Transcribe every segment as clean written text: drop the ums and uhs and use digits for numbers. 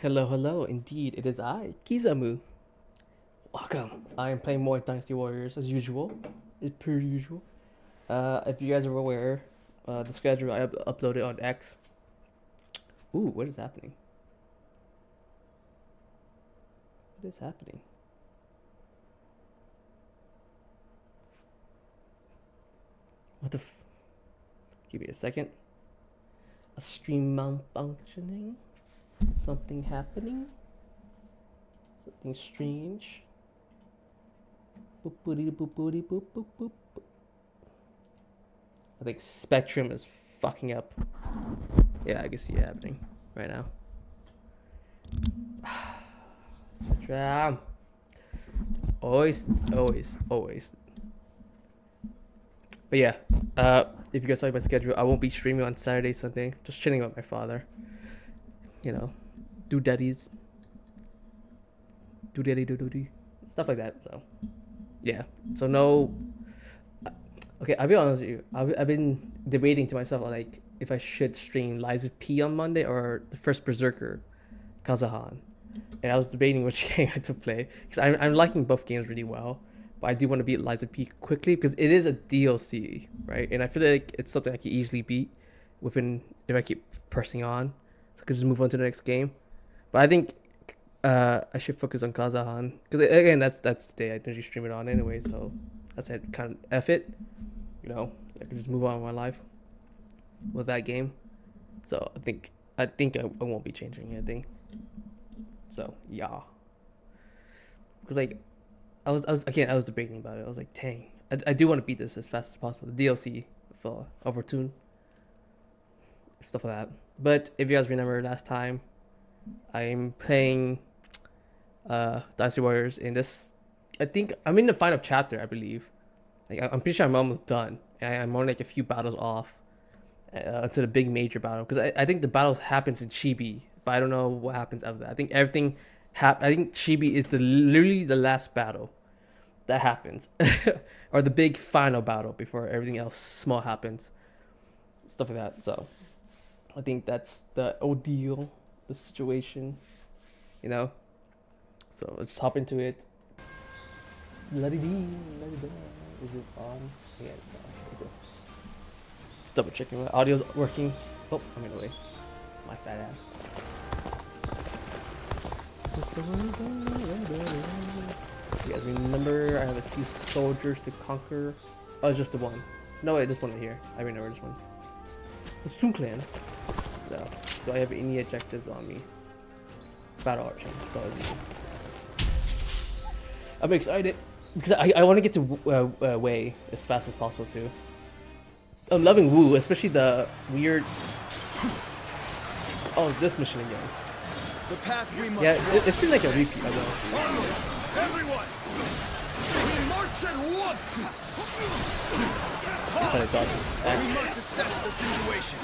Hello, hello. Indeed, it is I, Kizamu. Welcome. I am playing more Dynasty Warriors as usual. As per usual. If you guys are aware, the schedule I uploaded on X. Ooh, what is happening? What is happening? What the f... Give me a second. A stream malfunctioning? Something happening? Something strange? Boop boop boop boop boop boop boop. I think Spectrum is fucking up. Yeah, I can see it happening right now. Spectrum. It's always. But yeah, if you guys saw my schedule, I won't be streaming on Saturday, Sunday. Just chilling with my father. You know, do daddies. Do stuff like that. So, yeah. So no. Okay, I'll be honest with you. I've been debating to myself like if I should stream Lies of P on Monday or the first Berserker, Kazahan, and I was debating which game I to play because I'm liking both games really well, but I do want to beat Lies of P quickly because it is a DLC, right? And I feel like it's something I can easily beat within if I keep pressing on, so I can just move on to the next game. But I think I should focus on Kazahan because again that's the day I usually stream it on anyway. So I said kind of F it. You know, I can just move on with my life with that game. So I think I won't be changing anything. So yeah, because like I was debating about it. I was like, dang, I do want to beat this as fast as possible. The DLC for Overtune, stuff like that. But if you guys remember last time, I'm playing Dynasty Warriors in this. I think I'm in the final chapter, I believe. Like I'm pretty sure I'm almost done. I'm only like a few battles off to the big major battle because I think the battle happens in Chibi, but I don't know what happens after that. I think everything I think Chibi is literally the last battle that happens, or the big final battle before everything else small happens, stuff like that. So I think that's the ordeal, the situation, you know. So let's hop into it. La-di-dee. Is it on? Yeah, it's on. Okay, cool. Just double checking my audio's working. Oh, I'm in the way. My fat ass. You guys remember I have a few soldiers to conquer. Oh, it's just the one. No, wait, this one right here. I remember this one. The Sun Clan. So, do I have any objectives on me? Battle arching. So I'm excited. Because I want to get to Wei as fast as possible too. I'm loving Wu, especially the weird. Oh, this mission again. The path we must it's been like a repeat. I know. Onward, everyone! We march at once. We must assess the situation.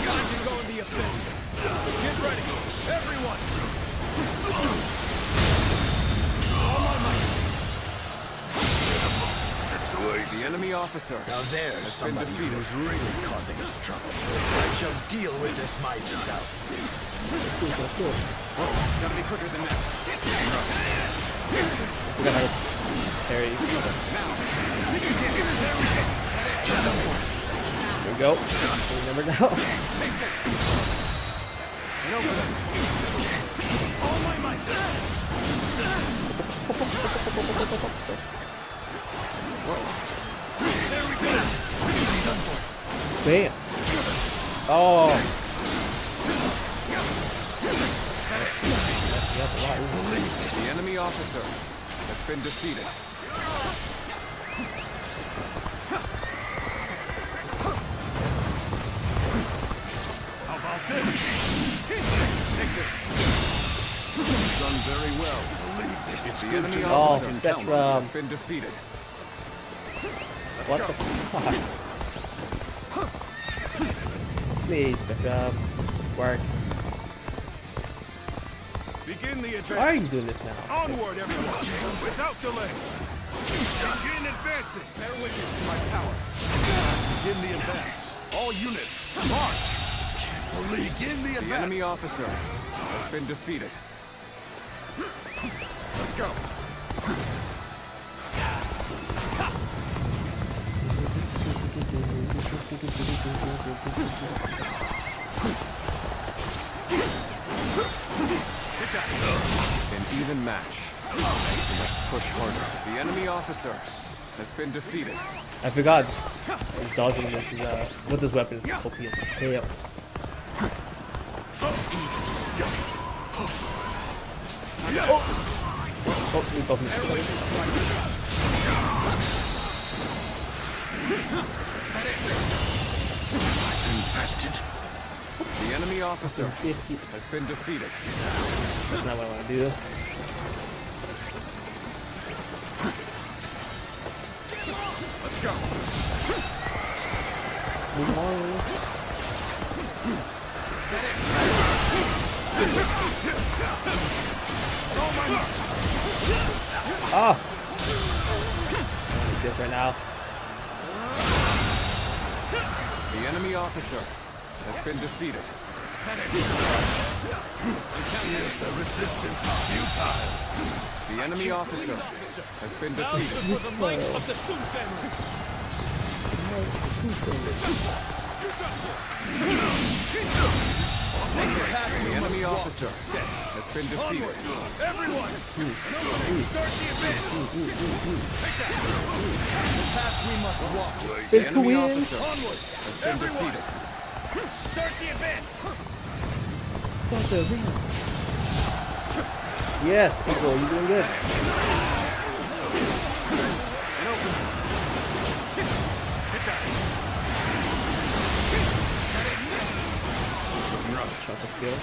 Time to go in the offensive. Get ready, everyone! The enemy officer now there's somebody who's really causing us trouble. I shall deal with this myself. Gotta be quicker than that. We're gonna have parry. There we go. Remember now. And over there. All my might. There we go. Damn. Oh. The enemy officer has been defeated. How about this? Take this. Done very well. Believe this. It's the enemy officer has been defeated. What the fuck? Please, Spectrum. Work. Begin the advance. Why are you doing this now? Onward, everyone, without delay. Begin advancing. Bear witness to my power. Begin the advance. All units, march. Begin the enemy officer has been defeated. Let's go. An even match. You must push harder. The enemy officer has been defeated. I forgot. Dodging this is with this weapon is OP as hell. Oh, we both missed. Infested. The enemy officer has been defeated. That's not what I want to do. Let's go. Move on. Ah! This right now. The enemy officer has been defeated. The resistance is futile. The enemy officer has been defeated. For the might of the Sun family. The enemy officer has been defeated. Everyone! Start the advance! Take that! The path we must walk is The enemy win. officer onward! has been Everyone! defeated. Start the advance! Yes, people, you're doing good. Take that! Shot the skill.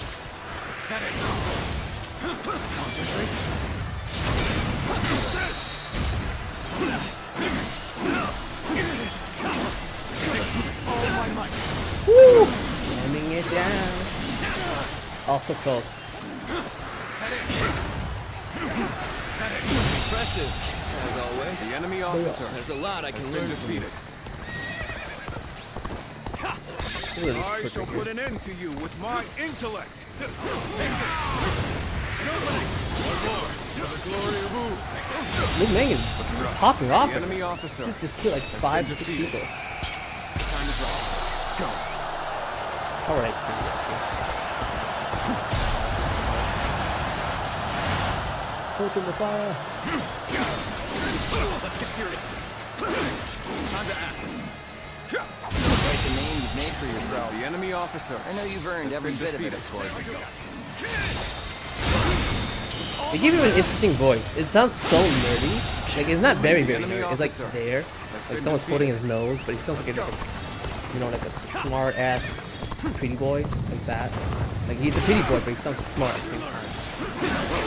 Concentrate. All my might. Woo! Slamming it down. Also close. Impressive, as always. The enemy officer There's a lot I has can been learn from you. defeated. I shall put an end to you with my intellect. Take this. Nobody. One more. For the glory of Wu. Luke Mangan popping off. The enemy officer Just killed like has 5 been 6 defeated. people. Time is right. Go. Alright. Open the fire. Let's get serious. Time to act. Quite the name you've made for yourself. The enemy officer I know you've earned has every been bit of it, defeated. of course. They give him an interesting voice. It sounds so nerdy. Like it's not very nerdy. It's like there. Like someone's holding his nose, but he sounds like a, you know, like a smart ass pretty boy, like that. Like he's a pretty boy, but he sounds smart at the same time.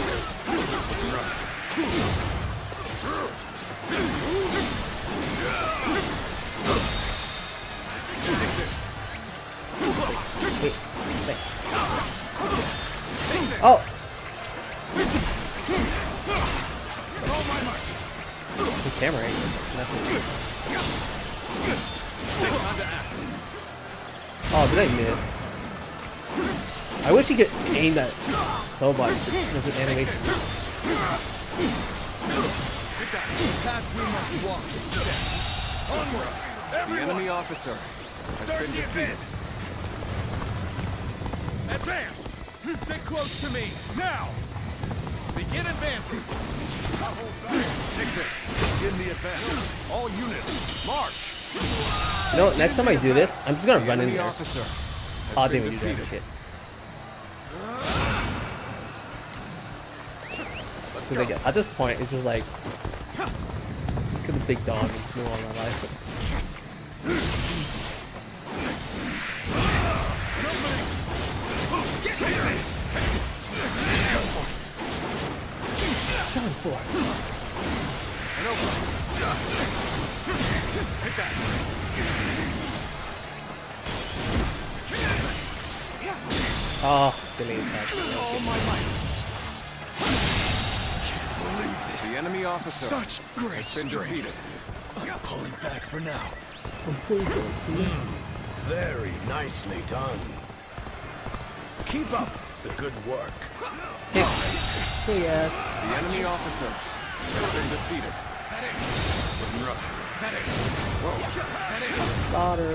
Wait, wait. Oh! The camera ain't messing. Oh, did I miss? I wish he could aim that so much. There's an animation. The enemy officer has been defeated. Advance! Stay close to me, now! Begin advancing! Take this! Begin the advance! All units, march! You know, next time I do this, I'm just gonna run in The there. officer has Oh, I been didn't even do that defeated. shit. So like, at this point, it's just like, let's get the big dog and move on my life. Take that! Oh, delay attack. All my might! The enemy officer Such great has been strength. defeated. I'm pulling back for now. Hmm. Very nicely done. Keep up the good work. Oh yes. The enemy officer has been defeated. Looking rough. Slaughter.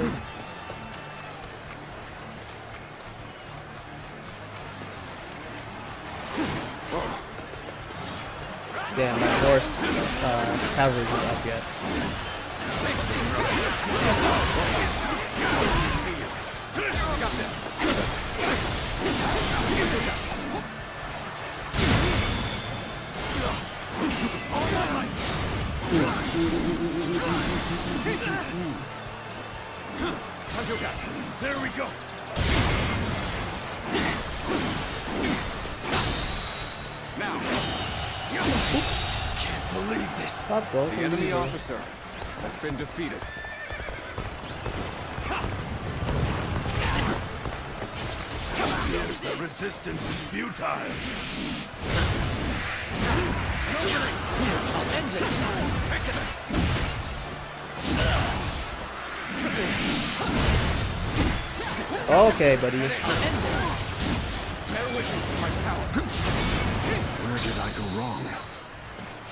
Damn, my horse cavalry isn't up yet. Got this. There we go. Now. Can't believe this. Stop, bro. The enemy officer has been defeated. Notice that resistance is futile. I'll end this. Take this. Okay, buddy. Bear witness to my power. Where did I go wrong?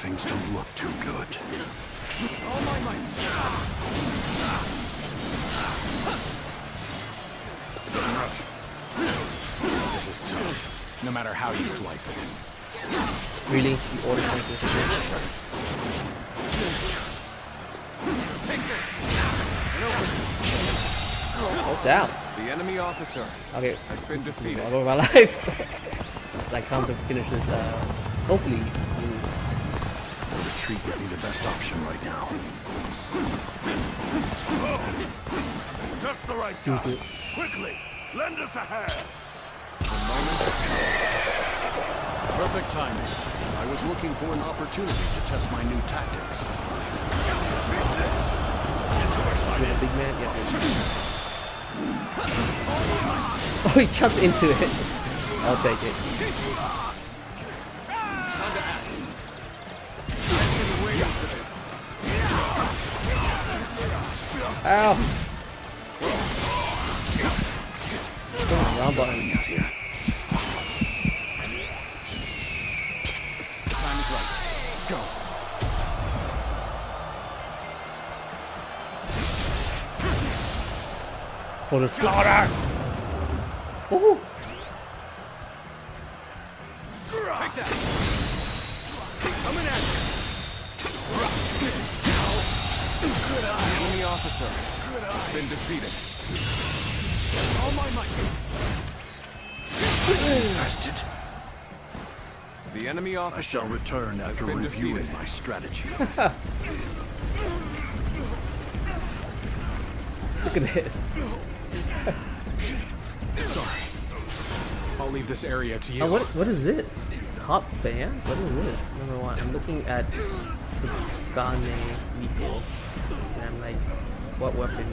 Things don't look too good. All my might. This is tough. No matter how you slice it. Really? You order something? Take this. Oh, down. The enemy officer Okay. has been defeated. All over my life. I come to finish this, hopefully. A retreat would be the best option right now. Just the right time. Quickly, lend us a hand. The moment has come. Perfect timing. I was looking for an opportunity to test my new tactics. With a big man? Yeah. Oh, he jumped into it. I'll take it. Time to act. I've been waiting for this. Ow! Wrong button. The time is right. Go. For the slaughter! Woohoo! Take that. Coming at you. The enemy officer has been defeated. All my might. Bastard. The enemy I officer shall return after been reviewing defeated. my strategy. Look at this. Sorry. I'll leave this area to you. Oh, what is this? Top fan? What is this? Number one, I'm looking at the Gane Miko, and I'm like, what weapon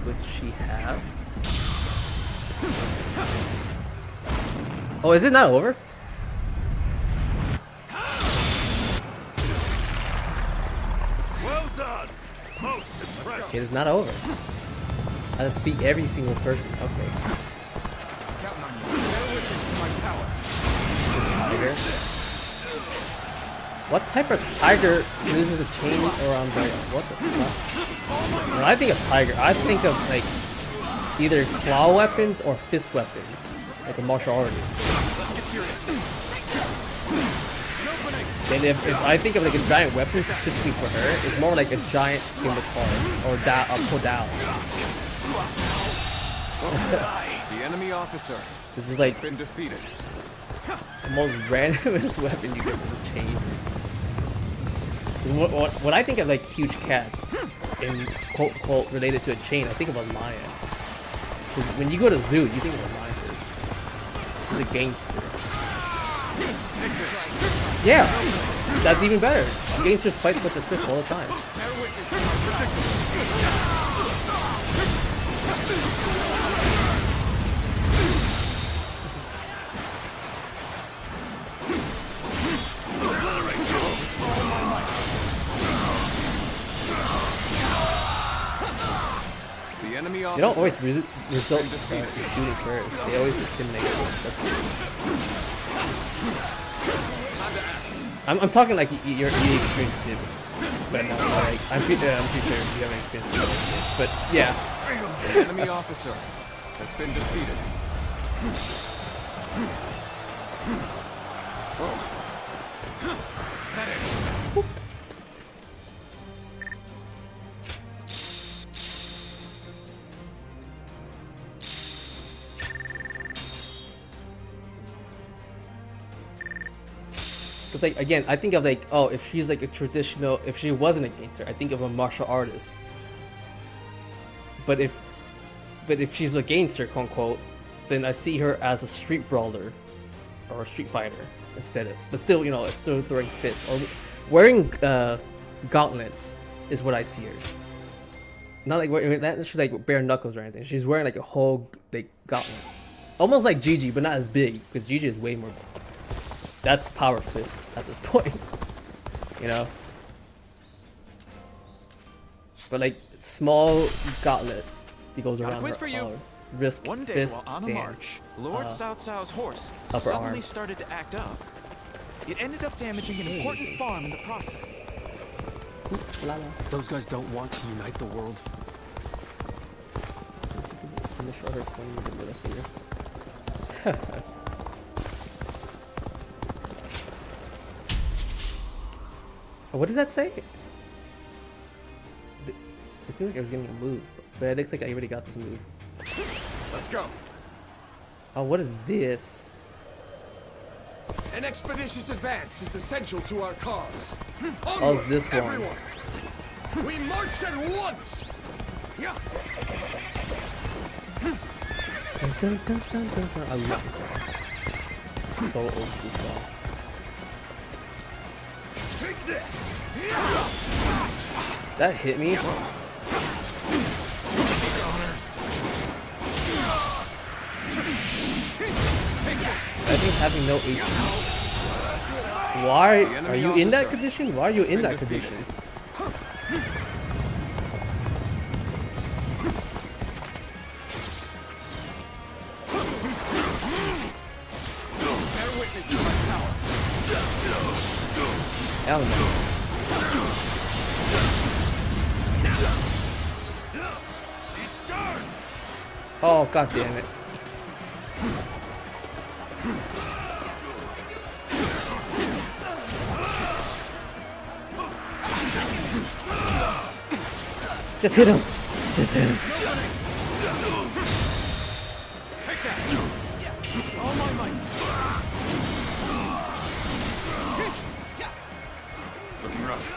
would she have? Oh, is it not over? Well done. Most impressive. It is not over. I have to beat every single person. Okay. Counting on you. Bear witness to my power. Tiger. What type of tiger uses a chain or umbrella? What the fuck? When I think of tiger, I think of like either claw weapons or fist weapons, like a martial artist. Let's get serious. And if I think of like a giant weapon specifically for her, it's more like a giant scimitar or podal. The enemy officer This is like has been defeated. the most randomest weapon you get with a chain. 'Cause when I think of like huge cats and quote related to a chain, I think of a lion. 'Cause when you go to zoo, you think of a lion. He's a gangster. Yeah, that's even better. Gangsters fight with their fists all the time. The The enemy They officer. don't always result in shooting first. They always intimidate. I'm talking like you're experienced it, but no, like I'm pretty sure you haven't experienced it. But yeah. The enemy officer has been defeated. Is that it? Because like again, I think of like, oh, if she's like a traditional, if she wasn't a gangster, I think of a martial artist. But if she's a gangster, quote unquote, then I see her as a street brawler or a street fighter instead of. But still, you know, it's still throwing fists or wearing gauntlets is what I see her. Not like wearing that. She's like bare knuckles or anything. She's wearing like a whole like gauntlet, almost like Gigi, but not as big because Gigi is way more. That's power fists at this point, you know. But like small gauntlets, he goes around quiz her for you. power. Wrist, One day fist, while on a stand, march, Lord Cao Cao's horse upper suddenly arm. started to act up. It ended up damaging an important farm in the process. La la. Those guys don't want to unite the world. I'm gonna show her phone in the middle here. What did that say? It seems like I was getting a move, but it looks like I already got this move. Let's go. Oh, what is this? An expeditious advance is essential to our cause. Oh, it's this one. Everyone. We march at once. Yeah. Dun, dun, dun, dun, dun, dun. I love this song. So old school song. Take this. That hit me. I think having no HP. Why are you in that condition? Why are you in that condition? Bear witness to my power. Hell no. Oh, god damn it. Just hit him. Just hit him. Take that. All my might. Looking rough.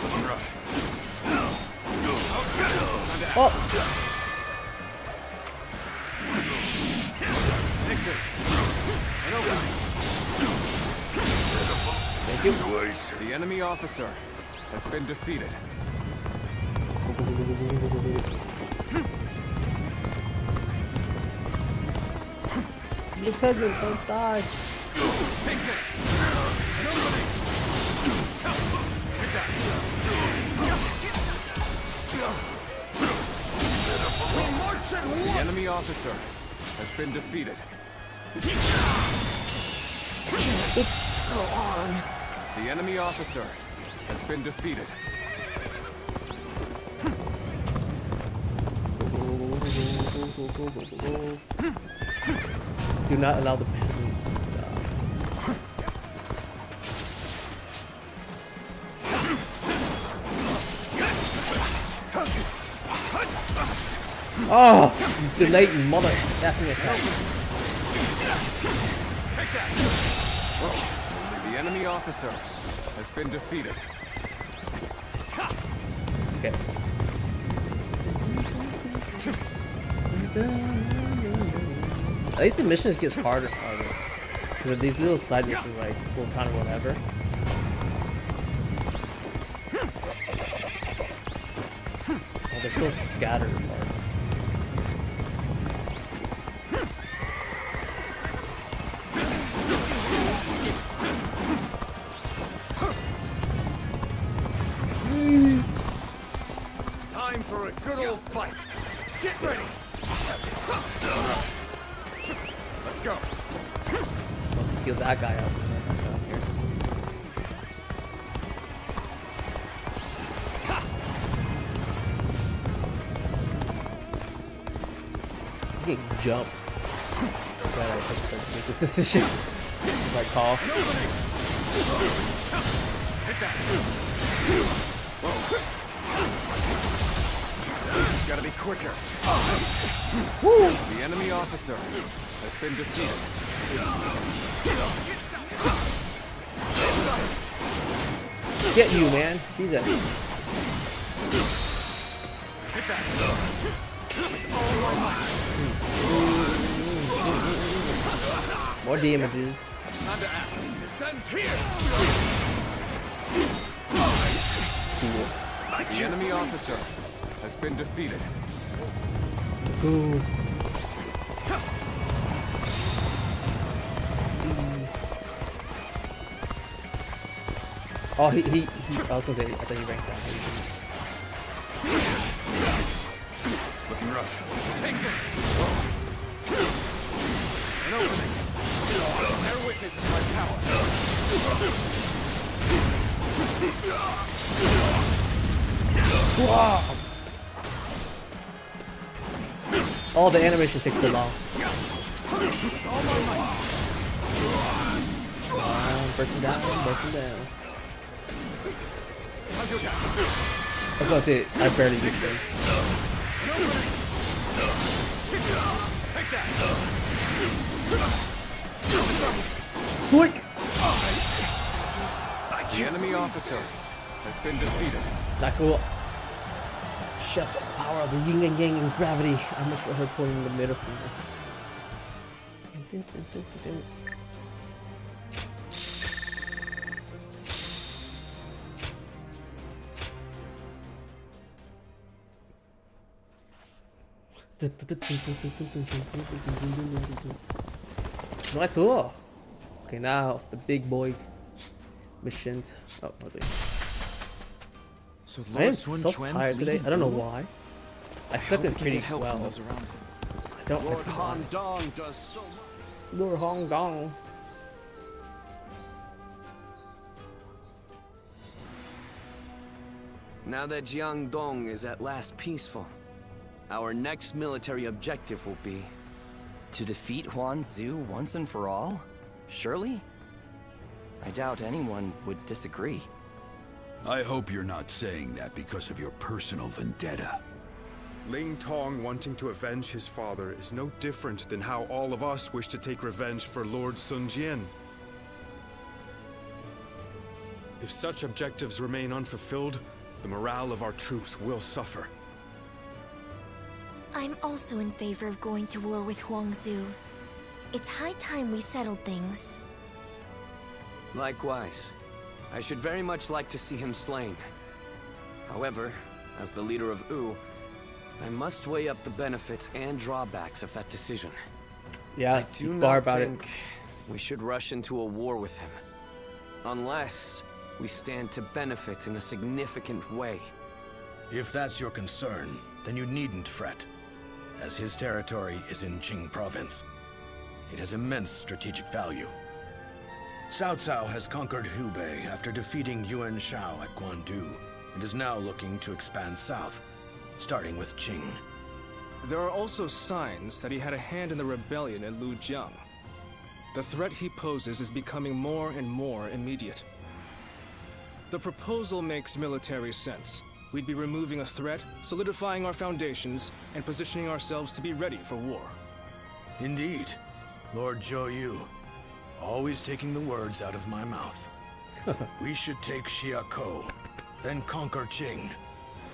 Looking rough. Oh, Take this. An opening. thank you. The enemy officer has been defeated. You peasant, don't die. Take this. An opening. Take that. We march at The once. enemy officer has been defeated. Go on. The enemy officer has been defeated. Do not allow the peasants to die. Oh, you delayed mother effing attack. Take that. The enemy officer has been defeated. Okay. At least the missions gets harder and harder. Because these little side missions like will kind of whatever. Oh, they're so scattered apart. Time for a good old fight. Get that guy out. Here. You can jump. Glad I make this decision. My call. Take that. Gotta be quicker. Woo! The enemy officer has been defeated. Get you, man. Jesus. Take that. More damages. Time to act. This ends here. Cool. The enemy officer has been defeated. Ooh. Oh, he I was gonna say, I thought he ranked down. Looking rough. Take this. An opening. Bear witness to my power. Wow. Oh, the animation takes so long. Breaking down, breaking down. I was gonna say, I barely get this. Take that. Swick! The enemy officer has been defeated. Nice one. Shut the power of the yin and yang and gravity. I much for her pulling the middle finger. Nice one. Okay, now the big boy missions. Oh, okay. So I am Lord so Sun Quan's tired today. leading I don't know Wu? why. I I slept hope in we can pretty get help from well. those around him. I don't. Lord Han Dong does so much. Lord Hong Kong. Now that Jiangdong is at last peaceful, our next military objective will be... To defeat Huan Zu once and for all? Surely? I doubt anyone would disagree. I hope you're not saying that because of your personal vendetta. Ling Tong wanting to avenge his father is no different than how all of us wish to take revenge for Lord Sun Jian. If such objectives remain unfulfilled, the morale of our troops will suffer. I'm also in favor of going to war with Huangzu. It's high time we settled things. Likewise. I should very much like to see him slain. However, as the leader of Wu, I must weigh up the benefits and drawbacks of that decision. Yeah, I do spar not about it. think we should rush into a war with him. Unless we stand to benefit in a significant way. If that's your concern, then you needn't fret, as his territory is in Qing province. It has immense strategic value. Cao Cao has conquered Hubei after defeating Yuan Shao at Guandu, and is now looking to expand south, starting with Qing. There are also signs that he had a hand in the rebellion in Lujiang. The threat he poses is becoming more and more immediate. The proposal makes military sense. We'd be removing a threat, solidifying our foundations, and positioning ourselves to be ready for war. Indeed, Lord Zhou Yu, always taking the words out of my mouth. We should take Xiakou, then conquer Qing,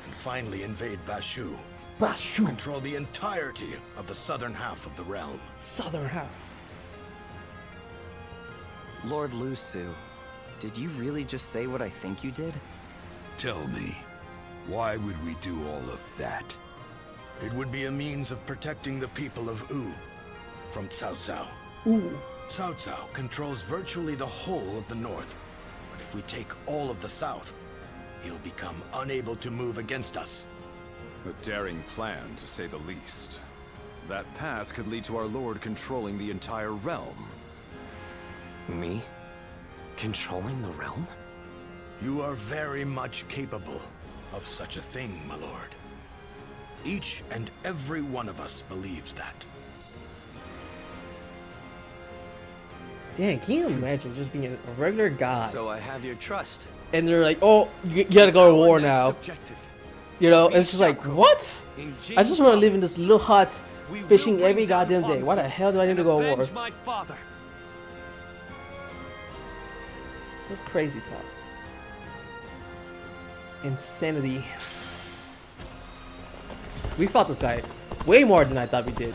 and finally invade Bashu. Bashu! Control the entirety of the southern half of the realm. Southern half. Lord Lu Su, did you really just say what I think you did? Tell me, why would we do all of that? It would be a means of protecting the people of Wu from Cao Cao. Ooh. Cao Cao controls virtually the whole of the north, but if we take all of the south, he'll become unable to move against us. A daring plan, to say the least. That path could lead to our lord controlling the entire realm. Me? Controlling the realm? You are very much capable of such a thing, my lord. Each and every one of us believes that. Dang, can you imagine just being a regular guy? So I have your trust. And they're like, oh, you gotta go to war now. You know, it's just like, what? I just want to live in this little hut, fishing every goddamn day. Why the hell do I need to go to war? My father. That's crazy talk. It's insanity. We fought this guy way more than I thought we did.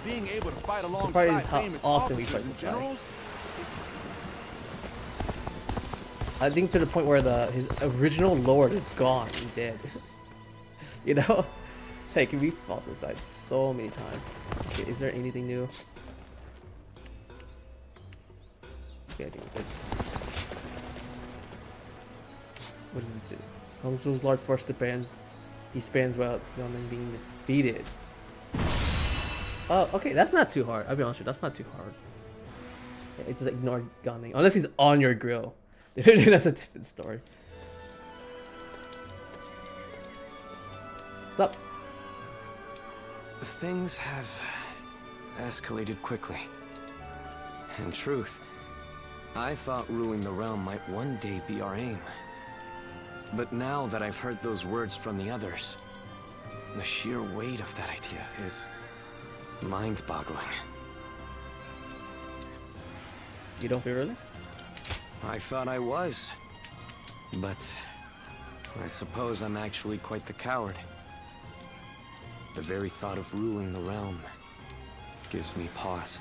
Being able to fight Surprised alongside how famous often we officers fight and this guy. generals. I think to the point where his original lord is gone and dead. You know? Like, we fought this guy so many times. Okay, is there anything new? Okay, I think we're good. What does it do? Hongzhu's large force disbands while Yeoman being defeated. Oh, okay, that's not too hard. I'll be honest with you, that's not too hard. Yeah, just ignore gunning. Unless he's on your grill. That's a different story. What's up? Things have escalated quickly. In truth, I thought ruling the realm might one day be our aim. But now that I've heard those words from the others, the sheer weight of that idea is mind-boggling. You don't feel really? I thought I was, but I suppose I'm actually quite the coward. The very thought of ruling the realm gives me pause.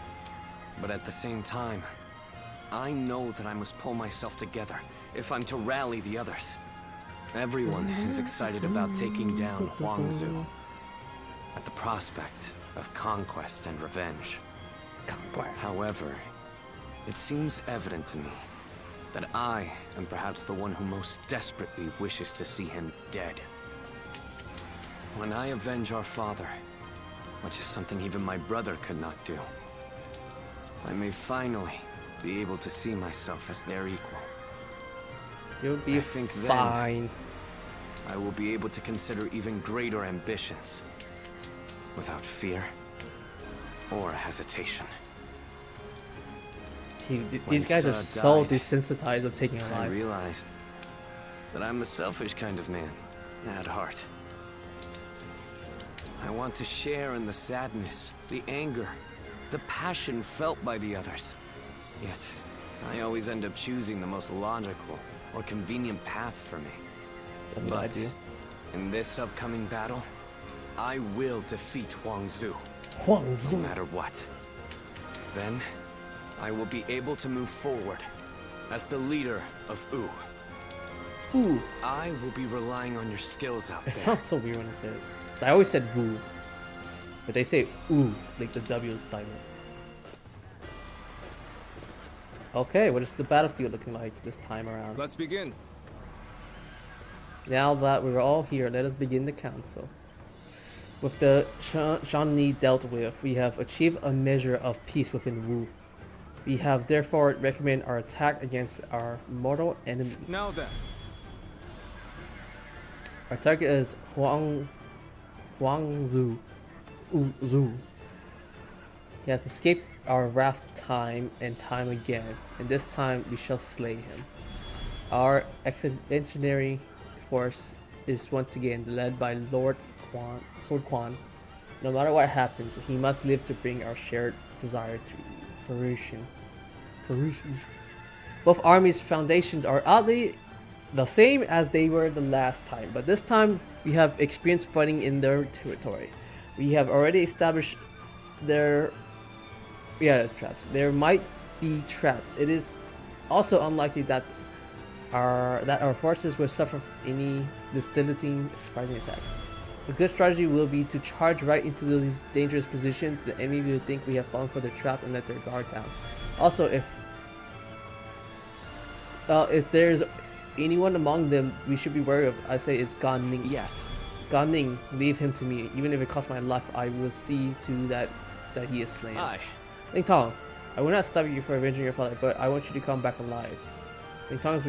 But at the same time, I know that I must pull myself together if I'm to rally the others. Everyone is excited about taking down Huangzu at the prospect of conquest and revenge. However, it seems evident to me that I am perhaps the one who most desperately wishes to see him dead. When I avenge our father, which is something even my brother could not do, I may finally be able to see myself as their equal. You'll be fine. I will be able to consider even greater ambitions without fear or hesitation. These guys are so desensitized of taking a life. I realized that I'm a selfish kind of man at heart. I want to share in the sadness, the anger, the passion felt by the others. Yet, I always end up choosing the most logical or convenient path for me. That's what I do. In this upcoming battle, I will defeat Huangzu. No matter what. Then, I will be able to move forward as the leader of Wu. Ooh. I will be relying on your skills out there. It sounds so weird when I say it. So I always said Wu, but they say ooh, like the W is silent. Okay, what is the battlefield looking like this time around? Let's begin. Now that we're all here, let us begin the council. With the Shawnee dealt with, we have achieved a measure of peace within Wu. We have therefore recommended our attack against our mortal enemy. Now then. Our target is Huangzu. Zhu. He has escaped our wrath time and time again, and this time we shall slay him. Our expeditionary force is once again led by Lord Sword Quan. No matter what happens, he must live to bring our shared desire to fruition. Both armies' foundations are oddly the same as they were the last time, but this time we have experience fighting in their territory. We have already established their traps. There might be traps. It is also unlikely that our forces will suffer any debilitating surprising attacks. A good strategy will be to charge right into those dangerous positions. The enemy will think we have fallen for their trap and let their guard down. Also, if there's anyone among them we should be wary of, I say it's Gan Ning. Yes. Gan Ning, leave him to me. Even if it costs my life, I will see to that that he is slain. Hi. Ling Tong, I will not stop you from avenging your father, but I want you to come back alive. Ling Tong's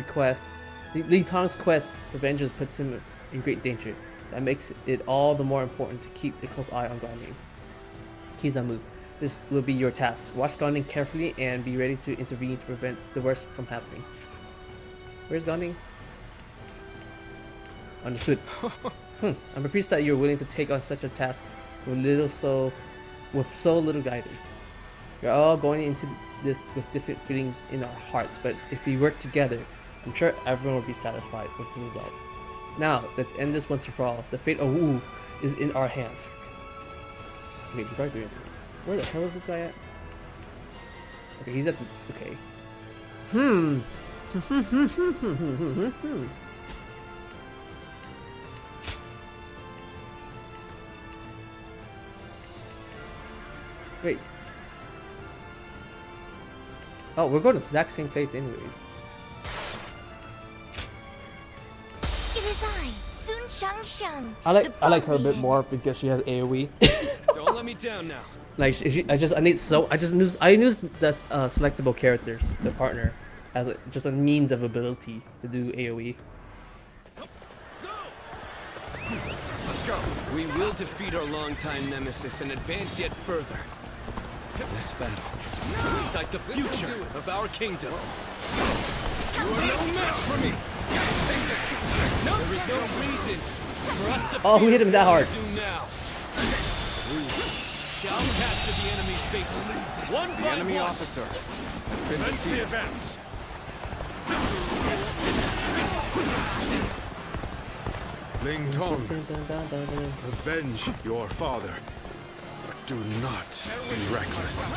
quest for vengeance puts him in great danger. That makes it all the more important to keep a close eye on Guanyin. Kizamu, this will be your task. Watch Guanyin carefully and be ready to intervene to prevent the worst from happening. Where's Guanyin? Understood. I'm pleased that you're willing to take on such a task with so little guidance. We're all going into this with different feelings in our hearts, but if we work together, I'm sure everyone will be satisfied with the result. Now, let's end this once and for all. The fate of Wu is in our hands. Wait, where the hell is this guy at? Okay, he's at the... okay. Wait. Oh, we're going to the exact same place anyways. It is I, Sun Shangshang. I like her a bit more because she has AoE. Don't let me down now. Like I knew the selectable characters, the partner, as just a means of ability to do AoE. Let's go. We will defeat our longtime nemesis and advance yet further. This battle will recite the future of our kingdom. You are no match for me. There is no reason for us to who hit him that hard? Now. We shall capture the enemy's faces. One by enemy one. officer has been Let's defeated. advance. Ling Tong, avenge your father, but do not be reckless. I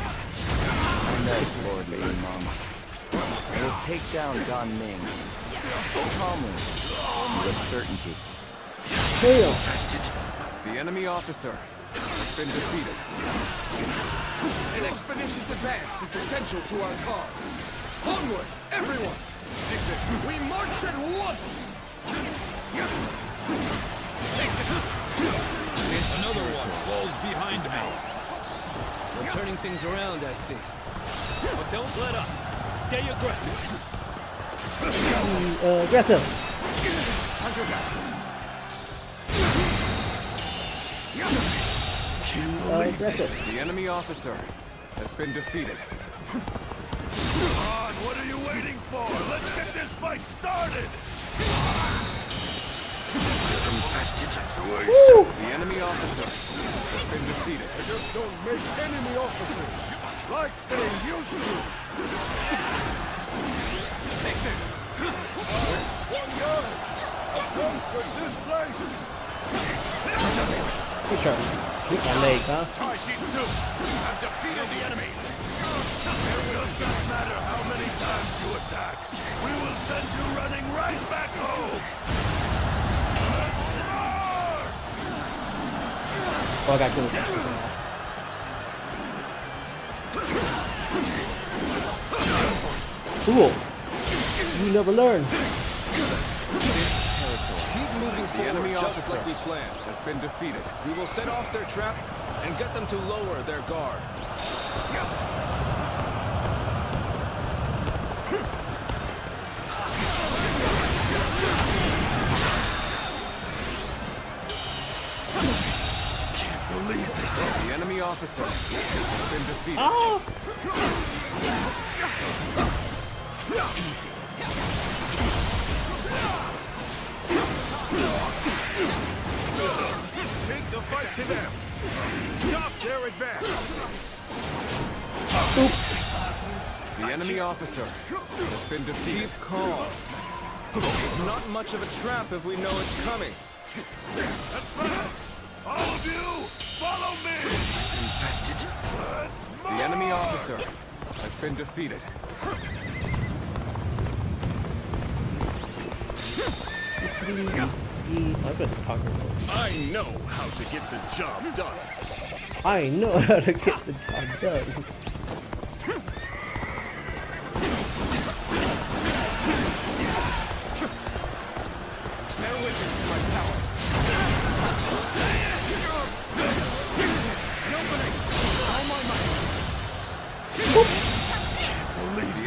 know, Lord Lady Mama. I will take down Gan Ning. Calmly, with certainty. The enemy officer has been defeated. An expeditious advance is essential to our cause. Onward, everyone! We march at once! Another one falls behind ours. We're turning things around, I see. But don't let up. Stay aggressive. Aggressive. Aggressive. The enemy officer has been defeated. Come on, what are you waiting for? Let's get this fight started! The enemy officer has been defeated. I just don't make enemy officers like they used to. Take this. One guy. I've come for this place. You're trying to sweep my leg, huh? Taishitsu, I've defeated the enemy. It doesn't matter how many times you attack. We will send you running right back home. Oh, I got killed with Cool. You never learn. Keep moving The forward enemy just officer like we planned. has been defeated. We will set off their trap and get them to lower their guard. The enemy officer has been defeated. Oh! Easy. Take the fight to them. Stop their advance. The enemy officer has been defeated. Keep calm. It's not much of a trap if we know it's coming. All of you, follow me. Infested. Let's The enemy officer has been defeated. I know how to get the job done. I know how to get the job done. Bear witness to my power. The opening! All my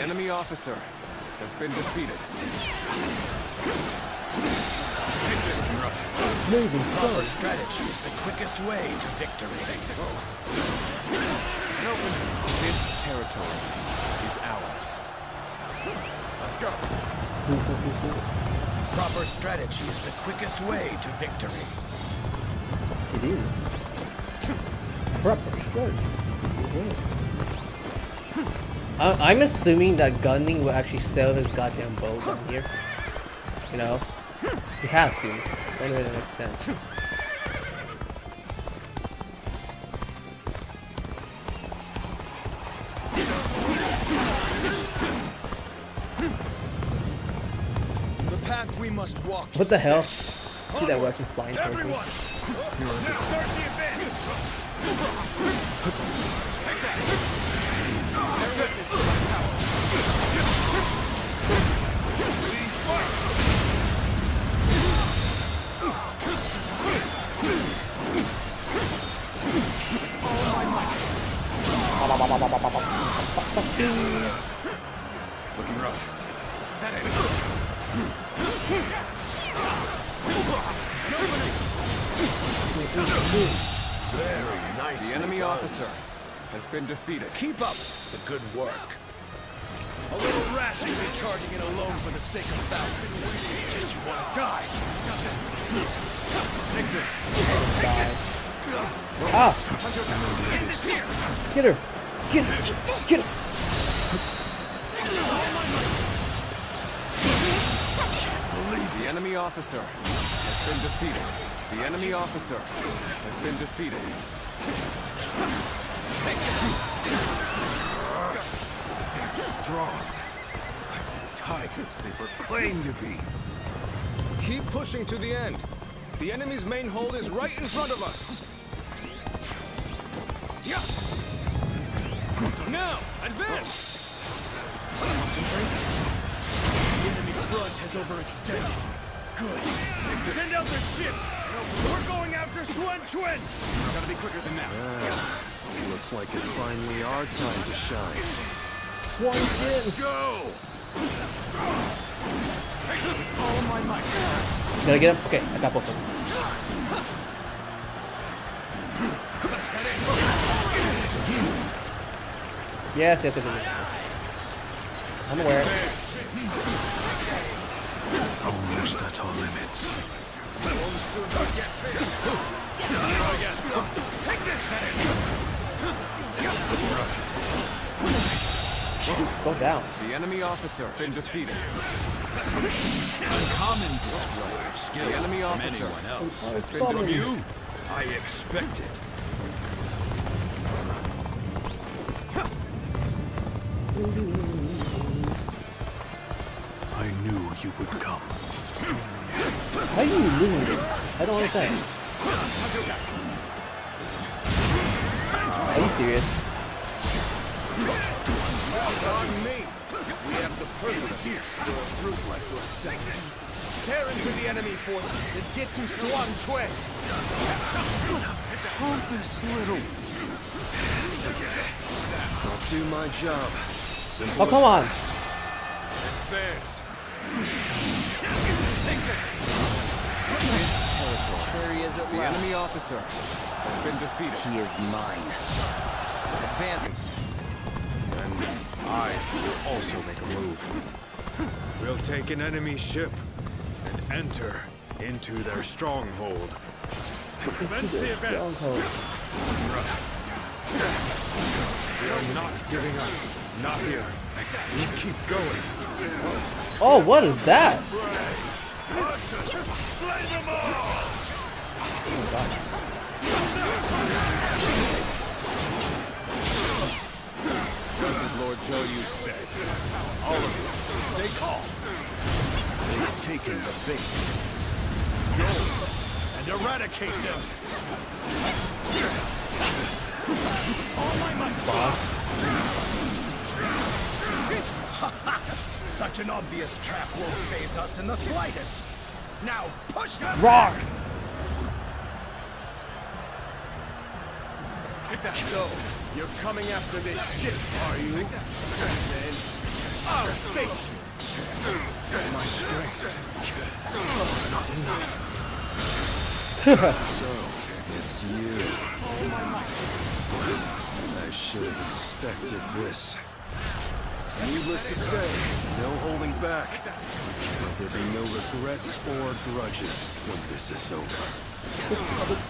The enemy officer has been defeated. Moving Proper strategy is the quickest way to victory. This territory is ours. Let's go. Proper strategy is the quickest way to victory. It is. Proper strategy. I'm assuming that Gunning will actually sell his goddamn bow down here. You know? He has to. It's the only way that makes sense. The path we must walk. What the hell? See that weapon flying towards me. Everyone! Now start the advance! Take that! Bear witness to my power. Please fight! Looking rough. Is that it? Very nice. The enemy officer has been defeated. Keep up the good work. A little rash to be charging it alone for the sake of battle. Guess you want to die. Got this. Take this. Ah! End this here. Get her! Get her! Get her! The enemy officer has been defeated. The enemy officer has been defeated. Strong. Tigers they proclaim to be. Keep pushing to the end. The enemy's main hold is right in front of us. Yeah. Now, advance! Concentration. The enemy front has overextended. Good. Send out their ships. We're going after Swen Twin. Gotta be quicker than that. Looks like it's finally our time to shine. Let's go. Take it with all my might. Did I get him? Okay, I got both of them. Yes, yes, yes, yes. I'm aware. Almost at our limits. Go down. The enemy officer been defeated. Uncommon display of skill The enemy from officer anyone else. has been From defeated. You? I expected. I knew you would come. How are you losing this? I don't understand. Are you serious? On me. We have the perfect use for a brute like yourself. Tear into the enemy forces and get to Swan Chue. Hold this little. I'll do my job. Oh, come on. Advance. Take this. This territory. There he is at the enemy officer has been defeated. He is mine. Advancing. And I will also make a move. We'll take an enemy ship and enter into their stronghold. Commence the advance. Stronghold. We are not giving up. Not here. We keep going. Oh, what is that? Slay them all! Oh, God. Just as Lord Joyu said, all of you, stay calm. They've taken the bait. Go and eradicate them. All my might. Such an obvious trap won't faze us in the slightest. Now push them. Rock! Take that. So, you're coming after this ship, are you? Then, It's you. I should have expected this. Needless to say, no holding back. Let there be no regrets or grudges when this is over.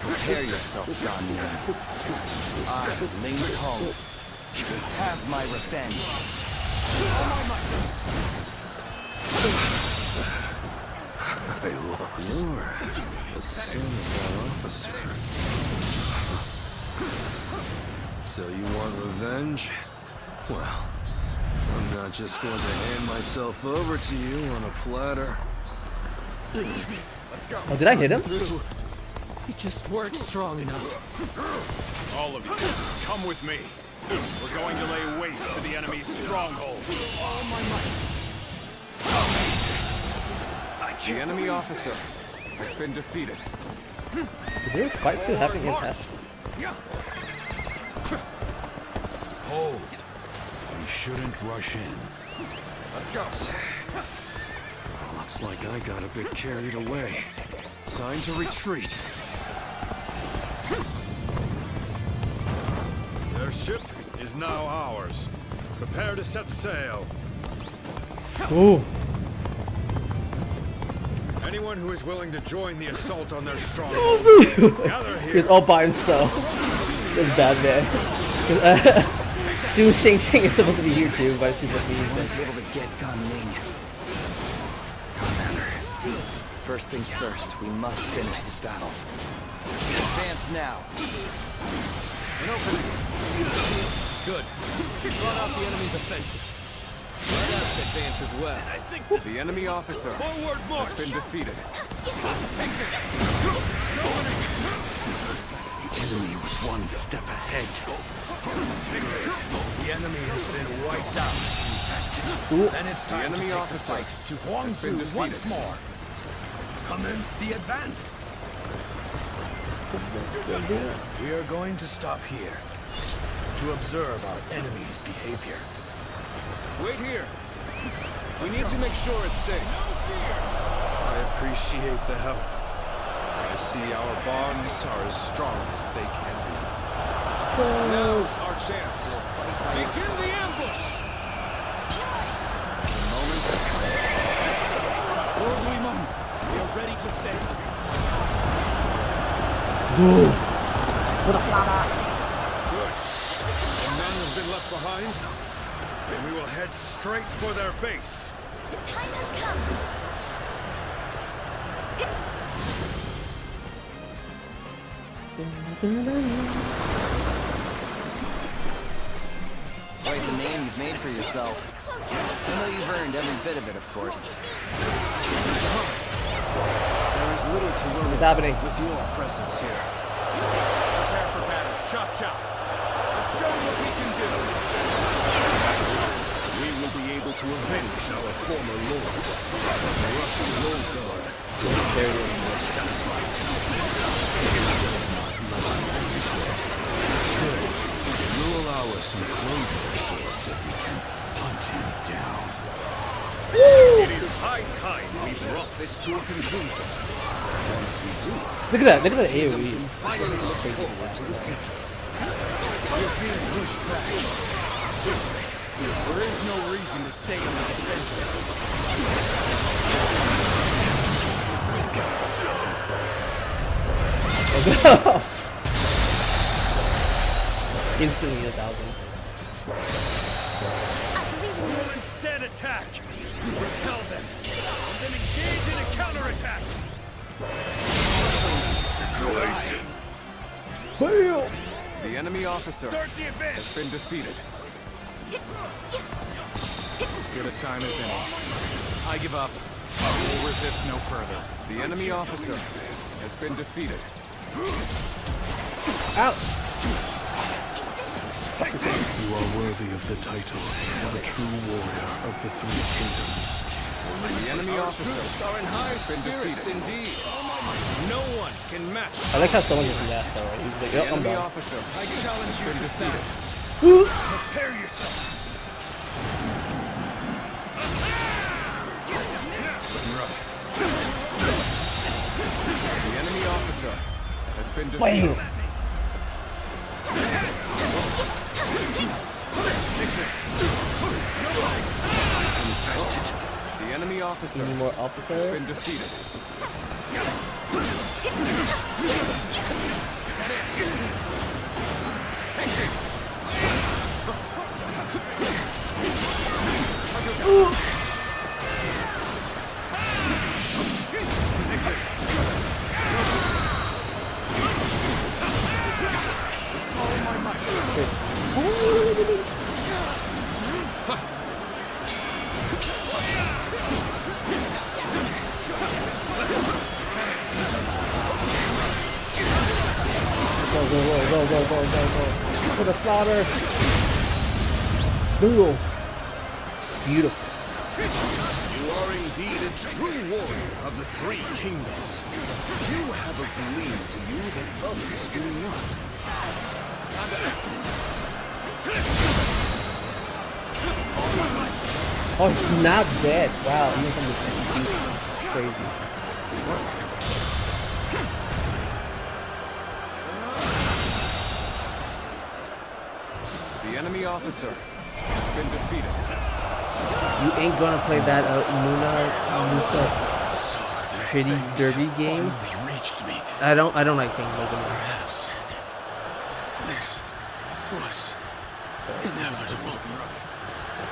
Prepare yourself, Don Ning. I, Ling Tong, will have my revenge. I lost. You're the son of that officer. So you want revenge? Well, I'm not just going to hand myself over to you on a platter. Let's go. Oh, did I hit him? We just weren't strong enough. All of you, come with me. We're going to lay waste to the enemy's stronghold. All my might. The enemy officer has been defeated. Is there a fight still happening in past? Hold. We shouldn't rush in. Let's go. Looks like I got a bit carried away. Time to retreat. Their ship is now ours. Prepare to set sail. Ooh. Anyone who is willing to join the assault on their stronghold, gather here. He's all by himself. That's bad, man. Shu Shing Shing is supposed to be here too, but she's like me. One's able to get Gan Ning. Commander, first things first, we must finish this battle. Advance now. An opening. Good. Brought out the enemy's offensive. Let us advance as well. I think this The enemy officer forward march. has been defeated. Take this. The enemy was one step ahead. Take this. The enemy has been wiped out. And it's The time enemy to take officer the fight to has been Huangzu once defeated. more. Commence the advance. We are going to stop here to observe our enemy's behavior. Wait here. We need to make sure it's safe. I appreciate the help. I see our bonds are as strong as they can be. Now's our chance. Begin the ambush! The moment has come. Lord Limon, we are ready to sail. What a flat out. Good. And none have been left behind. And we will head straight for their base. The time has come. Quite the name you've made for yourself. I know you've earned every bit of it, of course. There is little to worry What's happening? with your presence here. Prepare for battle. Chop chop. Let's show them what we can do. We will be able to avenge our former lord. The Russian Lord God. There it is. Was satisfied. Still, you'll allow us some clothing swords if we can hunt him down. It is high time we brought this to a conclusion. Once we do, Look at that. Look at that AoE. finally look forward to the future. We're being pushed back. This way. There is no reason to stay on the defensive. Instantly 1,000. We'll instead attack. Repel them. And then engage in a counterattack. The enemy officer Start the has advance. been defeated. As good a time as any. I give up. We'll resist no further. The enemy officer has been defeated. Ow! You are worthy of the title of a true warrior of the Three Kingdoms. The enemy officer Are in high has been spirits defeated. indeed. No one can match. I like how someone just laughed though. He's like, The yep, I'm enemy done. officer I challenge you has been to defeated. Prepare yourself. The enemy officer Bam! Infested. The enemy officer Any more has officer? been defeated. Take this. Take this. Go. For the slaughter. Duel. Beautiful. You are indeed a true warrior of the three kingdoms. You have a gleam to you that others do not. Oh, it's not dead. Wow, even from the crazy. The enemy officer has been defeated. You ain't gonna play that Musa pretty derby game. Reached me. I don't like games like that. Perhaps this was inevitable.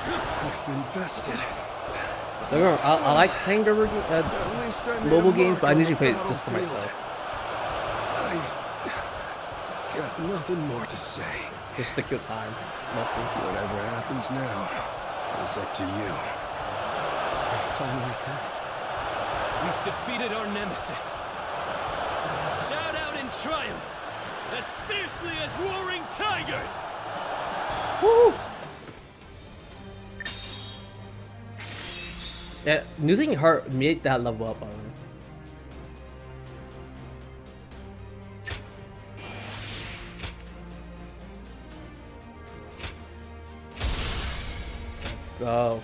I've been bested. Don't get me wrong, I like playing derby At least I made mobile a games, but I mark on usually play the it just for battlefield. myself. I've got nothing more to say. Just stick your time, mostly. Whatever happens now is up to you. We finally did it. We've defeated our nemesis. Shout out in triumph, as fiercely as roaring tigers! Woo! Yeah, using her made that level up on him. Go.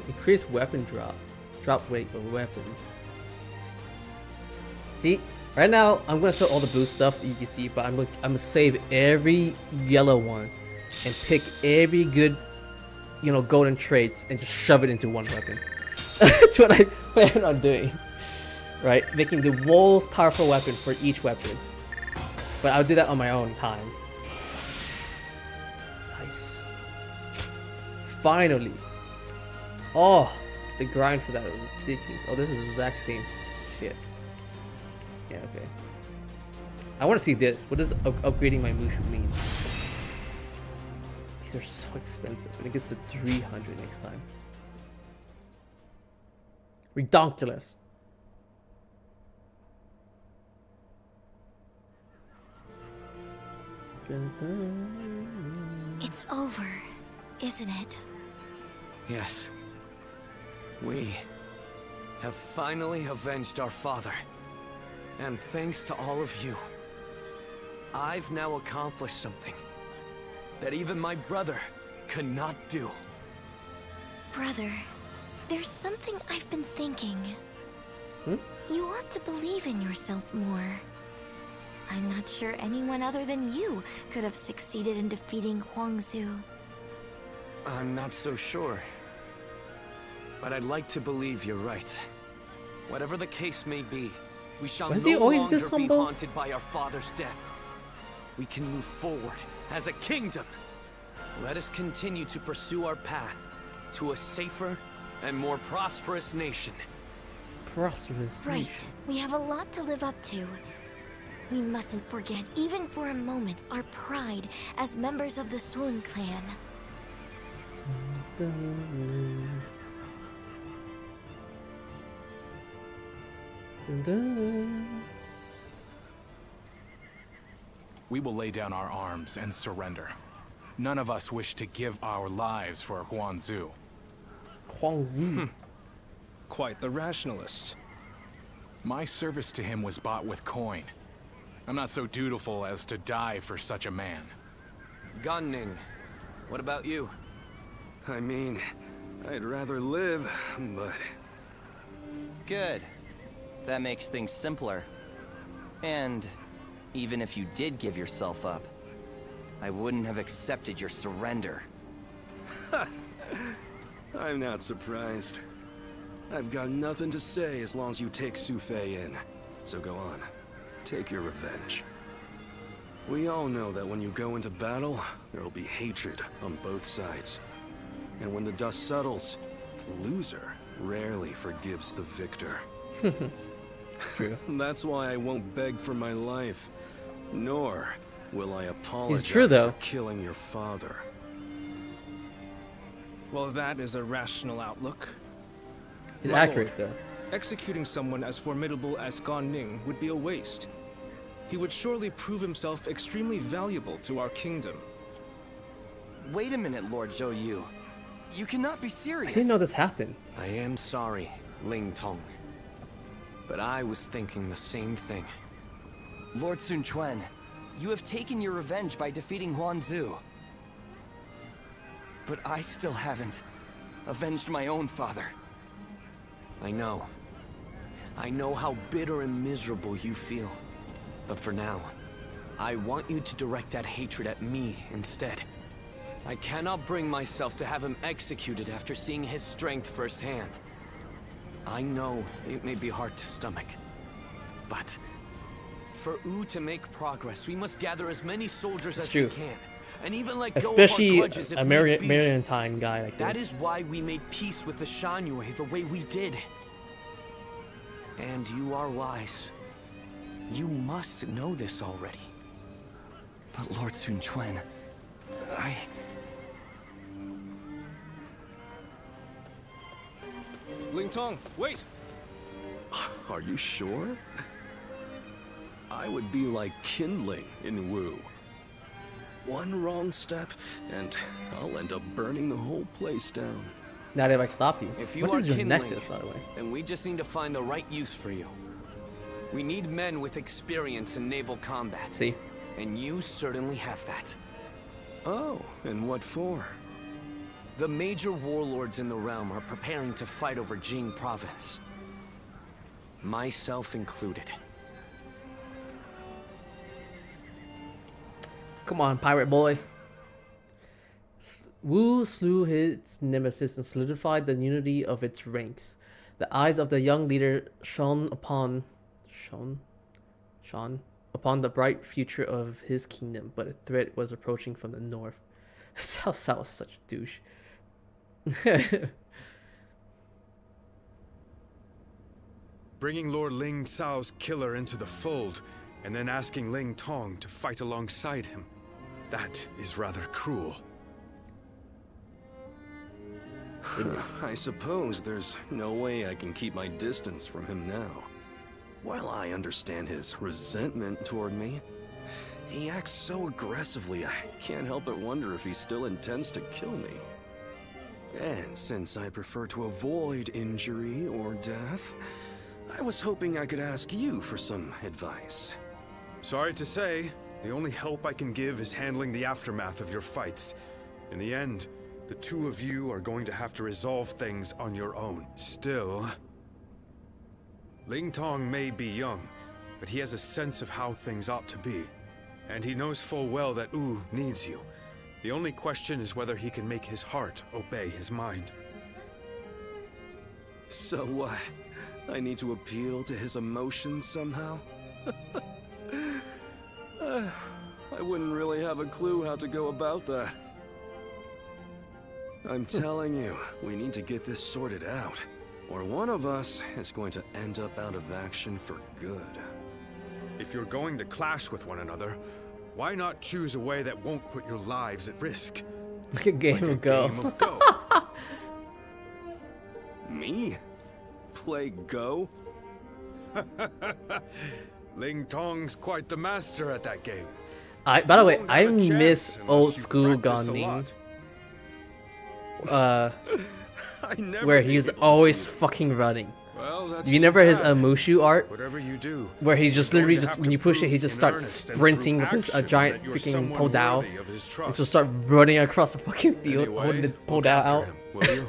Increase weapon drop. Drop weight of weapons. See, right now I'm gonna sell all the blue stuff you can see, but I'm gonna save every yellow one and pick every good, golden traits and just shove it into one weapon. That's what I plan on doing. Right, making the most powerful weapon for each weapon. But I'll do that on my own time. Nice. Finally. Oh, the grind for that was ridiculous. Oh, this is the exact same shit. Yeah, okay. I want to see this. What does upgrading my Mushu mean? These are so expensive. I think it's to 300 next time. Redonkulous. It's over, isn't it? Yes. We have finally avenged our father. And thanks to all of you, I've now accomplished something that even my brother could not do. Brother, there's something I've been thinking. You ought to believe in yourself more. I'm not sure anyone other than you could have succeeded in defeating Huangzu. I'm not so sure. But I'd like to believe you're right. Whatever the case may be, we shall Was he no always longer this be humble? haunted by our father's death. We can move forward as a kingdom. Let us continue to pursue our path to a safer and more prosperous nation. Prosperous Right. nation. We have a lot to live up to. We mustn't forget, even for a moment, our pride as members of the Swoon clan. We will lay down our arms and surrender. None of us wish to give our lives for Huangzu. Huangzu. Quite the rationalist. My service to him was bought with coin. I'm not so dutiful as to die for such a man. Gunning, what about you? I mean, I'd rather live, but Good. That makes things simpler. And even if you did give yourself up, I wouldn't have accepted your surrender. I'm not surprised. I've got nothing to say as long as you take Su Fei in. So go on. Take your revenge. We all know that when you go into battle, there will be hatred on both sides. And when the dust settles, the loser rarely forgives the victor. True. That's why I won't beg for my life, nor will I apologize though. for killing your father. Well, that is a rational outlook. He's My accurate, lord, though. executing someone as formidable as Gan Ning would be a waste. He would surely prove himself extremely valuable to our kingdom. Wait a minute, Lord Zhou Yu. You cannot be serious. I didn't know this happened. I am sorry, Ling Tong. But I was thinking the same thing. Lord Sun Quan, you have taken your revenge by defeating Huan Zu. But I still haven't avenged my own father. I know. I know how bitter and miserable you feel. But for now, I want you to direct that hatred at me instead. I cannot bring myself to have him executed after seeing his strength firsthand. I know it may be hard to stomach, but for Wu to make progress, we must gather as many soldiers as we can, and even let go of our especially grudges if a need be. Maritime guy like That this. is why we made peace with the Shan-Yue the way we did. And you are wise. You must know this already. But Lord Sun Quan, Ling Tong, wait! Are you sure? I would be like kindling in Wu. One wrong step, and I'll end up burning the whole place down. Not if I stop you. If you What are is your kindling, necklace, by the way? then we just need to find the right use for you. We need men with experience in naval combat. See? And you certainly have that. Oh, and what for? The major warlords in the realm are preparing to fight over Jing province. Myself included. Come on, pirate boy. Wu slew its nemesis and solidified the unity of its ranks. The eyes of the young leader shone upon the bright future of his kingdom, but a threat was approaching from the north. Cao Cao is such a douche. Bringing Lord Ling Cao's killer into the fold, and then asking Ling Tong to fight alongside him. That is rather cruel. I suppose there's no way I can keep my distance from him now. While I understand his resentment toward me, he acts so aggressively I can't help but wonder if he still intends to kill me. And since I prefer to avoid injury or death, I was hoping I could ask you for some advice. Sorry to say, the only help I can give is handling the aftermath of your fights. In the end, the two of you are going to have to resolve things on your own. Still, Ling Tong may be young, but he has a sense of how things ought to be. And he knows full well that Wu needs you. The only question is whether he can make his heart obey his mind. So what? I need to appeal to his emotions somehow? I wouldn't really have a clue how to go about that. I'm telling you, we need to get this sorted out, or one of us is going to end up out of action for good. If you're going to clash with one another, why not choose a way that won't put your lives at risk? Like a game of Go. Game of Go. Me? Play Go? Ling Tong's quite the master at that game. By the way, won't I have a chance miss unless old you school practice a Gan Ning. lot. Where he's always fucking running. Well, that's You never too his bad. Mushu art? Whatever you do, Where he just you're going literally to just, have when to you push it, he prove just in starts earnest and sprinting through with his action giant that you're freaking someone pull down. worthy of his And trust. just start running across the fucking field, Anyway, holding the pull look down after out. him, will you?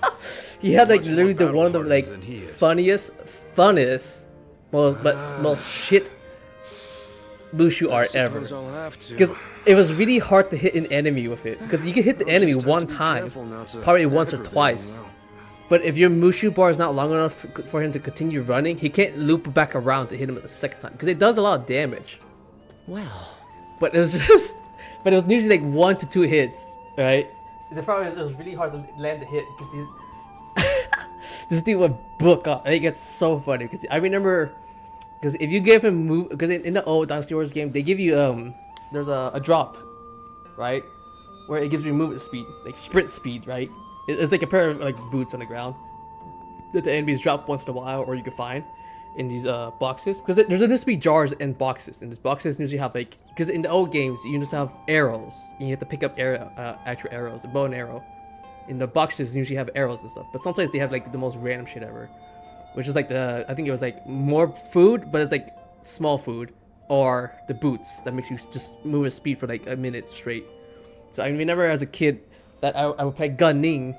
He had like Much more literally one of the battle-hardened like than he is. funniest funnest, most shit Mushu art ever. Because it was really hard to hit an enemy with it. Because you can hit the enemy one time, probably once or twice. But if your Mushu bar is not long enough for him to continue running, he can't loop back around to hit him the second time. Because it does a lot of damage. Well. But it was just, but it was usually like 1 to 2 hits, right? The problem is it was really hard to land the hit because he's this dude would book up. I think it's so funny because I remember, because if you give him move, because in the old Dynasty Warriors game they give you there's a drop, right, where it gives you movement speed, like sprint speed, right? It's like a pair of like boots on the ground that the enemies drop once in a while, or you can find in these boxes, because there's supposed to be jars and boxes, and these boxes usually have like, because in the old games you just have arrows and you have to pick up actual arrows, a bow and arrow. In the boxes usually have arrows and stuff, but sometimes they have like the most random shit ever, which is like I think it was like more food, but it's like small food, or the boots that makes you just move at speed for like a minute straight. So I remember as a kid that I would play gunning,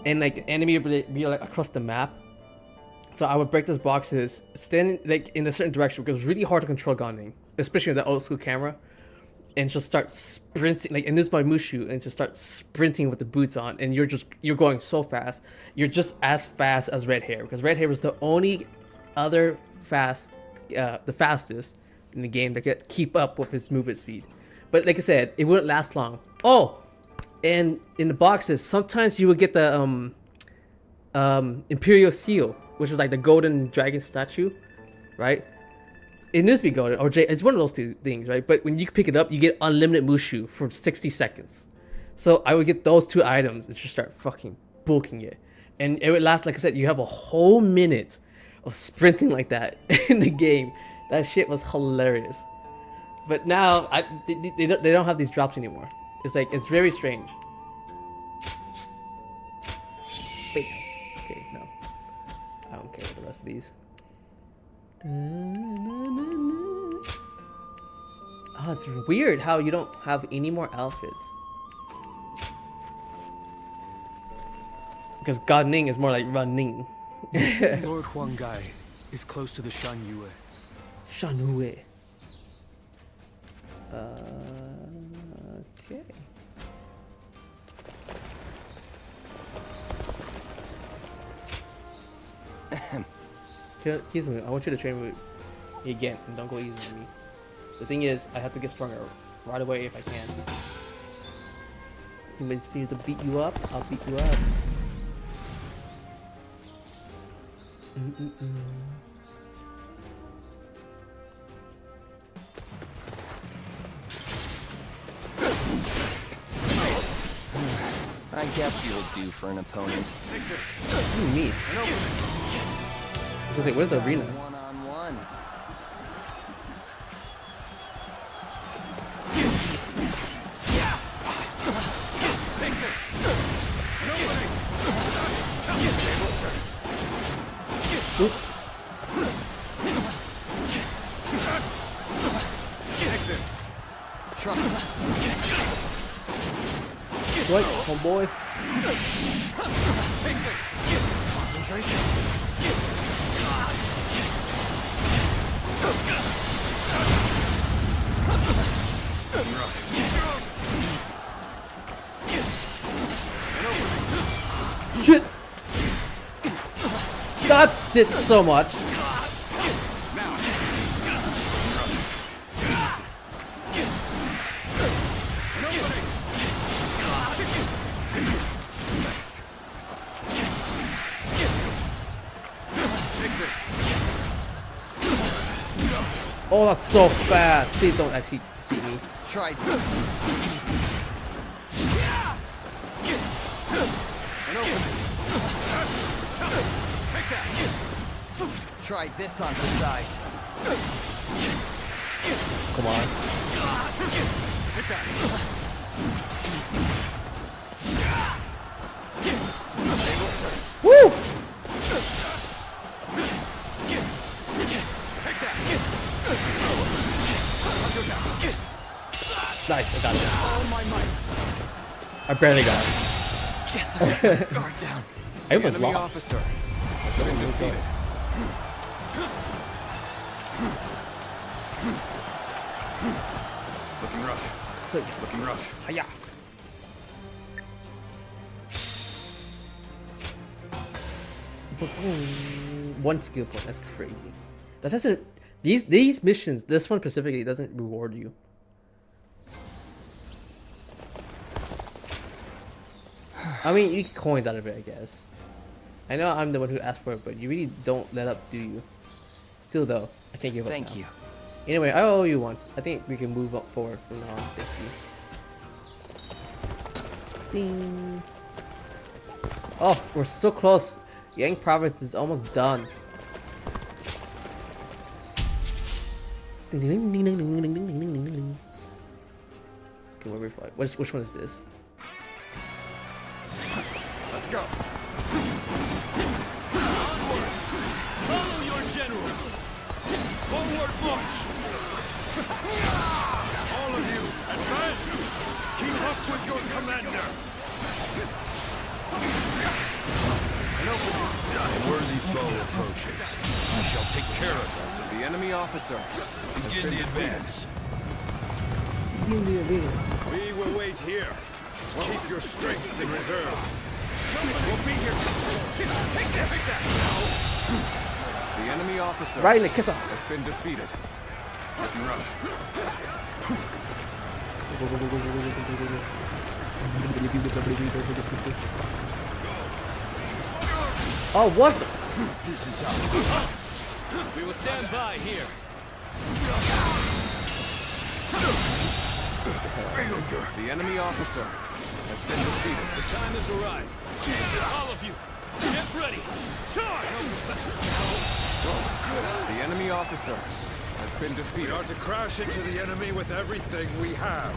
and like the enemy would be like across the map. So I would break those boxes, standing like in a certain direction, because it's really hard to control gunning, especially with the old school camera, and just start sprinting, like, and this is my Mushu, and just start sprinting with the boots on, and you're going so fast. You're just as fast as Red Hair, because Red Hair was the only other the fastest in the game that could keep up with his movement speed. But like I said, it wouldn't last long. Oh, and in the boxes, sometimes you would get the Imperial Seal, which is like the golden dragon statue, right? It needs to be golden, or it's one of those two things, right? But when you pick it up, you get unlimited Mushu for 60 seconds. So I would get those 2 items and just start fucking bulking it. And it would last, like I said, you have a whole minute of sprinting like that in the game. That shit was hilarious. But now, they don't have these drops anymore. It's like, it's very strange. Wait. Okay, no. I don't care about the rest of these. Oh, it's weird how you don't have any more outfits. Because God Ning is more like running. Lord Huanggai is close to the Shan Yue. Shan Yue. Okay. Kizamu, I want you to train with me again, and don't go easy on me. The thing is, I have to get stronger right away if I can. You want me to beat you up? I'll beat you up. I guess you'll do for an opponent. Take this. What do you mean? I was like, where's the arena? One-on-one. Easy. Yeah. Take this. An opening. Tables turned. Take this. Try. What, homeboy? Take this. Concentration. Shit! That did so much. Oh, that's so fast. Please don't actually beat me. Try easy. Take that. Try this on for size. Come on. Take that. Easy. Tables turned. Woo! Take that. Nice, I got it. All my might. I barely got it. Guess I got my guard down. I was Enemy lost. officer has been defeated. Looking rough. Looking rough. Hiya. One skill point. That's crazy. That doesn't. These missions. This one specifically doesn't reward you. I mean, you get coins out of it, I guess. I know I'm the one who asked for it, but you really don't let up, do you? Still, though, I can't give up. Thank you. Anyway, I owe you one. I think we can move up forward from now on. Thank you. Ding. Oh, we're so close. Yang province is almost done. Ding, ding, ding, ding, ding, ding, ding, ding, ding, ding, ding. Okay, where we fight? Which one is this? Let's go. Onwards! Follow your general! Forward march! All of you, advance! Keep up with your commander! A worthy foe approaches. We shall take care of them. The enemy officer. Begin the advance. We will wait here. Keep your strength in reserve. We'll be here. Take that! The enemy officer Right in the kiss has been defeated. Looking rough. Oh, what? This is how. We will stand by here. The enemy officer has been defeated. The time has arrived. All of you, get ready. Charge! The enemy officer has been We defeated. are to crash into the enemy with everything we have.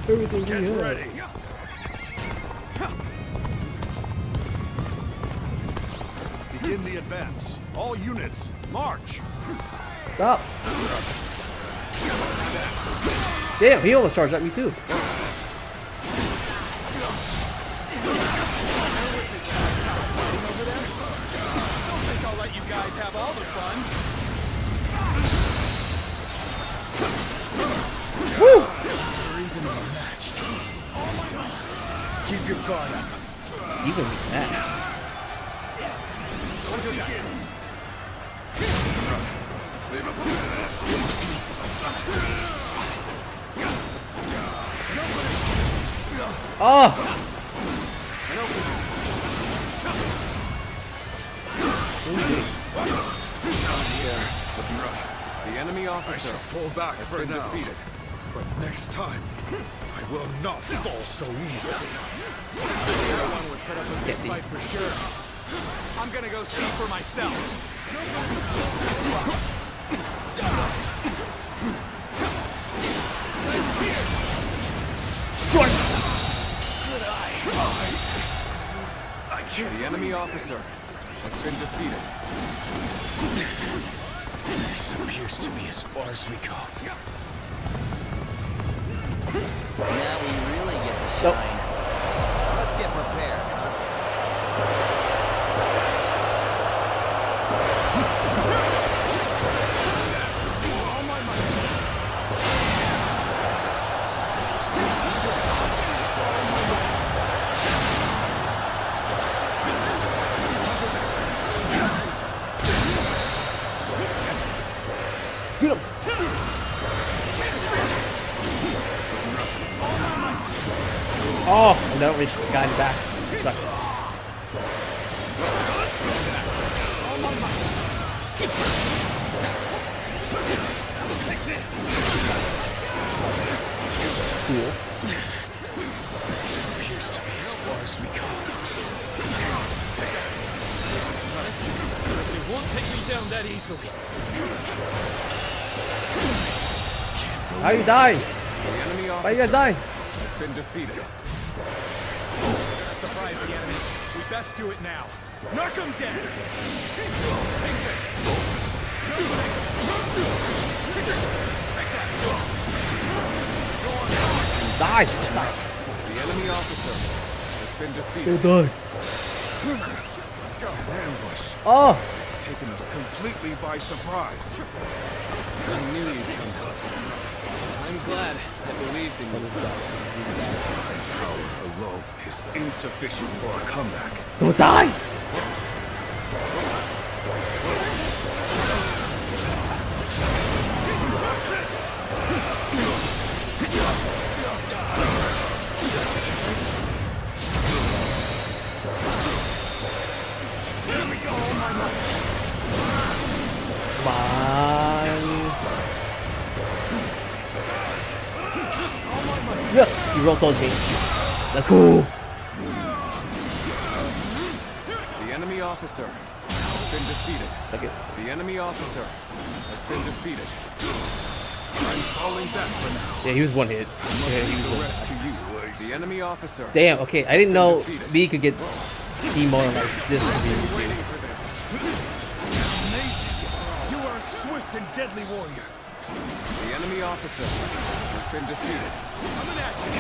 Everything Get we have. ready. Begin the advance. All units, march. Stop. Damn, he almost charged at me too. I'll let you guys have all the fun. Woo! You're even matched. Still, keep your guard up. Even that. Oh! Looking rough. The enemy officer Pull back has for been now. defeated. But next time, I will not fall so easily. Everyone would put up a good see. fight for sure. I'm gonna go see for myself. Sword! The enemy officer has been defeated. This appears to be as far as we go. Now we really get to Nope. shine. Let's get prepared, huh? Get him! Oh, no, we got him back. Suck. Take this. Cool. This appears to be as far as we go. They won't take me down that easily. How you dying? The enemy Why you guys officer dying? has been defeated. Surprise the enemy. We best do it now. Knock him down. Take this. Take that. Die! Stop. The enemy officer has been defeated. die. Let's go. Ambush. Oh! taken us completely by surprise. I knew you'd come up. I'm glad I believed in you. My power alone is insufficient for a comeback. Don't die! Come on. Yes! You rolled towards me. Let's go! The enemy officer has been defeated. Second. The enemy officer has been defeated. I'm falling back for now. Yeah, he was one hit. Yeah, he was The one rest to you. The enemy officer. Damn, okay, I didn't know B could get demoralized this Waiting severely. for this. Amazing! You are a swift and deadly warrior. The enemy officer has been defeated. Coming at you.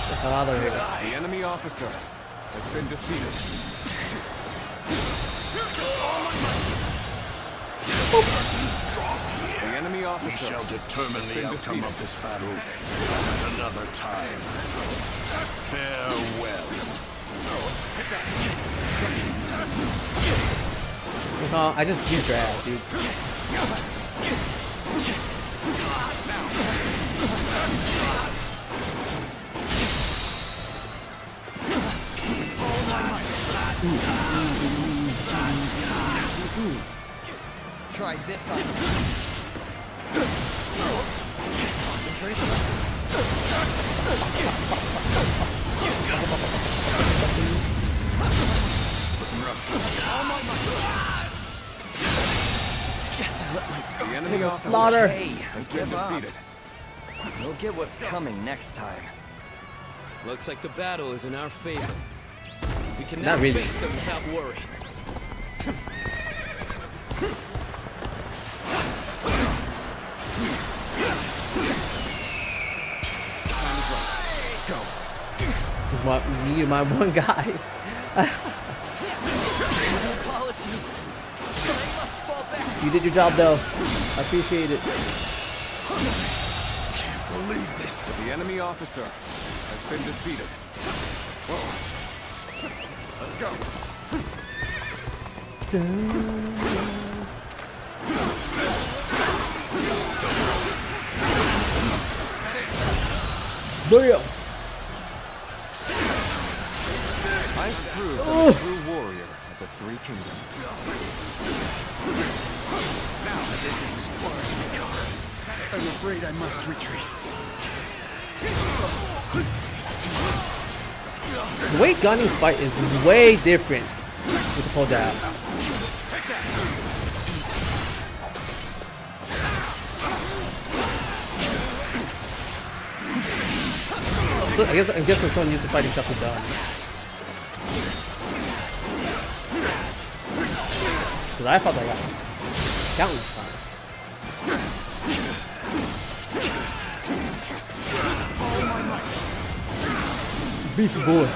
The hell out of here. The enemy officer has been defeated. The enemy officer shall determine the outcome of this battle at another time. Farewell. I just used your ass, dude. Try this on. The enemy officer Slaughter. has been defeated. We'll get what's coming next time. Looks like the battle is in our favor. We can Not now really. face them without worry. Time is right. Go. It's me and my one guy. Apologies. I must fall back. You did your job though. I appreciate it. Can't believe this. The enemy officer has been defeated. Whoa. Let's go. Bam! I've proved I'm a true warrior of the Three Kingdoms. Now, this is as far as we go. I'm afraid I must retreat. The way gunning fight is way different with the pull jab. So I guess I'm someone used to fighting stuff with done. Cause I thought I got countless times. Beefy boy.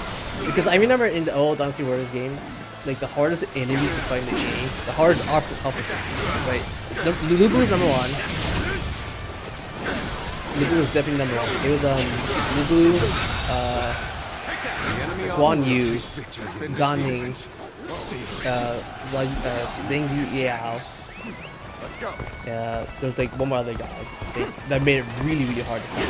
Because I remember in the old Dynasty Warriors games, like the hardest enemies to fight in the game, the hardest opposition, right? Lulubu is number one. Lulubu was definitely number one. It was Lulubu, Guan Yu, Ganning, Zheng Yao. Let's go. There's like one more other guy that made it really, really hard to fight.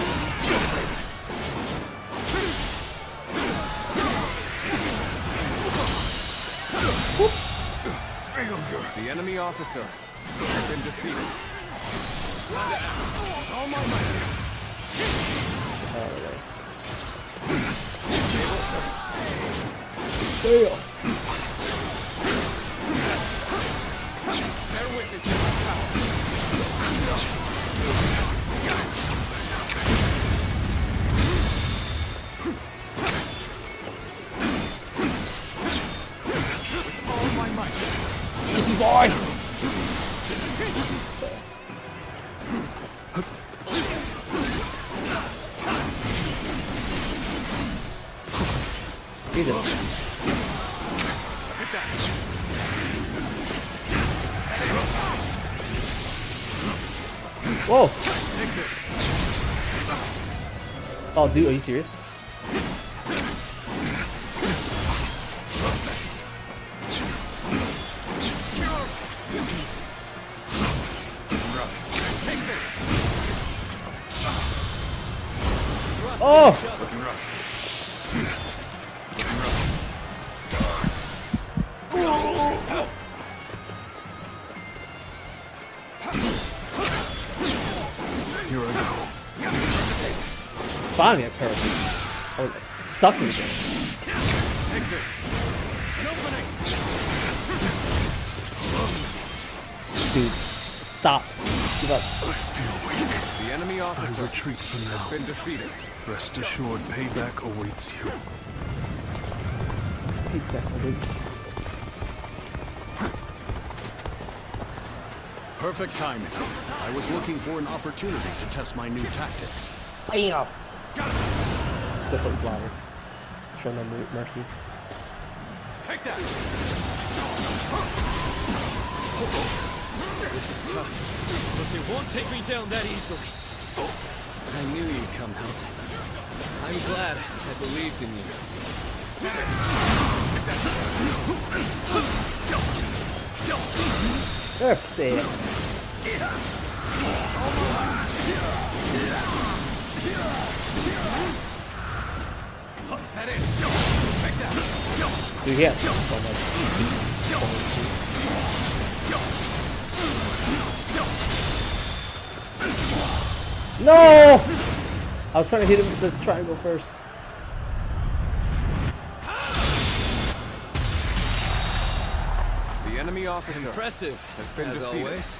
The enemy officer has been defeated. All my might. Damn. Bear witness to my power. All my might. Easy boy. Jesus. Take that. Whoa! Take this. Oh, dude, are you serious? Oh! Looking rough. Here I go. Finally a curve. I was like sucking it. Take this. An opening. Dude, stop. Give up. The enemy officer retreat from has now. been defeated. Rest assured, payback awaits you. Hate that dude. Perfect timing. I was looking for an opportunity to test my new tactics. Bam! Still put slaughter. Show no mercy. Take that. This is tough, but they won't take me down that easily. I knew you'd come help. I'm glad I believed in you. Perfect. Is that it? Take that. Dude, yeah, so much. No! I was trying to hit him with the triangle first. The enemy officer Impressive, has been as defeated. always.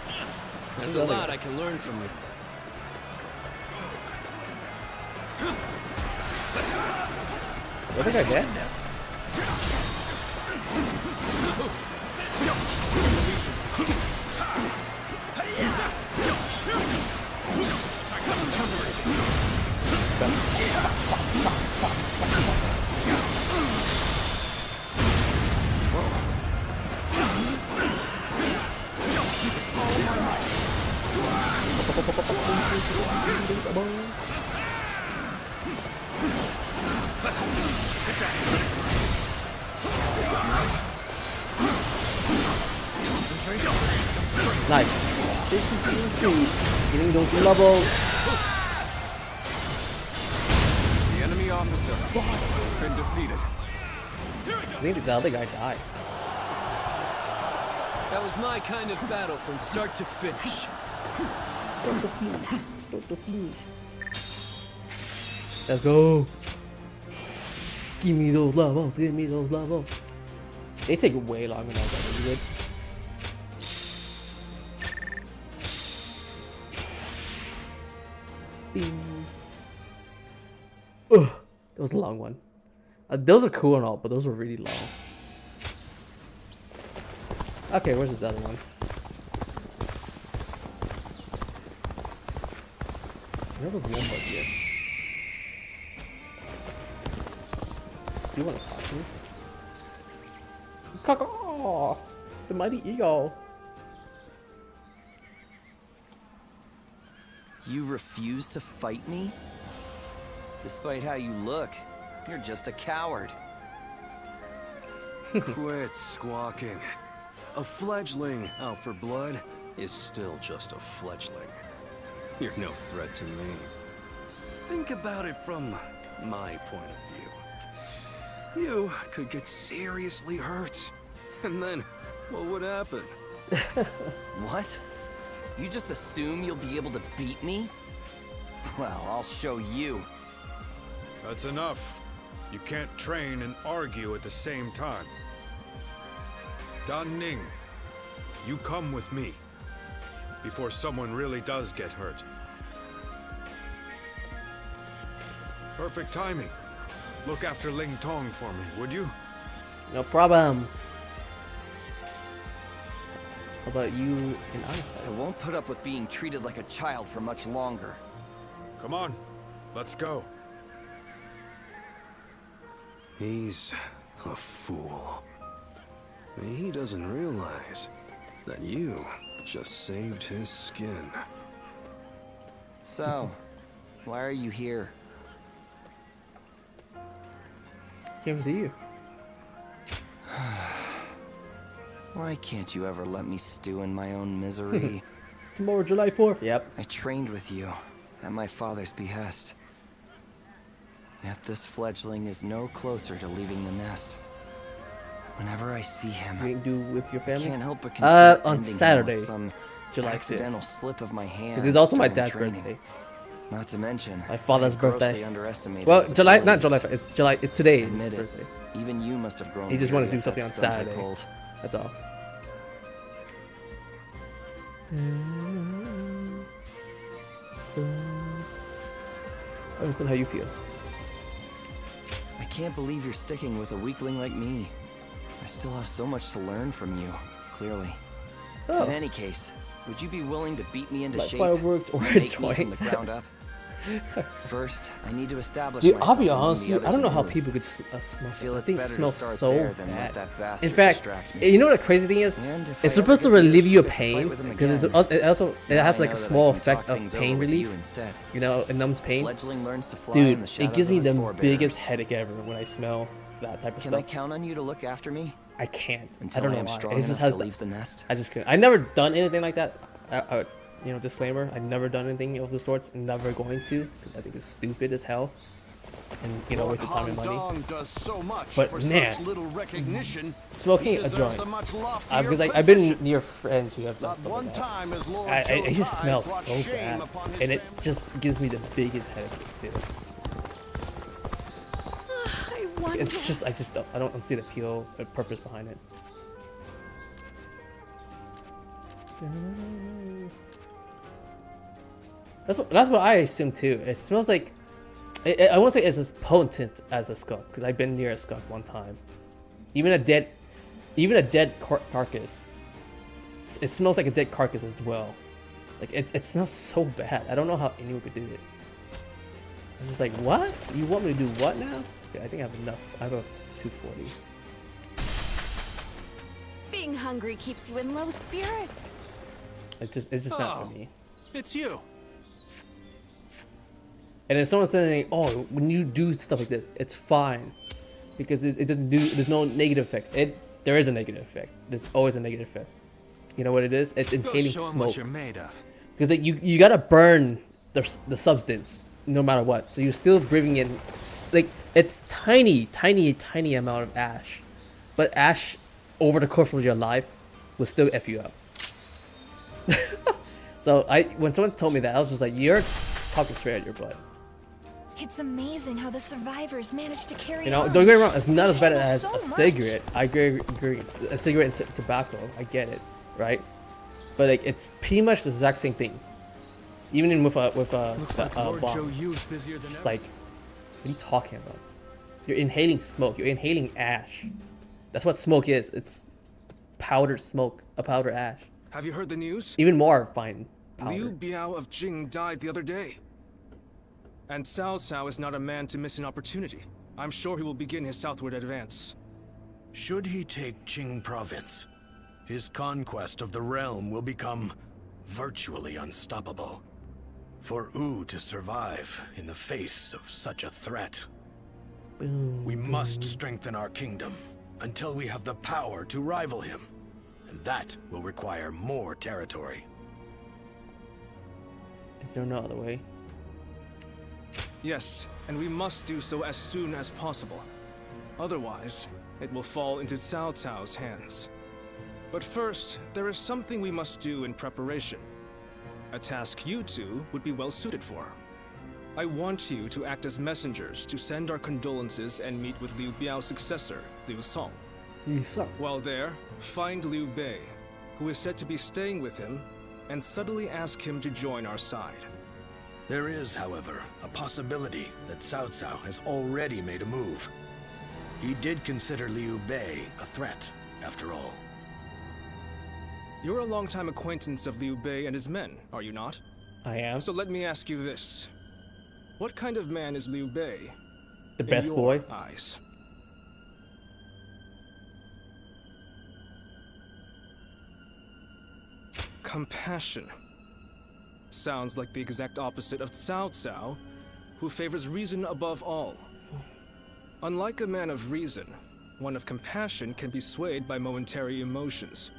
There's a lot I can learn from you. What did I get? Nice. Getting those levels. The enemy officer has been defeated. I think the other guy died. That was my kind of battle from start to finish. Let's go. Give me those levels. Give me those levels. They take way longer than I thought they would. Ugh, that was a long one. Those are cool and all, but those were really long. Okay, where's this other one? Where was one bug yet? Do you want to talk to me? Caw-caw! The mighty eagle. You refuse to fight me? Despite how you look, you're just a coward. Quit squawking. A fledgling out for blood is still just a fledgling. You're no threat to me. Think about it from my point of view. You could get seriously hurt. And then, what would happen? What? You just assume you'll be able to beat me? Well, I'll show you. That's enough. You can't train and argue at the same time. Gan Ning, you come with me. Before someone really does get hurt. Perfect timing. Look after Ling Tong for me, would you? No problem. How about you and I? I won't put up with being treated like a child for much longer. Come on, let's go. He's a fool. He doesn't realize that you just saved his skin. So, why are you here? Came to you. Why can't you ever let me stew in my own misery? Tomorrow, July 4th. Yep. I trained with you at my father's behest. Yet this fledgling is no closer to leaving the nest. Whenever I see him, What do you do with your family? I can't help but consider On ending him Saturday, with some July 5th. accidental slip of my hand. Because it's also my during dad's training. birthday. Not to mention, My father's I grossly birthday. underestimated Well, his July, not abilities. July 5th. It's July. It's today. His Admit it, birthday. even you must have grown. He just wanted to weary do at something on that stunt I Saturday. pulled. That's all. I understand how you feel. I can't believe you're sticking with a weakling like me. I still have so much to learn from you, clearly. Oh. In any case, would you be willing to beat me into Like shape? fireworks or make me toys. from the ground up? First, I need to establish Dude, myself I'll be among honest the with you, I others don't know in how the people could smell I feel that it's thing better to smells start so there than let bad. that bastard In fact, distract me. you know what the crazy thing is? And if It's I supposed to ever get the relieve you of urge to pick a fight pain with him because again, it also it now has I like a know that I small can talk effect of things pain over with relief. you instead. You know, it numbs pain. Fledgling learns to fly Dude, in the it shadows gives me of his the forebears. biggest headache ever when I smell that type of Can I stuff. count on you to look after me? I can't. Until I don't I know am why. strong It just enough has to the- leave the nest? I just couldn't. I never done anything like that. You know, disclaimer. I never done anything of the sorts. Never going to because I think it's stupid as hell. And you know, waste of time and money. Does so much But for man, such little recognition. smoking He a deserves joint. a much loftier Because I've position. been near friends who have done Not stuff one like that. time has Lord It just Joe's smells brought so shame bad, upon his and it family. just gives me the biggest headache too. I wonder. It's just I don't see the appeal, the purpose behind it. That's what I assume too. It smells like I won't say it's as potent as a skunk because I've been near a skunk one time. Even a dead carcass. It smells like a dead carcass as well. Like it smells so bad. I don't know how anyone could do it. It's just like, what? You want me to do what now? Okay, I think I have enough. I have a 240. Being hungry keeps you in low spirits. It's just not for me. It's you. And then someone saying, "Oh, when you do stuff like this, it's fine, because it doesn't do. There's no negative effect. There is a negative effect. There's always a negative effect. You know what it is? It's inhaling show 'em smoke. what you're made of. Because you gotta burn the substance no matter what. So you're still breathing in like it's tiny amount of ash, but ash over the course of your life will still f you up. So when someone told me that, I was just like, you're talking straight at your butt. It's amazing how the survivors managed to carry You know, on. don't get me wrong, it's not as bad They as handle a so much. cigarette. I agree. A cigarette and tobacco, I get it, right? But like, it's pretty much the exact same thing. Even in with a Looks like Lord bomb. Joe Yu's busier than It's ever. like, what are you talking about? You're inhaling smoke. You're inhaling ash. That's what smoke is. It's powdered smoke, a powdered ash. Have you heard the news? Even more fine Liu powder. Biao of Jing died the other day. And Cao Cao is not a man to miss an opportunity. I'm sure he will begin his southward advance. Should he take Qing province, his conquest of the realm will become virtually unstoppable. For Wu to survive in the face of such a threat, we must strengthen our kingdom until we have the power to rival him. And that will require more territory. Is there no other way? Yes, and we must do so as soon as possible. Otherwise, it will fall into Cao Cao's hands. But first, there is something we must do in preparation. A task you two would be well suited for. I want you to act as messengers to send our condolences and meet with Liu Biao's successor, Liu Song. While there, find Liu Bei, who is said to be staying with him, and subtly ask him to join our side. There is, however, a possibility that Cao Cao has already made a move. He did consider Liu Bei a threat, after all. You're a longtime acquaintance of Liu Bei and his men, are you not? I am. So let me ask you this. What kind of man is Liu Bei? The in best your boy. eyes? compassion. Sounds like the exact opposite of Cao Cao, who favors reason above all. Unlike a man of reason, one of compassion can be swayed by momentary emotions.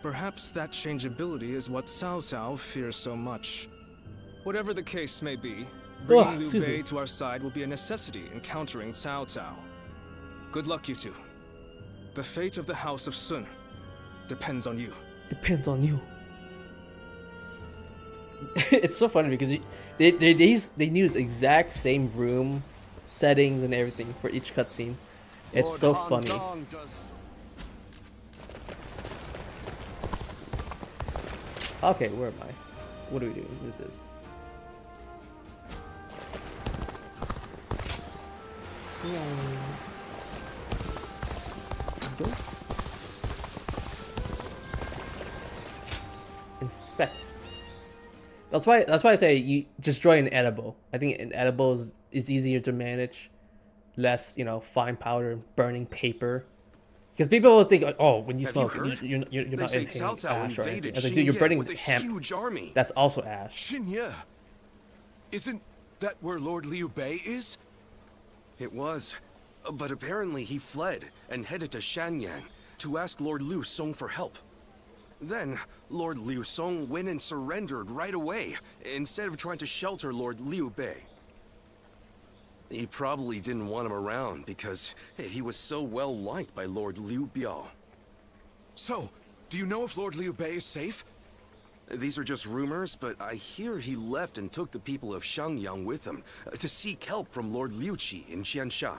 Perhaps that changeability is what Cao Cao fears so much. Whatever the case may be, bringing Liu Bei to our side will be a necessity in countering Cao Cao. Good luck, you two. The fate of the House of Sun depends on you. Depends on you. It's so funny because they use exact same room settings and everything for each cutscene. It's so funny. Okay, where am I? What are we doing? What is this? Go. Inspect. That's why I say you just join an edible. I think an edible is easier to manage, less fine powder, burning paper. Because people always think, oh, when you smoke, you're not inhaling ash, right? It's like, dude, you're burning hemp. That's also ash. Xinye. Isn't that where Lord Liu Bei is? It was. But apparently he fled and headed to Shanyang to ask Lord Liu Song for help. Then, Lord Liu Song went and surrendered right away, instead of trying to shelter Lord Liu Bei. He probably didn't want him around because he was so well liked by Lord Liu Biao. So, do you know if Lord Liu Bei is safe? These are just rumors, but I hear he left and took the people of Shangyang with him to seek help from Lord Liu Qi in Qiansha.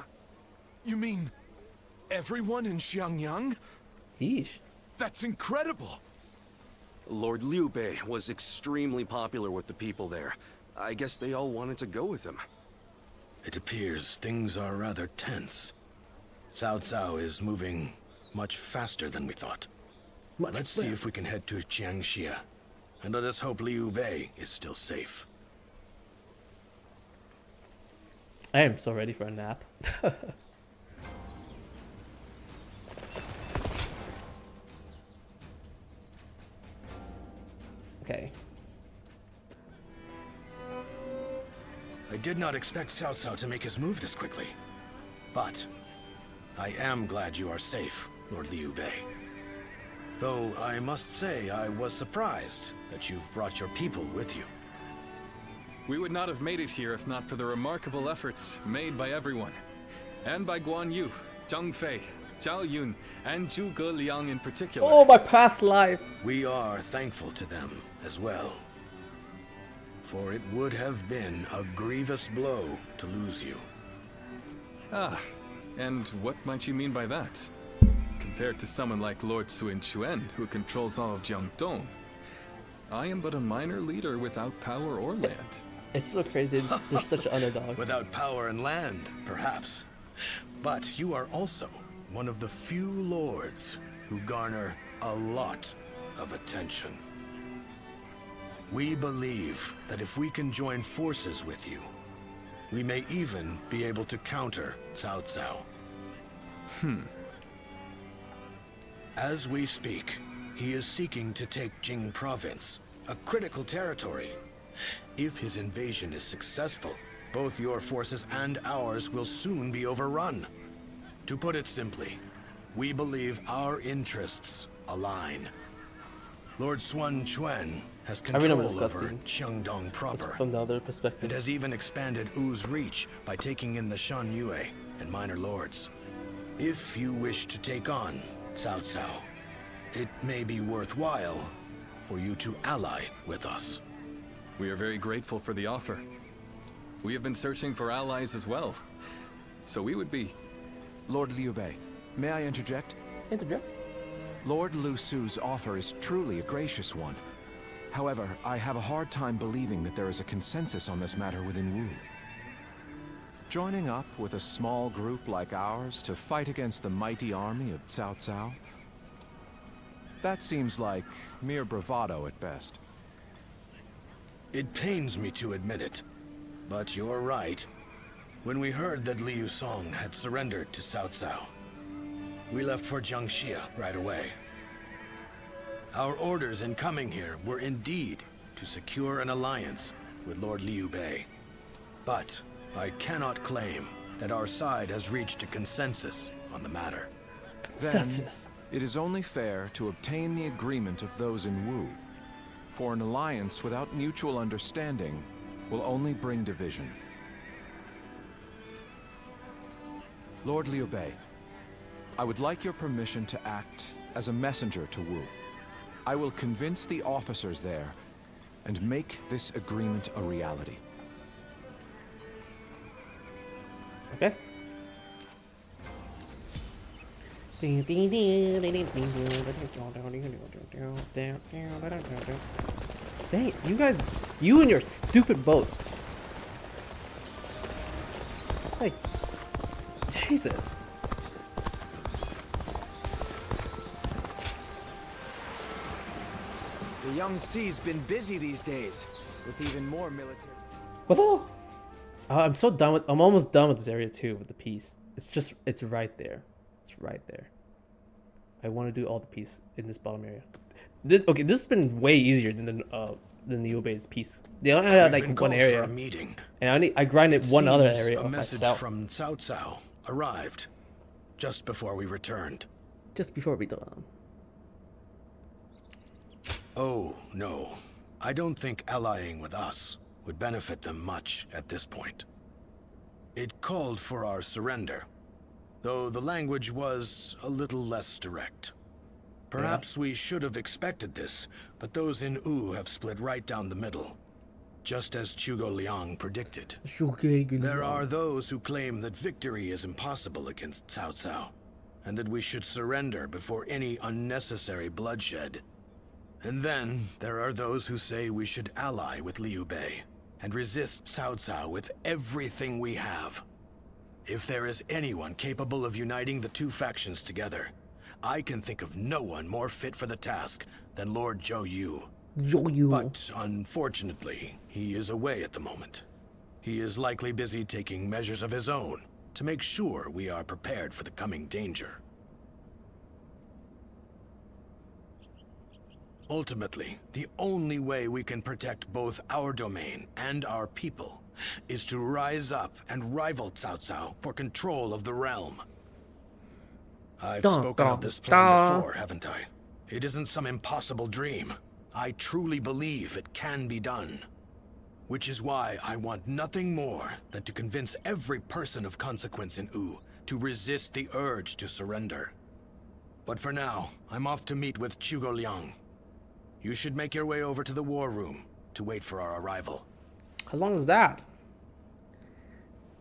You mean everyone in Xiangyang? Yeesh. That's incredible! Lord Liu Bei was extremely popular with the people there. I guess they all wanted to go with him. It appears things are rather tense. Cao Cao is moving much faster than we thought. Let's see if we can head to Jiangxia. And let us hope Liu Bei is still safe. I am so ready for a nap. Okay. I did not expect Cao Cao to make his move this quickly. But I am glad you are safe, Lord Liu Bei. Though I must say I was surprised that you've brought your people with you. We would not have made it here if not for the remarkable efforts made by everyone. And by Guan Yu, Zhang Fei, Zhao Yun, and Zhuge Liang in particular. Oh, my past life! We are thankful to them as well. For it would have been a grievous blow to lose you. Ah, and what might you mean by that? Compared to someone like Lord Sun Quan, who controls all of Jiangdong, I am but a minor leader without power or land. It's so crazy. They're such an underdog. Without power and land, perhaps. But you are also one of the few lords who garner a lot of attention. We believe that if we can join forces with you, we may even be able to counter Cao Cao. As we speak, he is seeking to take Jing Province, a critical territory. If his invasion is successful, both your forces and ours will soon be overrun. To put it simply, we believe our interests align. Lord Sun Quan has control over Qiangdong proper, from the other perspective, and has even expanded Wu's reach by taking in the Shan Yue and minor lords. If you wish to take on Cao Cao, it may be worthwhile for you to ally with us. We are very grateful for the offer. We have been searching for allies as well, so we would be... Lord Liu Bei, may I interject? Interject? Lord Lu Su's offer is truly a gracious one. However, I have a hard time believing that there is a consensus on this matter within Wu. Joining up with a small group like ours to fight against the mighty army of Cao Cao? That seems like mere bravado at best. It pains me to admit it, but you're right. When we heard that Liu Song had surrendered to Cao Cao, we left for Jiangxia right away. Our orders in coming here were indeed to secure an alliance with Lord Liu Bei. But I cannot claim that our side has reached a consensus on the matter. Then, it is only fair to obtain the agreement of those in Wu. For an alliance without mutual understanding will only bring division. Lord Liu Bei, I would like your permission to act as a messenger to Wu. I will convince the officers there and make this agreement a reality. Okay. Dang, you guys, you and your stupid boats. Like, Jesus. The Young Sea's been busy these days, with even more military. What the hell? I'm so done with. I'm almost done with this area too with the piece. It's right there. It's right there. I want to do all the piece in this bottom area. Okay, this has been way easier than the Liu Bei's piece. They only had like one area, and I grinded one other area. A message from Cao Cao arrived just before we returned. Just before we done. Oh no, I don't think allying with us would benefit them much at this point. It called for our surrender, though the language was a little less direct. Perhaps we should have expected this, but those in Wu have split right down the middle, just as Zhuge Liang predicted. There are those who claim that victory is impossible against Cao Cao, and that we should surrender before any unnecessary bloodshed. And then there are those who say we should ally with Liu Bei and resist Cao Cao with everything we have. If there is anyone capable of uniting the two factions together, I can think of no one more fit for the task than Lord Zhou Yu. But unfortunately, he is away at the moment. He is likely busy taking measures of his own to make sure we are prepared for the coming danger. Ultimately, the only way we can protect both our domain and our people is to rise up and rival Cao Cao for control of the realm. I've spoken of this plan before, haven't I? It isn't some impossible dream. I truly believe it can be done. Which is why I want nothing more than to convince every person of consequence in Wu to resist the urge to surrender. But for now, I'm off to meet with Zhuge Liang. You should make your way over to the war room to wait for our arrival. How long is that?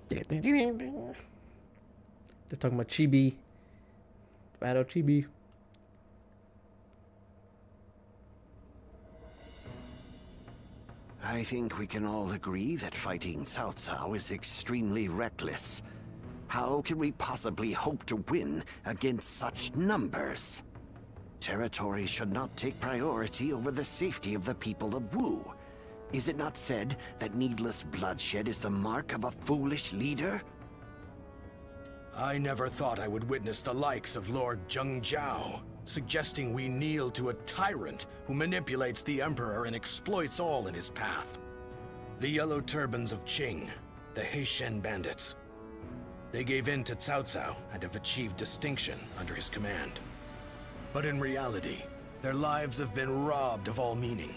They're talking about Chibi. Battle Chibi. I think we can all agree that fighting Cao Cao is extremely reckless. How can we possibly hope to win against such numbers? Territory should not take priority over the safety of the people of Wu. Is it not said that needless bloodshed is the mark of a foolish leader? I never thought I would witness the likes of Lord Zheng Jiao, suggesting we kneel to a tyrant who manipulates the Emperor and exploits all in his path. The Yellow Turbans of Qing, the Heishen bandits. They gave in to Cao Cao and have achieved distinction under his command. But in reality, their lives have been robbed of all meaning,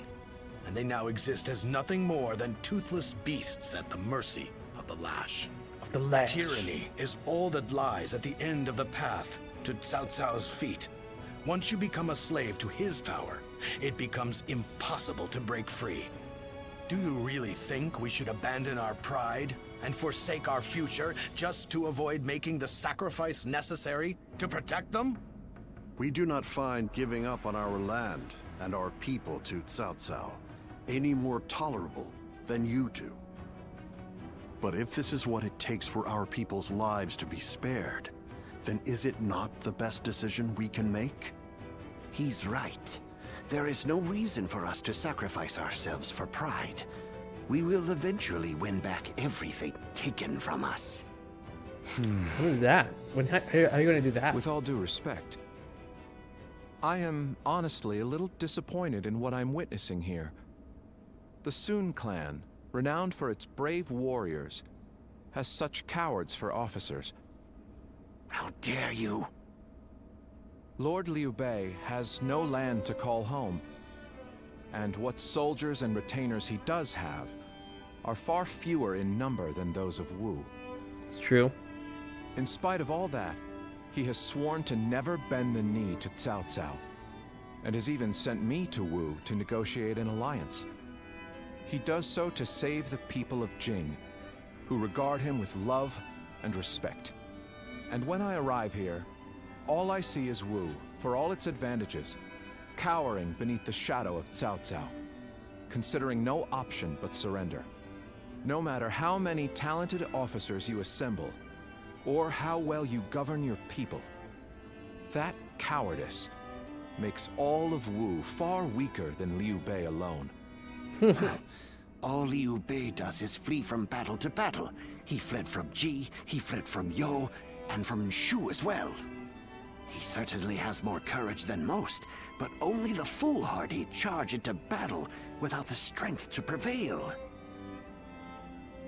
and they now exist as nothing more than toothless beasts at the mercy of the lash. Tyranny is all that lies at the end of the path to Cao Cao's feet. Once you become a slave to his power, it becomes impossible to break free. Do you really think we should abandon our pride and forsake our future just to avoid making the sacrifice necessary to protect them? We do not find giving up on our land and our people to Cao Cao any more tolerable than you do. But if this is what it takes for our people's lives to be spared, then is it not the best decision we can make? He's right. There is no reason for us to sacrifice ourselves for pride. We will eventually win back everything taken from us. What is that? How are you going to do that? With all due respect, I am honestly a little disappointed in what I'm witnessing here. The Sun clan, renowned for its brave warriors, has such cowards for officers. How dare you? Lord Liu Bei has no land to call home, and what soldiers and retainers he does have are far fewer in number than those of Wu. It's true. In spite of all that, he has sworn to never bend the knee to Cao Cao, and has even sent me to Wu to negotiate an alliance. He does so to save the people of Jing, who regard him with love and respect. And when I arrive here, all I see is Wu, for all its advantages, cowering beneath the shadow of Cao Cao, considering no option but surrender. No matter how many talented officers you assemble, or how well you govern your people, that cowardice makes all of Wu far weaker than Liu Bei alone. All Liu Bei does is flee from battle to battle. He fled from Ji, he fled from Yo, and from Shu as well. He certainly has more courage than most, but only the foolhardy charge into battle without the strength to prevail.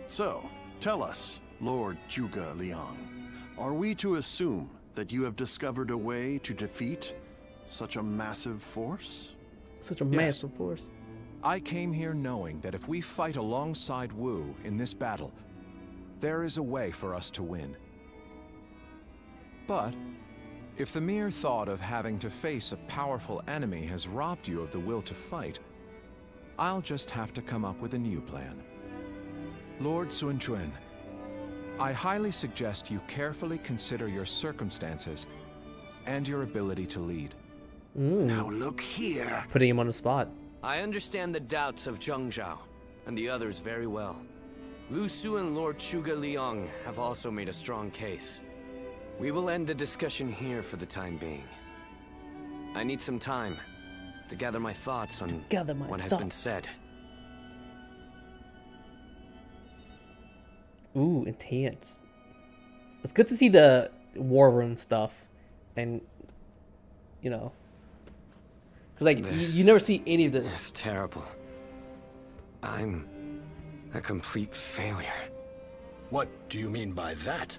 So, tell us, Lord Zhuge Liang, are we to assume that you have discovered a way to defeat such a massive force? Such a massive force. I came here knowing that if we fight alongside Wu in this battle, there is a way for us to win. But if the mere thought of having to face a powerful enemy has robbed you of the will to fight, I'll just have to come up with a new plan. Lord Sun Quan, I highly suggest you carefully consider your circumstances and your ability to lead. Now look here. Putting him on the spot. I understand the doubts of Zheng Zhao and the others very well. Lu Su and Lord Zhuge Liang have also made a strong case. We will end the discussion here for the time being. I need some time to gather my thoughts on what has been said. Ooh, intense. It's good to see the war room stuff, and you know, because like you never see any of this. It's terrible. I'm a complete failure. What do you mean by that?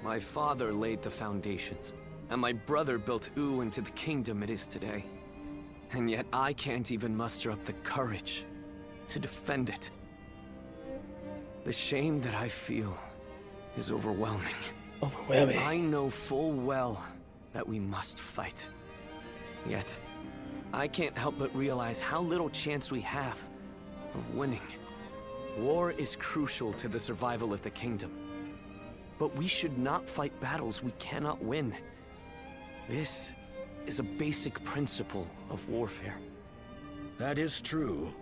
My father laid the foundations, and my brother built Wu into the kingdom it is today. And yet I can't even muster up the courage to defend it. The shame that I feel is overwhelming. Overwhelming. I know full well that we must fight. Yet, I can't help but realize how little chance we have of winning. War is crucial to the survival of the kingdom. But we should not fight battles we cannot win. This is a basic principle of warfare. That is true.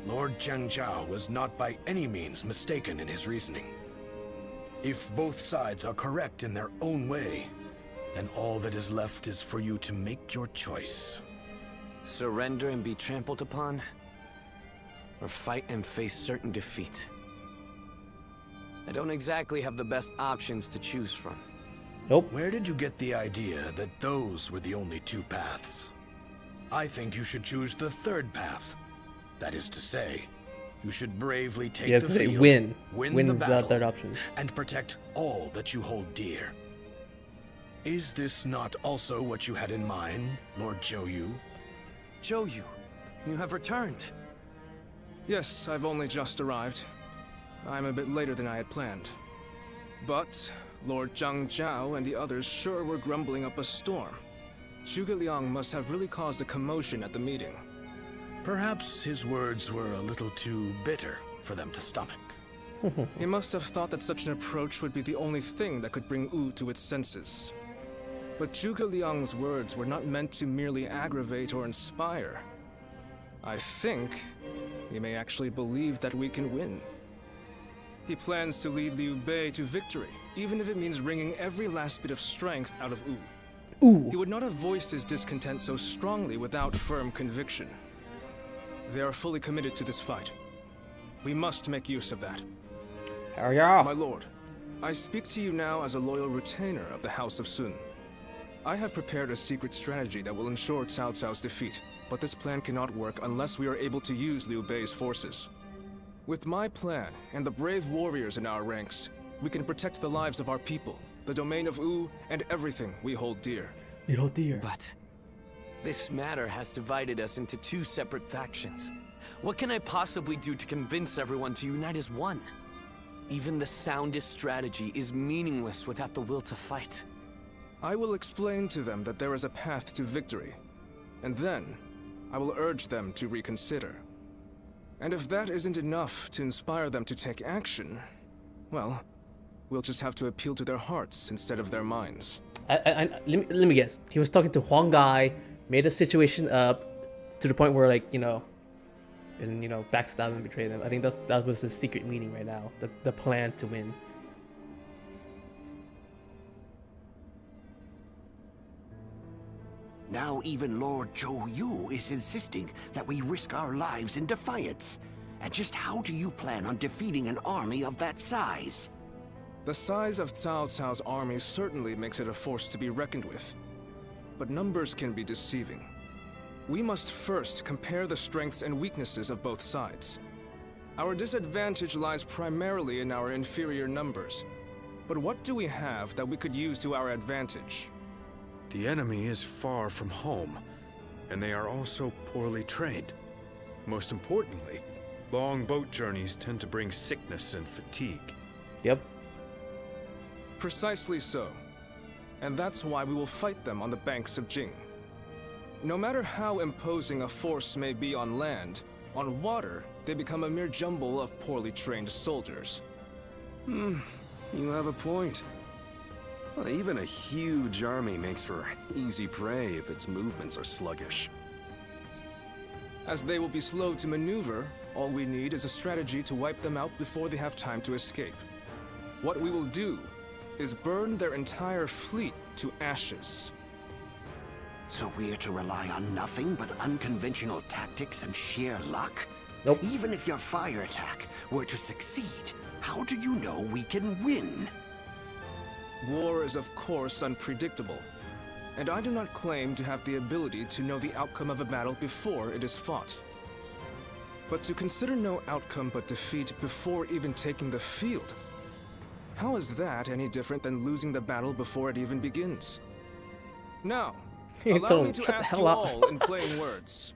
Lord Zheng Zhao was not by any means mistaken in his reasoning. If both sides are correct in their own way, then all that is left is for you to make your choice. Surrender and be trampled upon, or fight and face certain defeat. I don't exactly have the best options to choose from. Nope. Where did you get the idea that those were the only two paths? I think you should choose the third path. That is to say, you should bravely take the field, win the is battle, the third option, and protect all that you hold dear. Is this not also what you had in mind, Lord Zhou Yu? Zhou Yu, you have returned. Yes, I've only just arrived. I'm a bit later than I had planned. But Lord Zheng Zhao and the others sure were grumbling up a storm. Zhuge Liang must have really caused a commotion at the meeting. Perhaps his words were a little too bitter for them to stomach. He must have thought that such an approach would be the only thing that could bring Wu to its senses. But Zhuge Liang's words were not meant to merely aggravate or inspire. I think he may actually believe that we can win. He plans to lead Liu Bei to victory, even if it means wringing every last bit of strength out of Wu. Ooh. He would not have voiced his discontent so strongly without firm conviction. They are fully committed to this fight. We must make use of that. Hell yeah. My lord, I speak to you now as a loyal retainer of the House of Sun. I have prepared a secret strategy that will ensure Cao Cao's defeat, but this plan cannot work unless we are able to use Liu Bei's forces. With my plan and the brave warriors in our ranks, we can protect the lives of our people, the domain of Wu, and everything we hold dear. We hold dear. But this matter has divided us into two separate factions. What can I possibly do to convince everyone to unite as one? Even the soundest strategy is meaningless without the will to fight. I will explain to them that there is a path to victory, and then I will urge them to reconsider. And if that isn't enough to inspire them to take action, well, we'll just have to appeal to their hearts instead of their minds. Let me guess. He was talking to Huang Gai, made a situation up to the point where, like, backstab and betray them. I think that was his secret meaning right now. The plan to win. Now even Lord Zhou Yu is insisting that we risk our lives in defiance. And just how do you plan on defeating an army of that size? The size of Cao Cao's army certainly makes it a force to be reckoned with. But numbers can be deceiving. We must first compare the strengths and weaknesses of both sides. Our disadvantage lies primarily in our inferior numbers. But what do we have that we could use to our advantage? The enemy is far from home, and they are also poorly trained. Most importantly, long boat journeys tend to bring sickness and fatigue. Yep. Precisely so. And that's why we will fight them on the banks of Jing. No matter how imposing a force may be on land, on water, they become a mere jumble of poorly trained soldiers. You have a point. Well, even a huge army makes for easy prey if its movements are sluggish. As they will be slow to maneuver, all we need is a strategy to wipe them out before they have time to escape. What we will do is burn their entire fleet to ashes. So we're to rely on nothing but unconventional tactics and sheer luck? Nope. Even if your fire attack were to succeed, how do you know we can win? War is of course unpredictable, and I do not claim to have the ability to know the outcome of a battle before it is fought. But to consider no outcome but defeat before even taking the field, how is that any different than losing the battle before it even begins? Now, allow me to ask you all in plain words.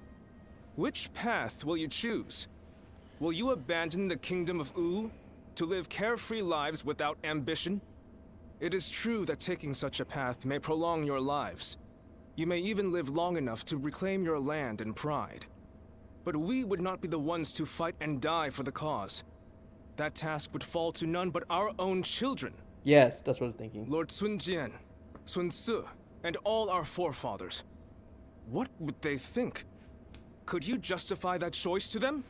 Which path will you choose? Will you abandon the kingdom of Wu to live carefree lives without ambition? It is true that taking such a path may prolong your lives. You may even live long enough to reclaim your land and pride. But we would not be the ones to fight and die for the cause. That task would fall to none but our own children. Yes, that's what I was thinking. Lord Sun Jian, Sun Ce, and all our forefathers. What would they think? Could you justify that choice to them?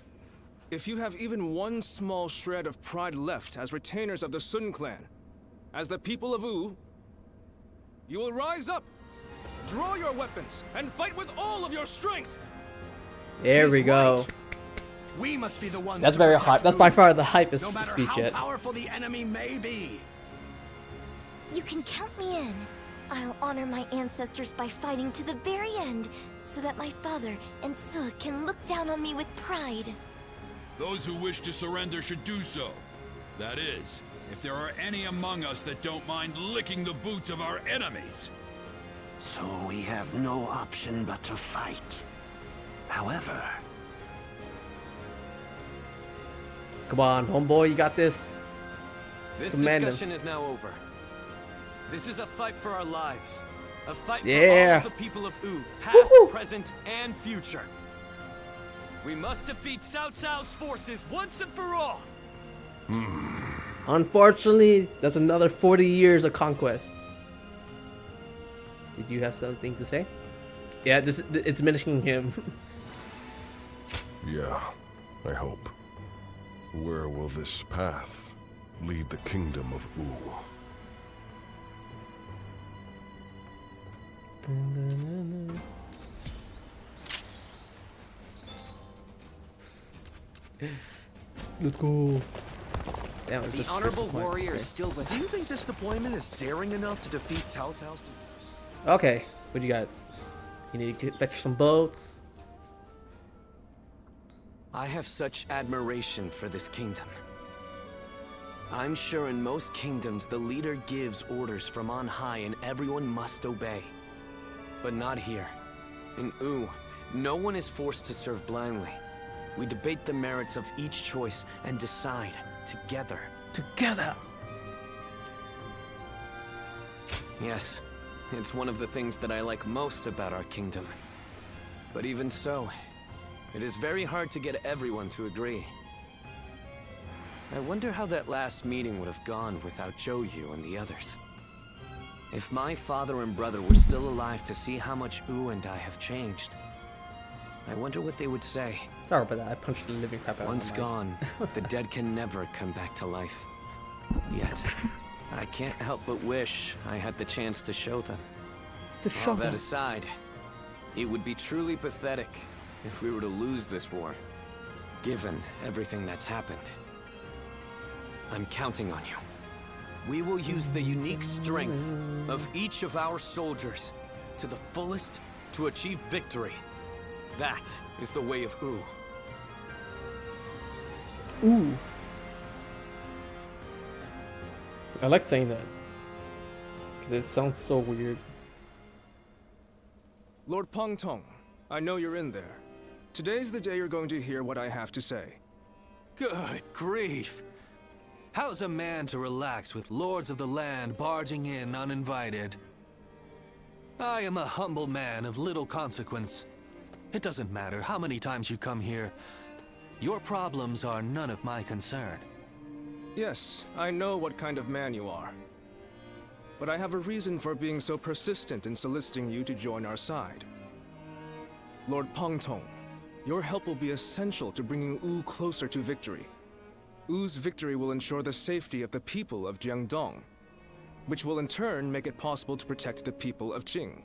If you have even one small shred of pride left as retainers of the Sun clan, as the people of Wu, you will rise up, draw your weapons, and fight with all of your strength. There we go. We must be the ones. That's very hype. That's by far the hypest no matter speech how yet. powerful the enemy may be. You can count me in. I'll honor my ancestors by fighting to the very end, so that my father and Tsu can look down on me with pride. Those who wish to surrender should do so. That is, if there are any among us that don't mind licking the boots of our enemies. So we have no option but to fight. However... Come on, homeboy, you got this. This Command discussion is now over. This is a fight for our lives. A fight for Yeah. all of the people of Wu, past, present, and future. We must defeat Cao Cao's forces once and for all. Unfortunately, that's another 40 years of conquest. Did you have something to say? Yeah, it's mentioning him. Yeah, I hope. Where will this path lead the kingdom of Wu? Let's go. The honorable warrior is still with Do you us. think this deployment is daring enough to defeat Cao Cao's? Okay, what you got? You need to fetch some boats. I have such admiration for this kingdom. I'm sure in most kingdoms the leader gives orders from on high and everyone must obey. But not here. In Wu, no one is forced to serve blindly. We debate the merits of each choice and decide together. Together! Yes, it's one of the things that I like most about our kingdom. But even so, it is very hard to get everyone to agree. I wonder how that last meeting would have gone without Joyu and the others. If my father and brother were still alive to see how much Wu and I have changed, I wonder what they would say. Sorry about that, I punched the living crap out of my Once mic. gone, the dead can never come back to life. Yet, I can't help but wish I had the chance to show them. Show All that them. aside, it would be truly pathetic if we were to lose this war, given everything that's happened. I'm counting on you. We will use the unique strength of each of our soldiers to the fullest to achieve victory. That is the way of Wu. Ooh. I like saying that. Because it sounds so weird. Lord Pongtong, I know you're in there. Today's the day you're going to hear what I have to say. Good grief! How's a man to relax with lords of the land barging in uninvited? I am a humble man of little consequence. It doesn't matter how many times you come here. Your problems are none of my concern. Yes, I know what kind of man you are. But I have a reason for being so persistent in soliciting you to join our side. Lord Pongtong, your help will be essential to bringing Wu closer to victory. Wu's victory will ensure the safety of the people of Jiangdong, which will in turn make it possible to protect the people of Qing.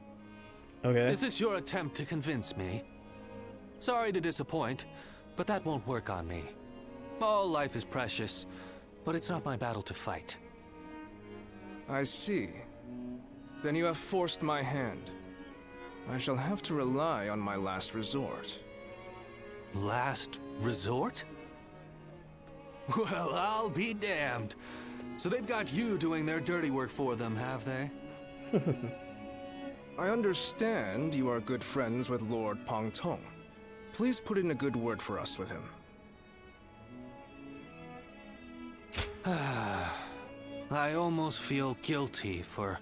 Okay. Is this your attempt to convince me? Sorry to disappoint, but that won't work on me. All life is precious, but it's not my battle to fight. I see. Then you have forced my hand. I shall have to rely on my last resort. Last resort? Well, I'll be damned. So they've got you doing their dirty work for them, have they? I understand you are good friends with Lord Pongtong. Please put in a good word for us with him. I almost feel guilty for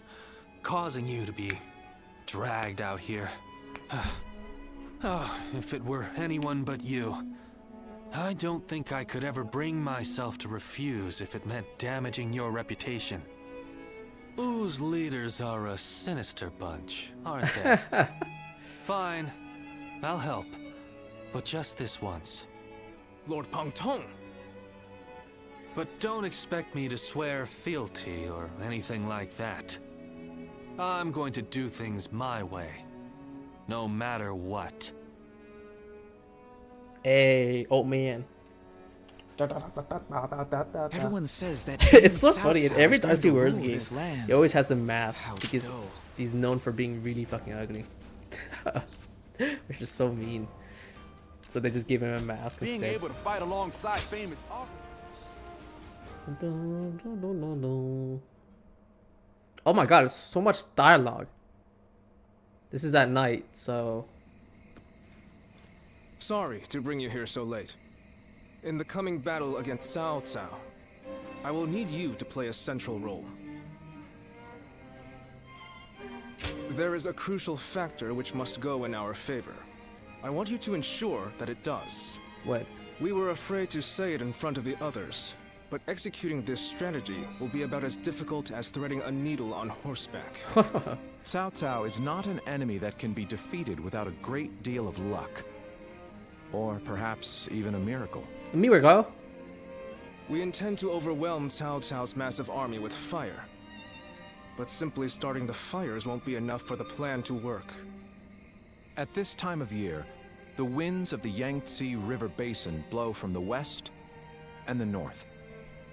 causing you to be dragged out here. Oh, if it were anyone but you. I don't think I could ever bring myself to refuse if it meant damaging your reputation. Wu's leaders are a sinister bunch, aren't they? Fine, I'll help. But just this once. Lord Pongtong! But don't expect me to swear fealty or anything like that. I'm going to do things my way. No matter what. Hey, old man. Everyone says that It's so King funny. In Cao every is going Dynasty to Warriors rule game, this land. he always has a mask How because dull. he's known for being really fucking ugly. Which is so mean. So they just gave him a mask Being instead. able to fight alongside famous officers. Oh my god, there's so much dialogue. This is at night, so... Sorry to bring you here so late. In the coming battle against Cao Cao, I will need you to play a central role. There is a crucial factor which must go in our favor. I want you to ensure that it does. What? We were afraid to say it in front of the others, but executing this strategy will be about as difficult as threading a needle on horseback. Cao Cao is not an enemy that can be defeated without a great deal of luck. Or perhaps even a miracle. A miracle? We intend to overwhelm Cao Cao's massive army with fire. But simply starting the fires won't be enough for the plan to work. At this time of year, the winds of the Yangtze River Basin blow from the west and the north.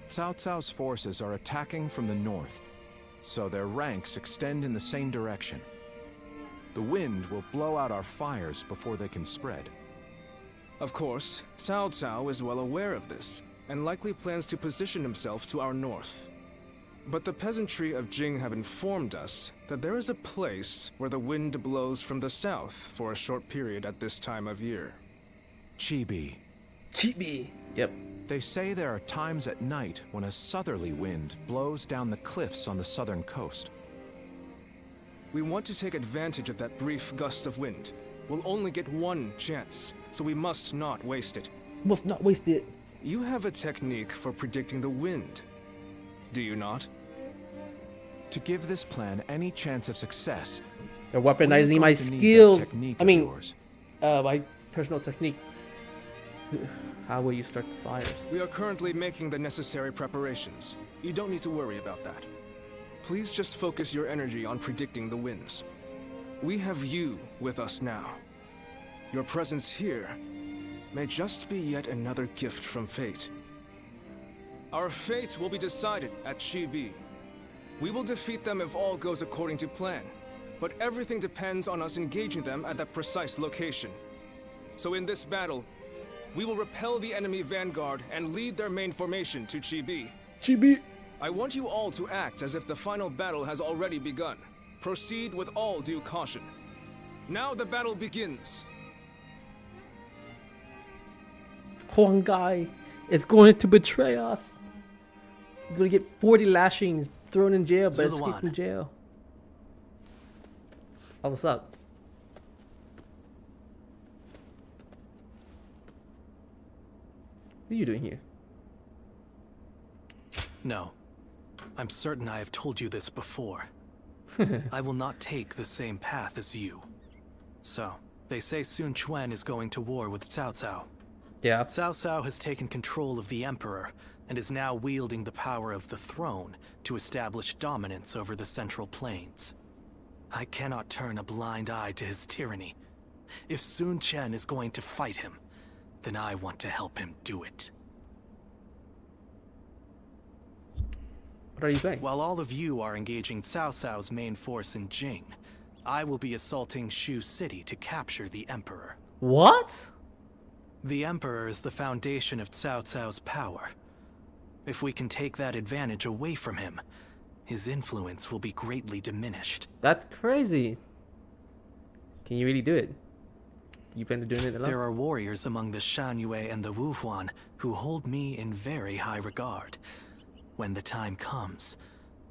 Cao Cao's forces are attacking from the north, so their ranks extend in the same direction. The wind will blow out our fires before they can spread. Of course, Cao Cao is well aware of this, and likely plans to position himself to our north. But the peasantry of Jing have informed us that there is a place where the wind blows from the south for a short period at this time of year. Chibi. Chibi. Yep. They say there are times at night when a southerly wind blows down the cliffs on the southern coast. We want to take advantage of that brief gust of wind. We'll only get one chance, so we must not waste it. Must not waste it. You have a technique for predicting the wind, do you not? To give this plan any chance of success, they're weaponizing my we're going to need that skills. technique I of mean, yours. my personal technique. How will you start the fires? We are currently making the necessary preparations. You don't need to worry about that. Please just focus your energy on predicting the winds. We have you with us now. Your presence here may just be yet another gift from fate. Our fate will be decided at Chibi. We will defeat them if all goes according to plan, but everything depends on us engaging them at that precise location. So in this battle, we will repel the enemy vanguard and lead their main formation to Chibi. Chibi! I want you all to act as if the final battle has already begun. Proceed with all due caution. Now the battle begins. Huang Gai is going to betray us. He's going to get 40 lashings, thrown in jail, but escape from jail. Oh, what's up? What are you doing here? No. I'm certain I have told you this before. I will not take the same path as you. So, they say Sun Quan is going to war with Cao Cao. Yeah. Cao Cao has taken control of the Emperor and is now wielding the power of the throne to establish dominance over the Central Plains. I cannot turn a blind eye to his tyranny. If Sun Quan is going to fight him, then I want to help him do it. What are you saying? While all of you are engaging Cao Cao's main force in Jing, I will be assaulting Shu City to capture the Emperor. What? The Emperor is the foundation of Cao Cao's power. If we can take that advantage away from him, his influence will be greatly diminished. That's crazy. Can you really do it? Do you plan to doing it alone? There are warriors among the Shan Yue and the Wuhuan who hold me in very high regard. When the time comes,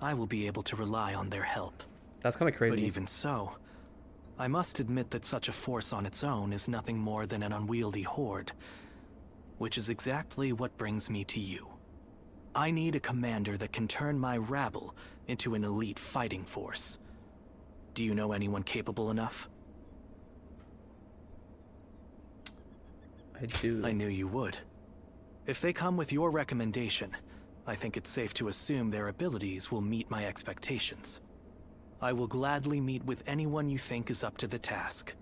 I will be able to rely on their help. That's kind of crazy. But even so, I must admit that such a force on its own is nothing more than an unwieldy horde, which is exactly what brings me to you. I need a commander that can turn my rabble into an elite fighting force. Do you know anyone capable enough? I do. I knew you would. If they come with your recommendation, I think it's safe to assume their abilities will meet my expectations. I will gladly meet with anyone you think is up to the task.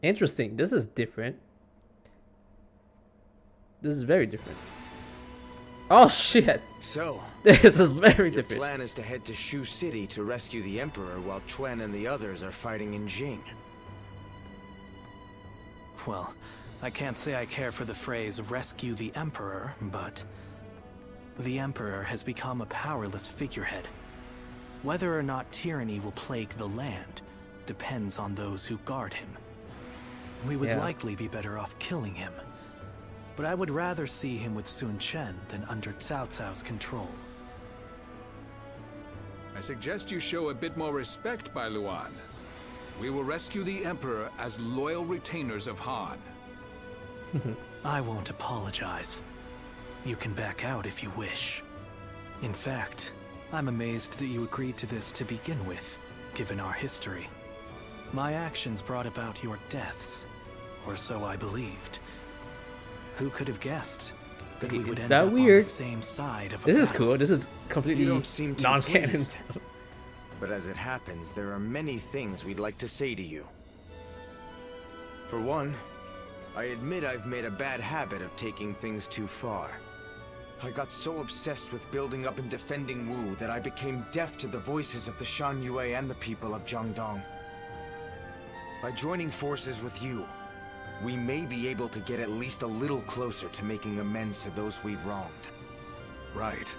Interesting. This is different. This is very different. Oh shit! So, this is very your different. plan is to head to Shu City to rescue the Emperor while Quan and the others are fighting in Jing. Well, I can't say I care for the phrase rescue the Emperor, but the Emperor has become a powerless figurehead. Whether or not tyranny will plague the land depends on those who guard him. We would likely be better off killing him, but I would rather see him with Sun Quan than under Cao Cao's control. I suggest you show a bit more respect, Bai Luan. We will rescue the Emperor as loyal retainers of Han. I won't apologize. You can back out if you wish. In fact, I'm amazed that you agreed to this to begin with, given our history. My actions brought about your deaths, or so I believed. Who could have guessed that we would end up on the same side of a This is battle? cool. This is completely You don't seem too non-canon. pleased. But as it happens, there are many things we'd like to say to you. For one, I admit I've made a bad habit of taking things too far. I got so obsessed with building up and defending Wu that I became deaf to the voices of the Shan Yue and the people of Jiangdong. By joining forces with you, we may be able to get at least a little closer to making amends to those we've wronged. Right.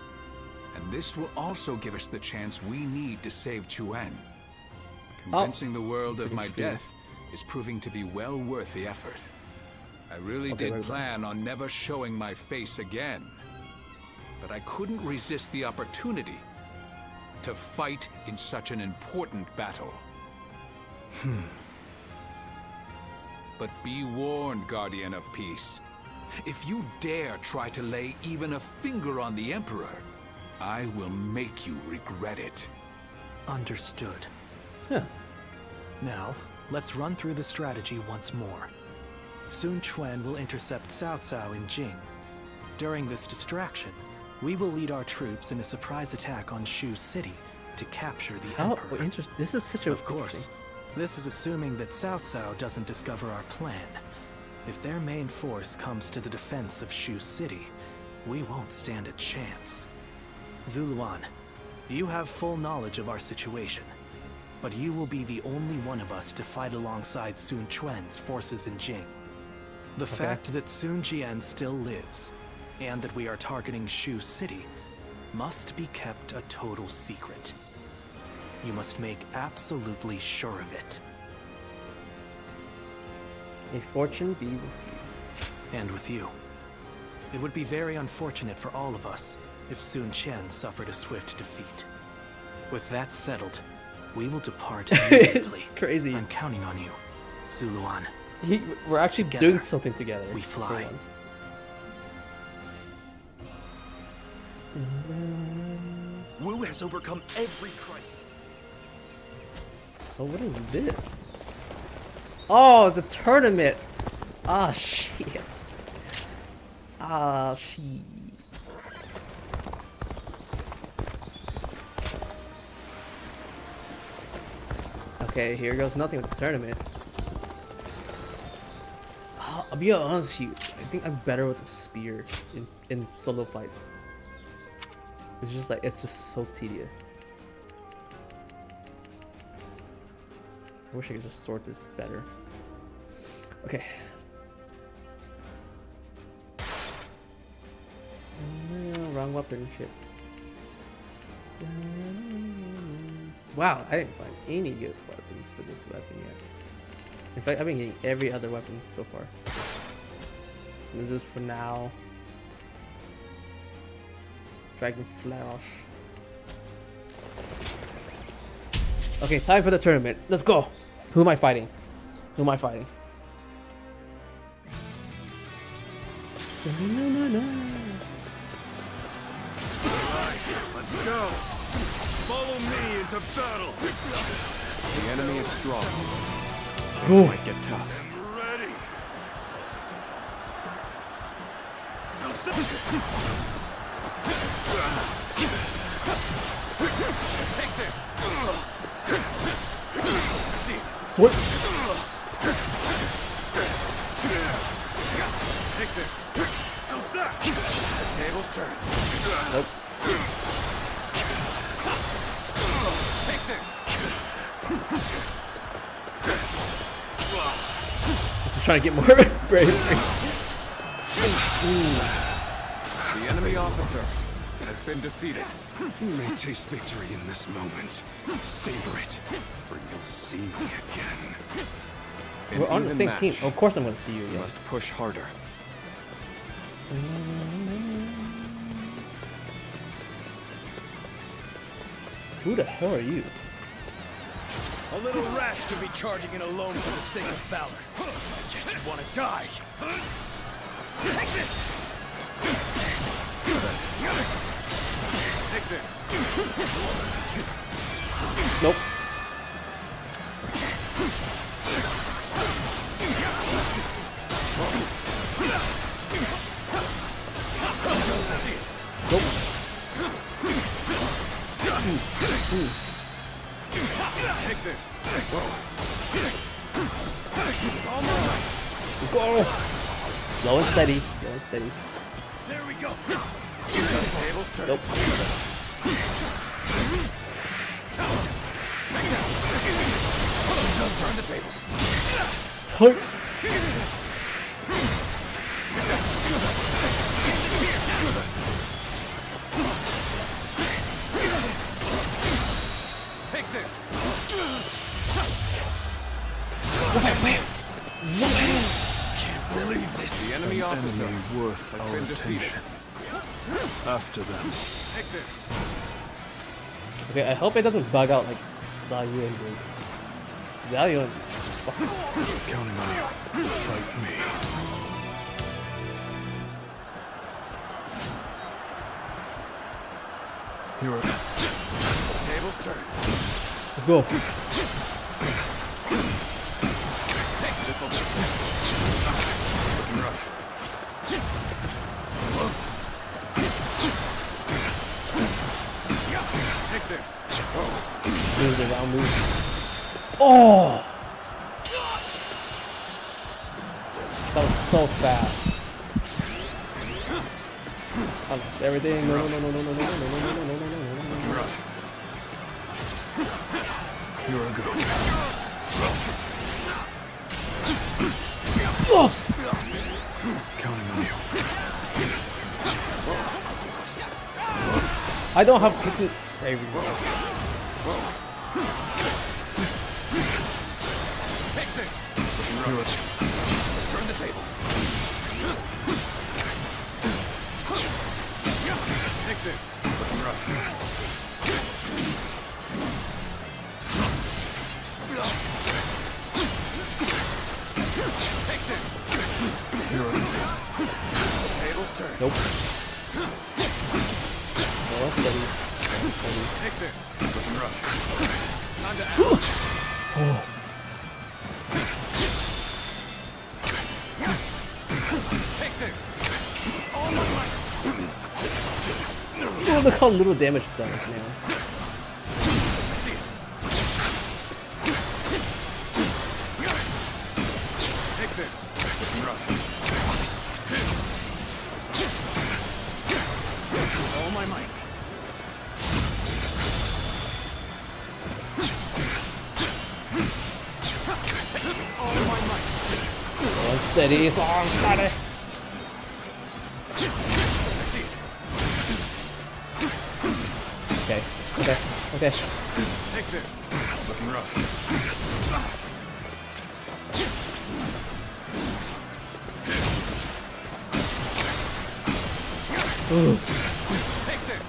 And this will also give us the chance we need to save Chuan. Convincing the world of my death is proving to be well worth the effort. I really did plan on never showing my face again. But I couldn't resist the opportunity to fight in such an important battle. But be warned, Guardian of Peace. If you dare try to lay even a finger on the Emperor, I will make you regret it. Understood. Huh. Now, let's run through the strategy once more. Sun Quan will intercept Cao Cao in Jing. During this distraction, we will lead our troops in a surprise attack on Shu City to capture the Emperor. Interesting. This is such a... Of course, this is assuming that Cao Cao doesn't discover our plan. If their main force comes to the defense of Shu City, we won't stand a chance. Zuluan, you have full knowledge of our situation, but you will be the only one of us to fight alongside Sun Quan's forces in Jing. The fact that Sun Jian still lives, and that we are targeting Shu City, must be kept a total secret. You must make absolutely sure of it. May fortune be with you. And with you. It would be very unfortunate for all of us if Sun Qian suffered a swift defeat. With that settled, we will depart immediately. It's crazy. I'm counting on you, Zuluan. We're actually doing something together. We fly. Wu has overcome every crisis. Oh, what is this? Oh, it's a tournament. Ah, shit. Ah, shit. Okay, here goes nothing with the tournament. I'll be honest with you, I think I'm better with a spear in solo fights. It's just like, it's just so tedious. I wish I could just sort this better. Okay. Wrong weapon, shit. Wow, I didn't find any good weapons for this weapon yet. In fact, I've been getting every other weapon so far. So this is for now. Dragon Flash. Okay, time for the tournament. Let's go. Who am I fighting? Who am I fighting? Let's go. Follow me into battle. The enemy is strong. Things might get tough. I'm ready. Take this. See it. What? Take this. How's that? The table's turned. Nope. Take this. I'm just trying to get more brave. The enemy officer has been defeated. You may taste victory in this moment. Savor it, for you'll see me again. We're on the same team. Of course I'm going to see you again. You must push harder. Who the hell are you? A little rash to be charging in alone for the sake of valor. Guess you want to die. Take this. Take this. Nope. See it. Nope. Take this. Go. Slow and steady. Slow and steady. There we go. Tables turn. Nope. Turn the tables. So Take this. Can't believe this. The enemy officer worth has our been defeated. attention. After them. Take this. okay, I hope it doesn't bug out like Zayuan did. Zayuan. Counting on you. Fight me. You're a... Tables turn. Let's go. This'll do. looking rough. Take this. Move the round move. Oh! That was so fast. I lost everything. No, no, no, no, no, no, no, no, no, no, no, no, no, no, no. Rough. You're a go. Oh! Counting on you. I don't have kicking. There we go. Take this. You're a... Turn the tables. Take this. Looking rough. Take this. You're a... Tables turn. Nope. Oh, that's steady. Take this. Looking rough. Time to act. Oh. Take this. All my might. Oh, look how little damage it does now. I see it. Take this. Looking rough. All my might. All my might. Oh, it's steady, it's long, steady. I see it. Okay, okay, okay. Take this. Looking rough. Ooh. Take this.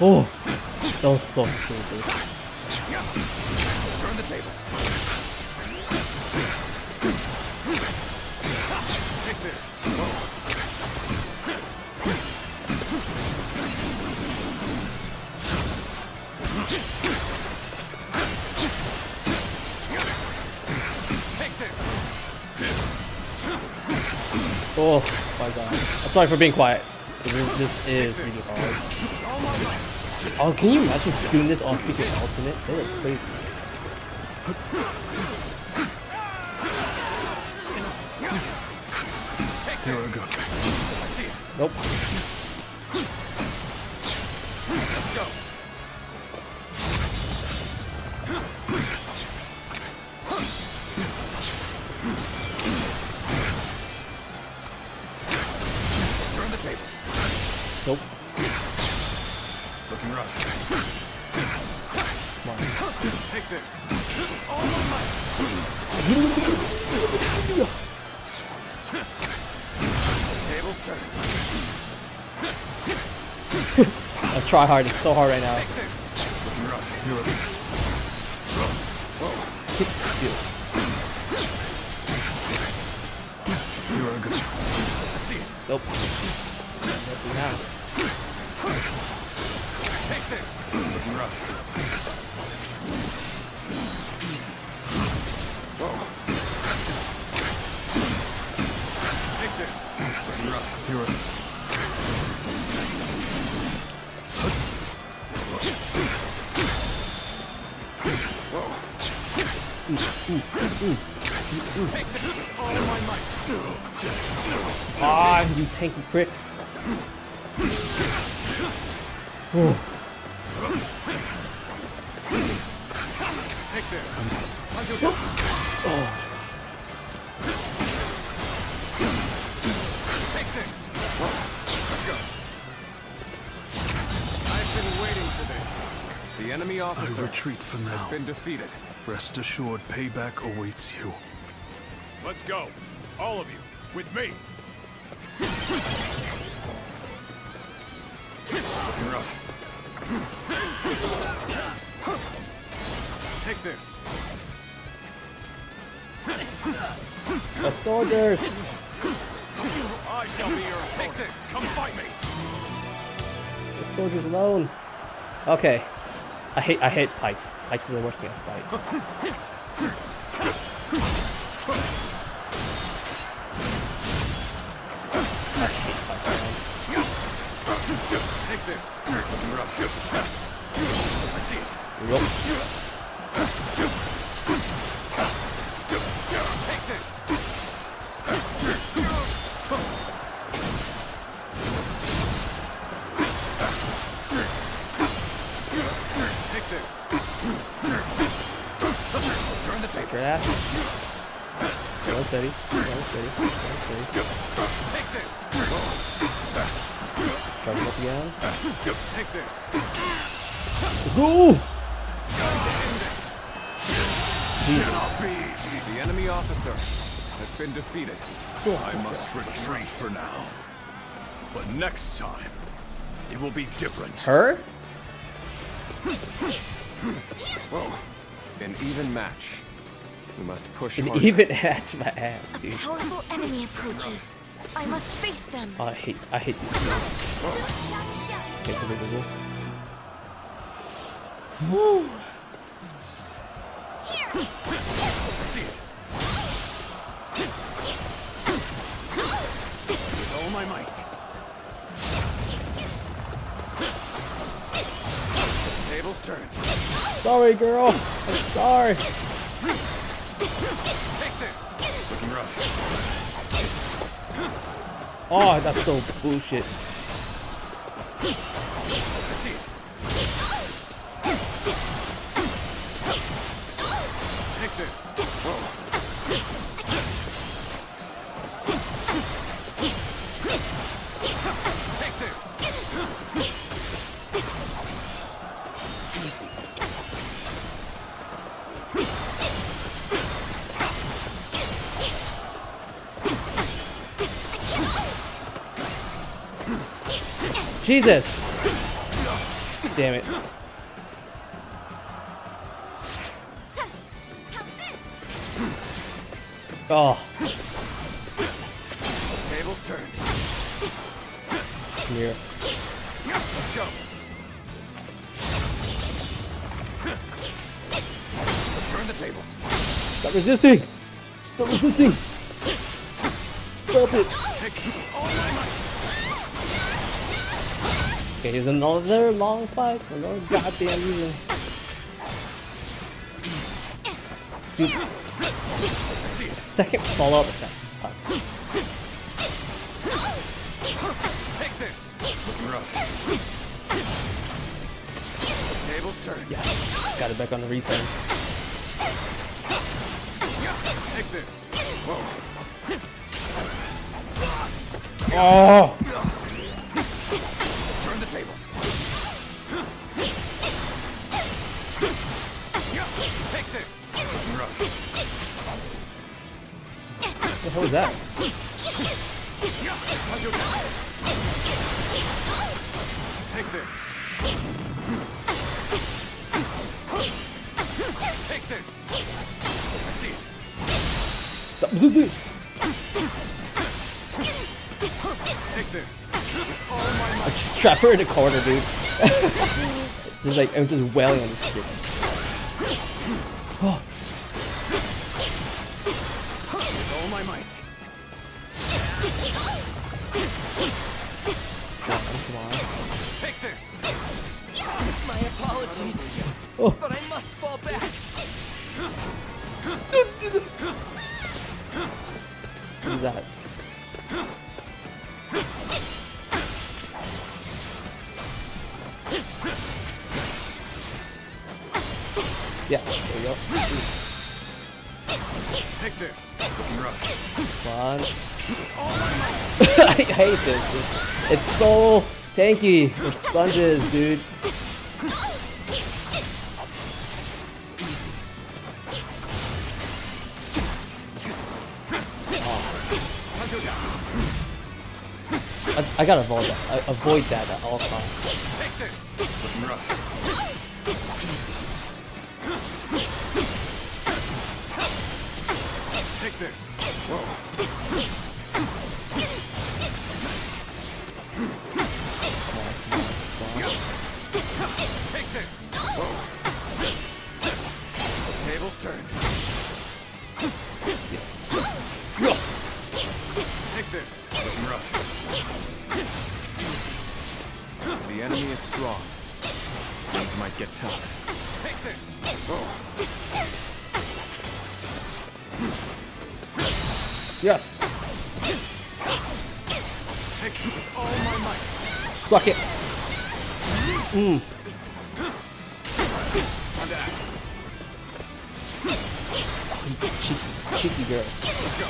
Oh, that was so stupid. Turn the tables. Take this. Take this. Oh my god. I'm sorry for being quiet. This is really hard. Oh, can you imagine doing this on freaking ultimate? That is crazy. You're a go. I see it. Nope. Let's go. Turn the tables. Nope. Looking rough. Come on. Take this. All my might. Tables turn. I try hard. It's so hard right now. Take this. Looking rough. You're a... You're a go. I see it. Nope. Nothing now. Take this. Looking rough. Easy. Take this. Looking rough. You're a... Ah, you tanky pricks. Whew. Take this. Oh. Take this. Let's go. I've been waiting for this. The enemy officer retreat for now. has been defeated. Rest assured, payback awaits you. Let's go. All of you, with me. Looking rough. Take this. The soldiers. I shall be your opponent. Take this. Come fight me. The soldiers alone. Okay. I hate pikes. Pikes are the worst thing I fight. I hate pikes, man. Take this. Looking rough. I see it. Yup. Take this. Take this. Turn the tables. Grass. Go steady. Go steady. Go steady. Take this. Charge up again. Take this. Let's go! The enemy officer has been defeated. I must retreat for now. But next time, it will be different. Her? Whoa. An even match. We must push An harder. even match my ass, dude. Powerful enemy approaches. I must face them. Oh, I hate these things. Okay, go. Woo! I see it. With all my might. Tables turned. Sorry, girl. I'm sorry. Take this. Looking rough. Oh, that's so bullshit. I see it. Take this. Take this. Easy. Jesus! Damn it. Oh. Tables turned. Come here. Let's go. Turn the tables. Stop resisting! Stop resisting! Stop it! Take all my might. Okay, here's another long fight for no goddamn reason. Dude, second follow-up attack sucks. Take this. Looking rough. Tables turned. Yeah, got it back on the return. Take this. Oh! Turn the tables. Take this. Looking rough. What the hell is that? Take this. Take this. I see it. Stop resisting! Take this. I just trap her in a corner, dude. Just like, I'm just wailing on this shit. Oh. With all my might. Come on. Take this. My apologies, Oh. but I must fall back. Who's that? Yes, there we go. Take this. Rough. Come on. I hate this. It's so tanky. They're sponges, dude. I gotta avoid that at all times. Take this. Rough. Easy. Take this. Whoa. Take this. Whoa. Tables turned. Yes. Take this. Rough. The enemy is strong. Things might get tough. Take this. Yes. Take all my might. Suck it. Time to act. Cheeky girl. Let's go.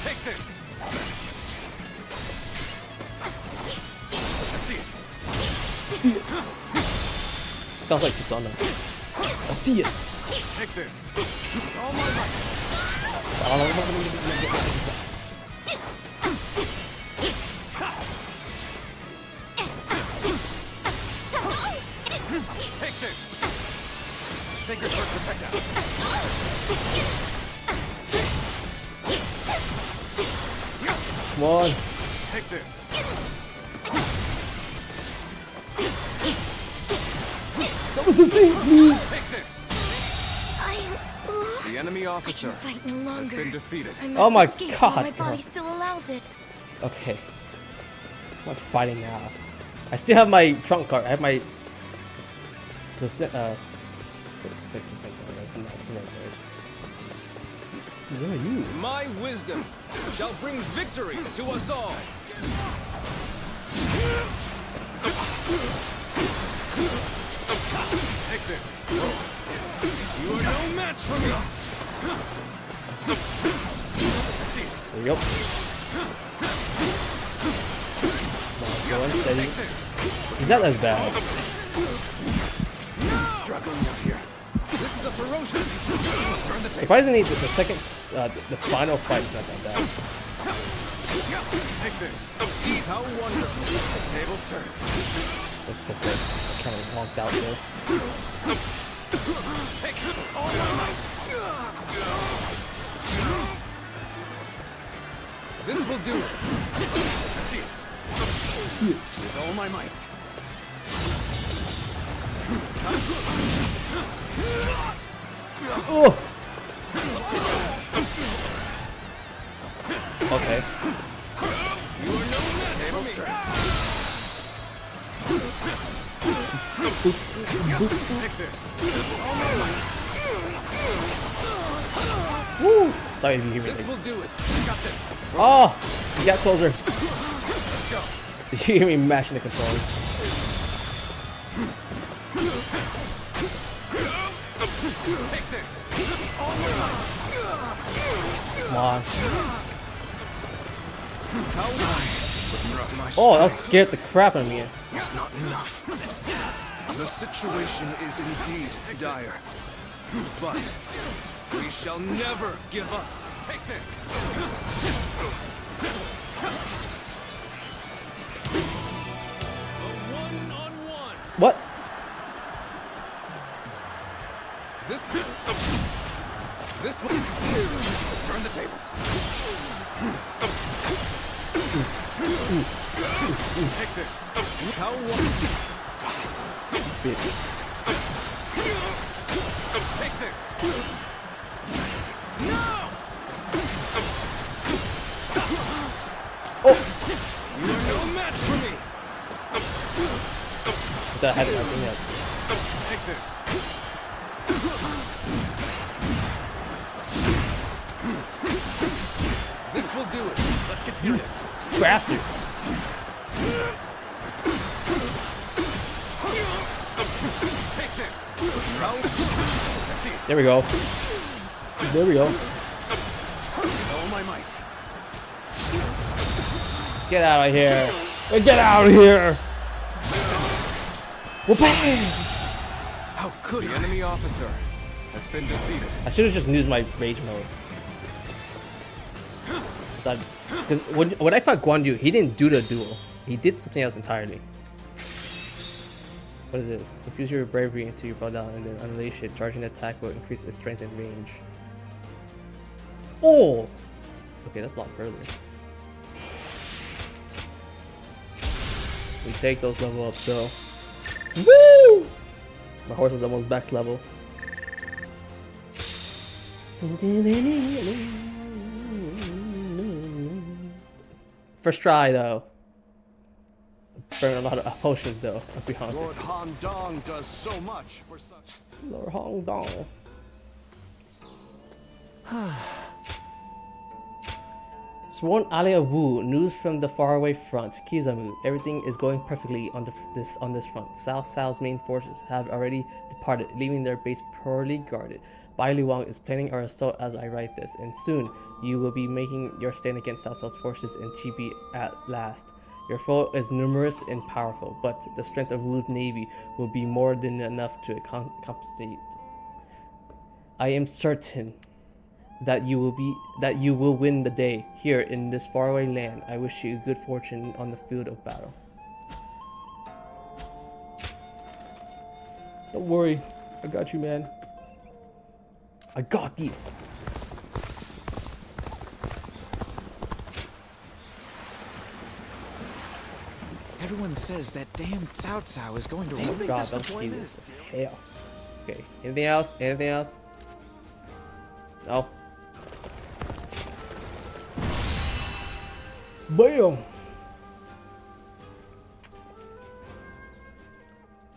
Take this. I see it. Sounds like Kizamu. I see it. Take this. All my might. Take this. Sacred Heart protect us. Come on. Take this. That was his name, please. Take this. I'm lost. The enemy officer Fight no has longer. been defeated. I must Oh my escape while God. my body still allows it. Okay. I'm fighting now. I still have my trunk card. I have my. Is that you? My wisdom shall bring victory to us all. Take this. You are no match for me. I see it. There you go. Come on, steady. He's not as bad. I'm struggling out here. This is a ferocious. Turn the Surprisingly, the second, the final fight is not that bad. Take this. How wonderful. The tables turned. Looks so good. I kind of walked out there. Take all my might. This will do it. I see it. With all my might. Oh. Okay. You are no match Tables for me. turned. Take this. All my might. Woo! Sorry if you hear me. This will do it. Got this. Oh! You got closer. Let's go. You hear me mashing the controller. Take this. All my might. Come on. My Oh, that scared the crap out of me. It's not enough. The situation is indeed dire. But we shall never give up. Take this. A one-on-one. What? This will Turn the tables. Take this. how wonderful. Take this. Oh! You are no match for me. That had nothing yet. Take this. Let's get serious. Bastard. Take this. There we go. There we go. All my might. Get out of here. Get out of here. Whoop-bang! How could the enemy officer has been defeated? I should have just used my rage mode. Because when I fought Guan Yu, he didn't do the duel. He did something else entirely. What is this? Infuse your bravery into your down and then unleash it. Charging attack will increase its strength and range. Oh! Okay, that's a lot further. We take those level ups though. Woo! My horse is almost back level. First try though. Burn a lot of potions though. I'll be honest. Lord Han Dong does so much for such. Lord Han Dong. Sworn ally of Wu, news from the faraway front. Kizamu, everything is going perfectly on this front. Cao Cao's main forces have already departed, leaving their base poorly guarded. Bai Luang is planning our assault as I write this, and soon you will be making your stand against Cao Cao's forces in Chibi at last. Your foe is numerous and powerful, but the strength of Wu's navy will be more than enough to compensate. I am certain that you will win the day here in this faraway land. I wish you good fortune on the field of battle. Don't worry, I got you, man. I got these. Everyone says that damn Cao Cao is going to Oh my god, don't see this. Hell. Okay, anything else? Anything else? No. Bam!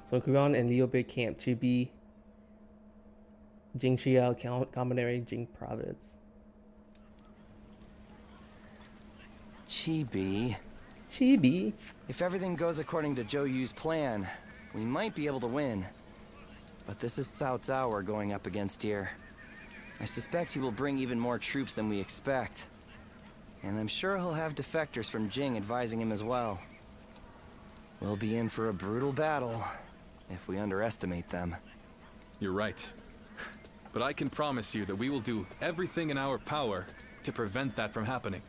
So Kuran and Liu Bei camp, Chibi, Jingxiao, Commonary, Jing province. Chibi. Chibi. If everything goes according to Zhou Yu's plan, we might be able to win. But this is Cao Cao we're going up against here. I suspect he will bring even more troops than we expect. And I'm sure he'll have defectors from Jing advising him as well. We'll be in for a brutal battle if we underestimate them. You're right. But I can promise you that we will do everything in our power to prevent that from happening.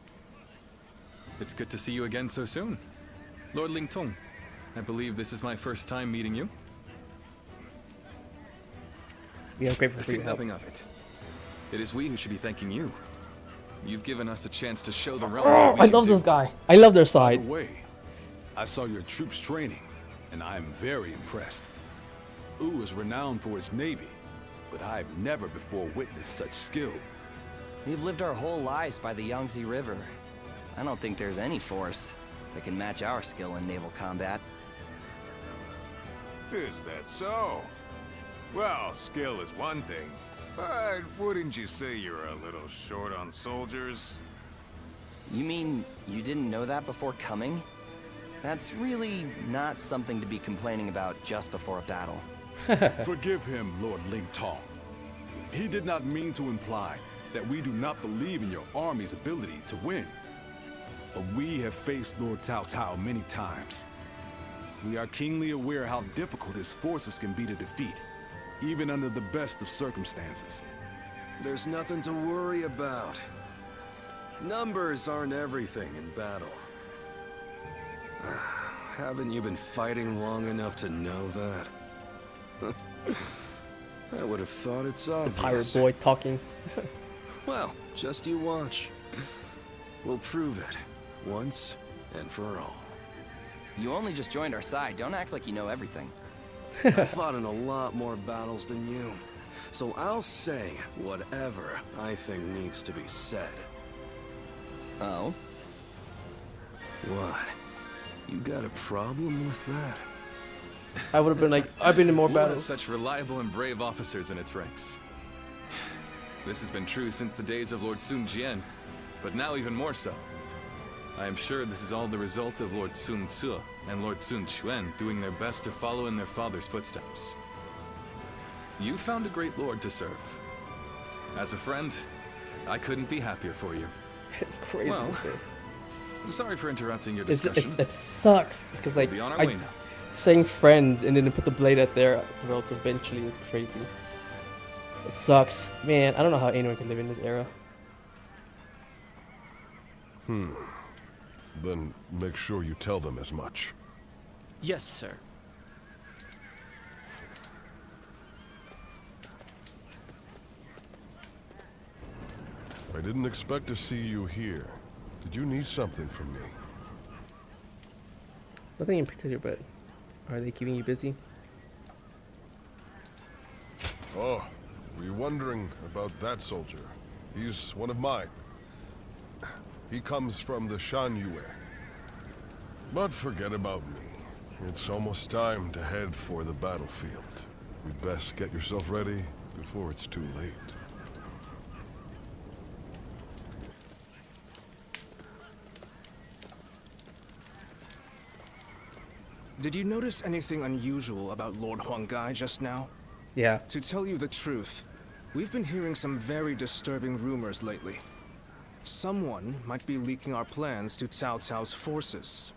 It's good to see you again so soon. Lord Ling Tong, I believe this is my first time meeting you. We are grateful I for your think help. nothing of it. It is we who should be thanking you. You've given us a chance to show the realm. Oh, I love this guy. I love their side. By the way, I saw your troops training, and I am very impressed. Wu is renowned for its navy, but I've never before witnessed such skill. We've lived our whole lives by the Yangtze River. I don't think there's any force that can match our skill in naval combat. Is that so? Well, skill is one thing, but wouldn't you say you're a little short on soldiers? You mean you didn't know that before coming? That's really not something to be complaining about just before a battle. Forgive him, Lord Ling Tong. He did not mean to imply that we do not believe in your army's ability to win. But we have faced Lord Cao Cao many times. We are keenly aware how difficult his forces can be to defeat, even under the best of circumstances. There's nothing to worry about. Numbers aren't everything in battle. Haven't you been fighting long enough to know that? I would have thought it's The obvious. pirate boy talking. Well, just you watch. We'll prove it, once and for all. You only just joined our side. Don't act like you know everything. I've fought in a lot more battles than you, so I'll say whatever I think needs to be said. Oh? What? You got a problem with that? I would have been like, I've been in more Wu has battles. such reliable and brave officers in its ranks. This has been true since the days of Lord Sun Jian, but now even more so. I am sure this is all the result of Lord Sun Tzu and Lord Sun Quan doing their best to follow in their father's footsteps. You found a great lord to serve. As a friend, I couldn't be happier for you. It's crazy. Well, I'm sorry for interrupting your discussion. It sucks because like We'll be on our way now. saying friends and then they put the blade at their throats eventually is crazy. It sucks, man. I don't know how anyone can live in this era. Then make sure you tell them as much. Yes, sir. I didn't expect to see you here. Did you need something from me? Nothing in particular, but are they keeping you busy? Oh, were you wondering about that soldier? He's one of mine. He comes from the Shan Yue. But forget about me. It's almost time to head for the battlefield. You'd best get yourself ready before it's too late. Did you notice anything unusual about Lord Huanggai just now? Yeah. To tell you the truth, we've been hearing some very disturbing rumors lately. Someone might be leaking our plans to Cao Cao's forces.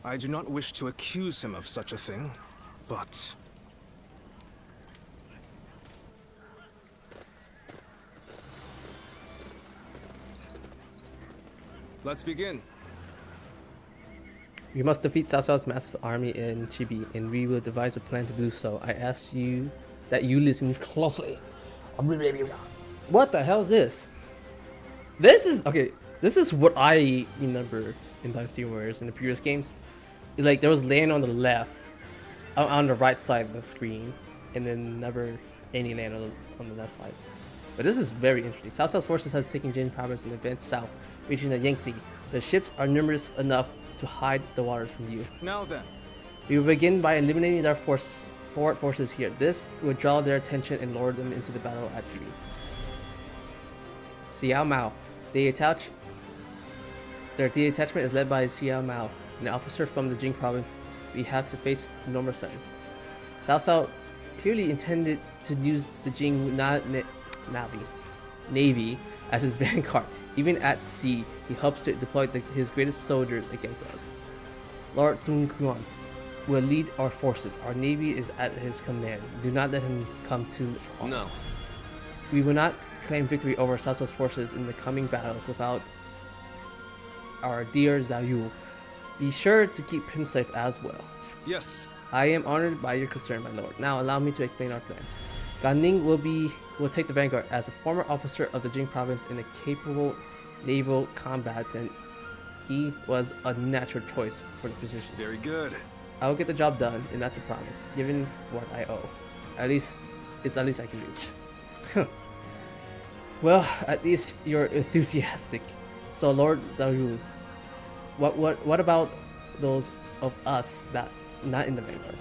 I do not wish to accuse him of such a thing, but... Let's begin. We must defeat Cao Cao's massive army in Chibi, and we will devise a plan to do so. I ask you that you listen closely. What the hell is this? This is okay. This is what I remember in Dynasty Warriors in the previous games. Like there was land on the left, on the right side of the screen, and then never any land on the left side. But this is very interesting. Cao Cao's forces has taken Jin province and advanced south, reaching the Yangtze. The ships are numerous enough to hide the waters from you. Now then, we will begin by eliminating their forward forces here. This will draw their attention and lure them into the battle at Chibi. Xiao Mao. Their detachment is led by Xiao Mao, an officer from the Jing province. We have to face enormous size. Cao Cao clearly intended to use the Jing Navy as his vanguard. Even at sea, he hopes to deploy his greatest soldiers against us. Lord Sun Quan will lead our forces. Our navy is at his command. Do not let him come to harm. No. We will not claim victory over Cao Cao's forces in the coming battles without our dear Zhao Yu. Be sure to keep him safe as well. Yes. I am honored by your concern, my lord. Now allow me to explain our plan. Gan Ning will take the vanguard as a former officer of the Jing province in a capable naval combatant. He was a natural choice for the position. Very good. I will get the job done, and that's a promise, given what I owe. At least I can do. Well, at least you're enthusiastic. So, Lord Zhao Yu, what about those of us that not in the vanguard?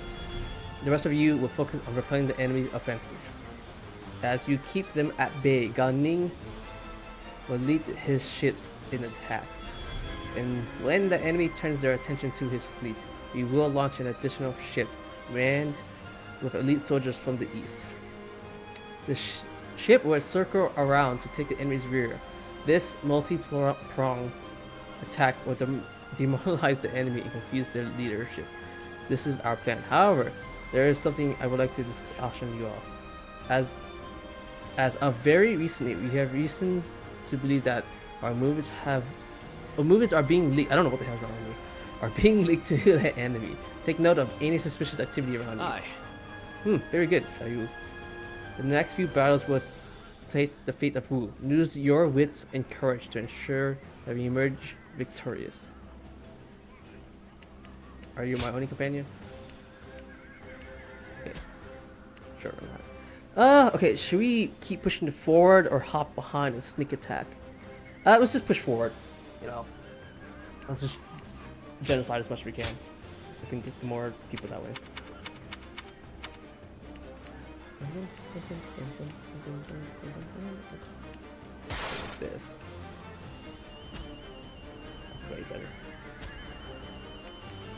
The rest of you will focus on repelling the enemy offensive. As you keep them at bay, Gan Ning will lead his ships in attack. And when the enemy turns their attention to his fleet, we will launch an additional ship manned with elite soldiers from the east. The ship will circle around to take the enemy's rear. This multi-pronged attack will demoralize the enemy and confuse their leadership. This is our plan. However, there is something I would like to caution you all. As of very recently, we have reason to believe that our movements are being leaked. I don't know what the hell is wrong with me. Are being leaked to the enemy. Take note of any suspicious activity around you. Aye. Very good, Xiaoyu. The next few battles will place the fate of Wu. Use your wits and courage to ensure that we emerge victorious. Are you my only companion? Okay. Sure, why not? Okay, should we keep pushing forward or hop behind and sneak attack? Let's just push forward, you know. Let's just genocide as much as we can. We can get more people that way. This. That's way better.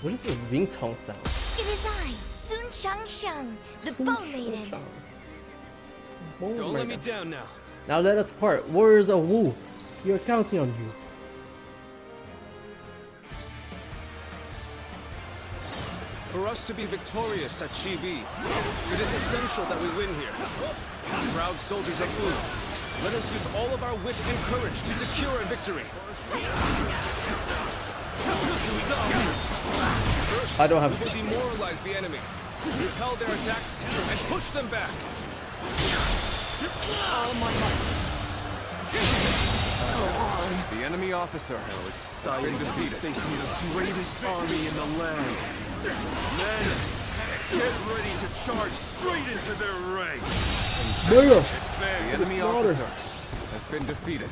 What is this ringtone sound? It is I, Sun Shang, the Bone Maiden. Don't let me down now. Now let us depart. Warriors of Wu, we are counting on you. For us to be victorious at Chibi, it is essential that we win here. Proud soldiers of Wu, let us use all of our wit and courage to secure a victory. First, I don't have. we will demoralize the enemy, repel their attacks, and push them back. All my might. The enemy officer has been defeated. Facing the greatest army in the land. Men, get ready to charge straight into their ranks. The enemy officer has been defeated.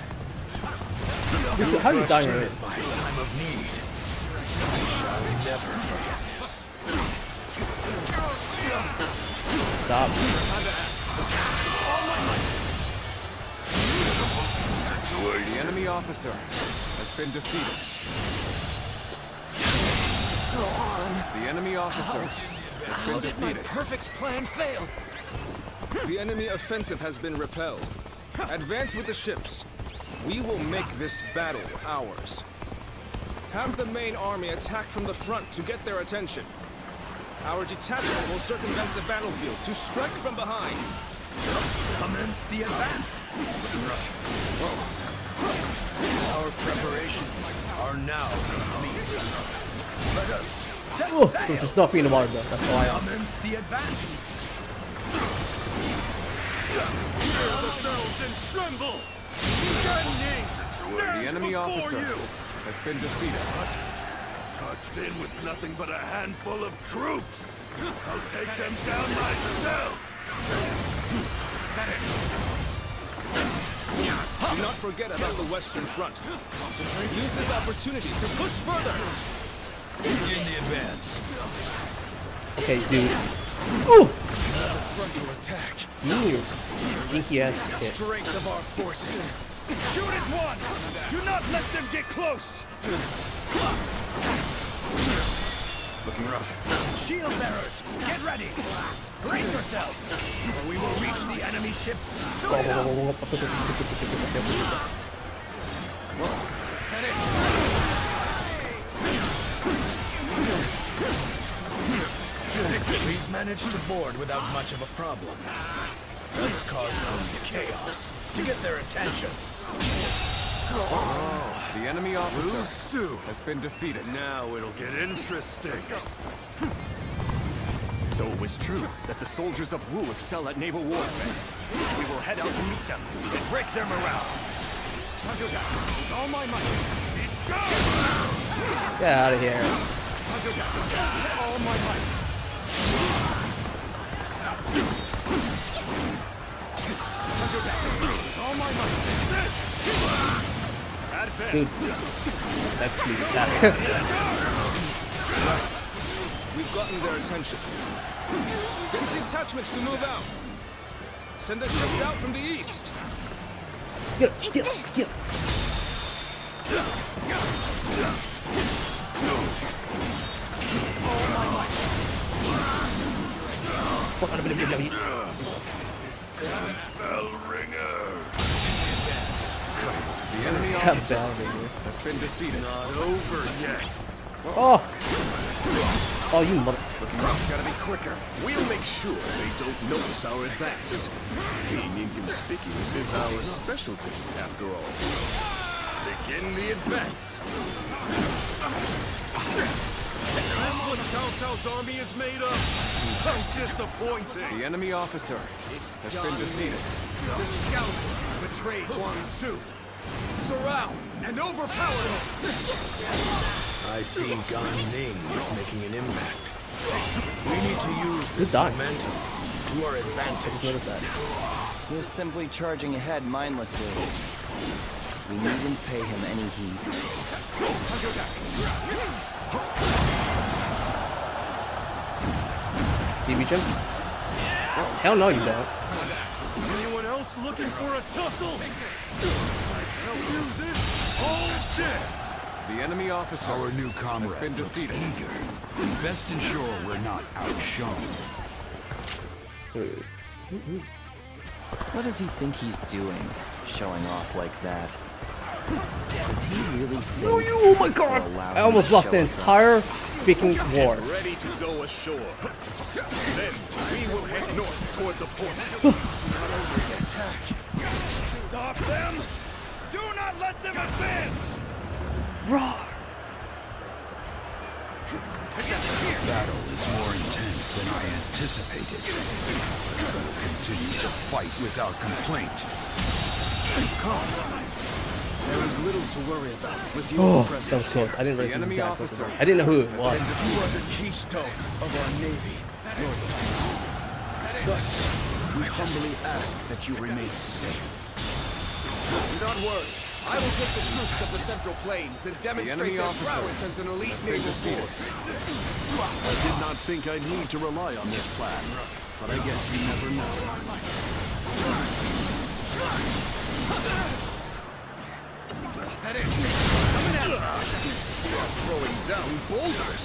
How do you die in it? My time of need. I shall never forget this. Stop. The enemy officer has been defeated. Go on. The enemy officer has been My defeated. perfect plan failed. The enemy offensive has been repelled. Advance with the ships. We will make this battle ours. Have the main army attack from the front to get their attention. Our detachment will circumvent the battlefield to strike from behind. Commence the advance. Our preparations are now complete. Let us set Oh, sail. just not being a water though. That's all I am. Commence the advance. Hear the bells and tremble. The enemy officer has been defeated. Charged in with nothing but a handful of troops. I'll take them down myself. Do not forget about the Western Front. Use this opportunity to push further. Begin the advance. Okay, dude. Oh! Frontal attack. You stinky ass shit. Strength of our forces. Shoot as one. Do not let them get close. Looking rough. Shield bearers, get ready. Brace yourselves, or we will reach the enemy ships soon enough. We've managed to board without much of a problem. Let's cause some chaos to get their attention. The enemy officer has been defeated. Now it'll get interesting. Let's go. So it was true that the soldiers of Wu excel at naval warfare. We will head out to meet them and break their morale. With all my might. Get out of here. With all my might. With all my might. Dude. That's that. We've gotten their attention. Get the detachments to move out. Send the ships out from the east. Get him, get him. Bell ringer. The enemy officer has been defeated. Not over yet. Oh! Oh, you mother... Looking rough, gotta be quicker. We'll make sure they don't notice our advance. Being inconspicuous is our specialty, after all. Begin the advance. Is this what Cao Cao's army is made of? That's disappointing. The enemy officer has been defeated. The scoundrels betrayed Wang Su. Surround and overpower him. I see Gan Ning is making an impact. We need to use Who's this dying? momentum to our advantage. Notice that. He was simply charging ahead mindlessly. We needn't pay him any heed. Do you reach him? Hell no, you don't. Anyone else looking for a tussle? I'll do this all day. The enemy officer, Our new comrade has been looks defeated. eager. We best ensure we're not outshone. What does he think he's doing, showing off like that? Does he really think... Oh my god! I almost lost the entire freaking war. Ready to go ashore. Then we will head north toward the port. Stop them! Do not let them advance! Roar! The battle is more intense than I anticipated. We'll continue to fight without complaint. There is little to worry about with you Oh, present. that was close. I didn't realize The enemy he was that officer. close. I didn't know who it was. You are the keystone of our navy, Lord Tsuro. Thus, we humbly ask that you remain safe. Do not worry. I will take the troops of the Central Plains and demonstrate their prowess as an elite naval force. I did not think I'd need to rely on this plan, but I guess you never know. That it? Coming at you! You are throwing down boulders.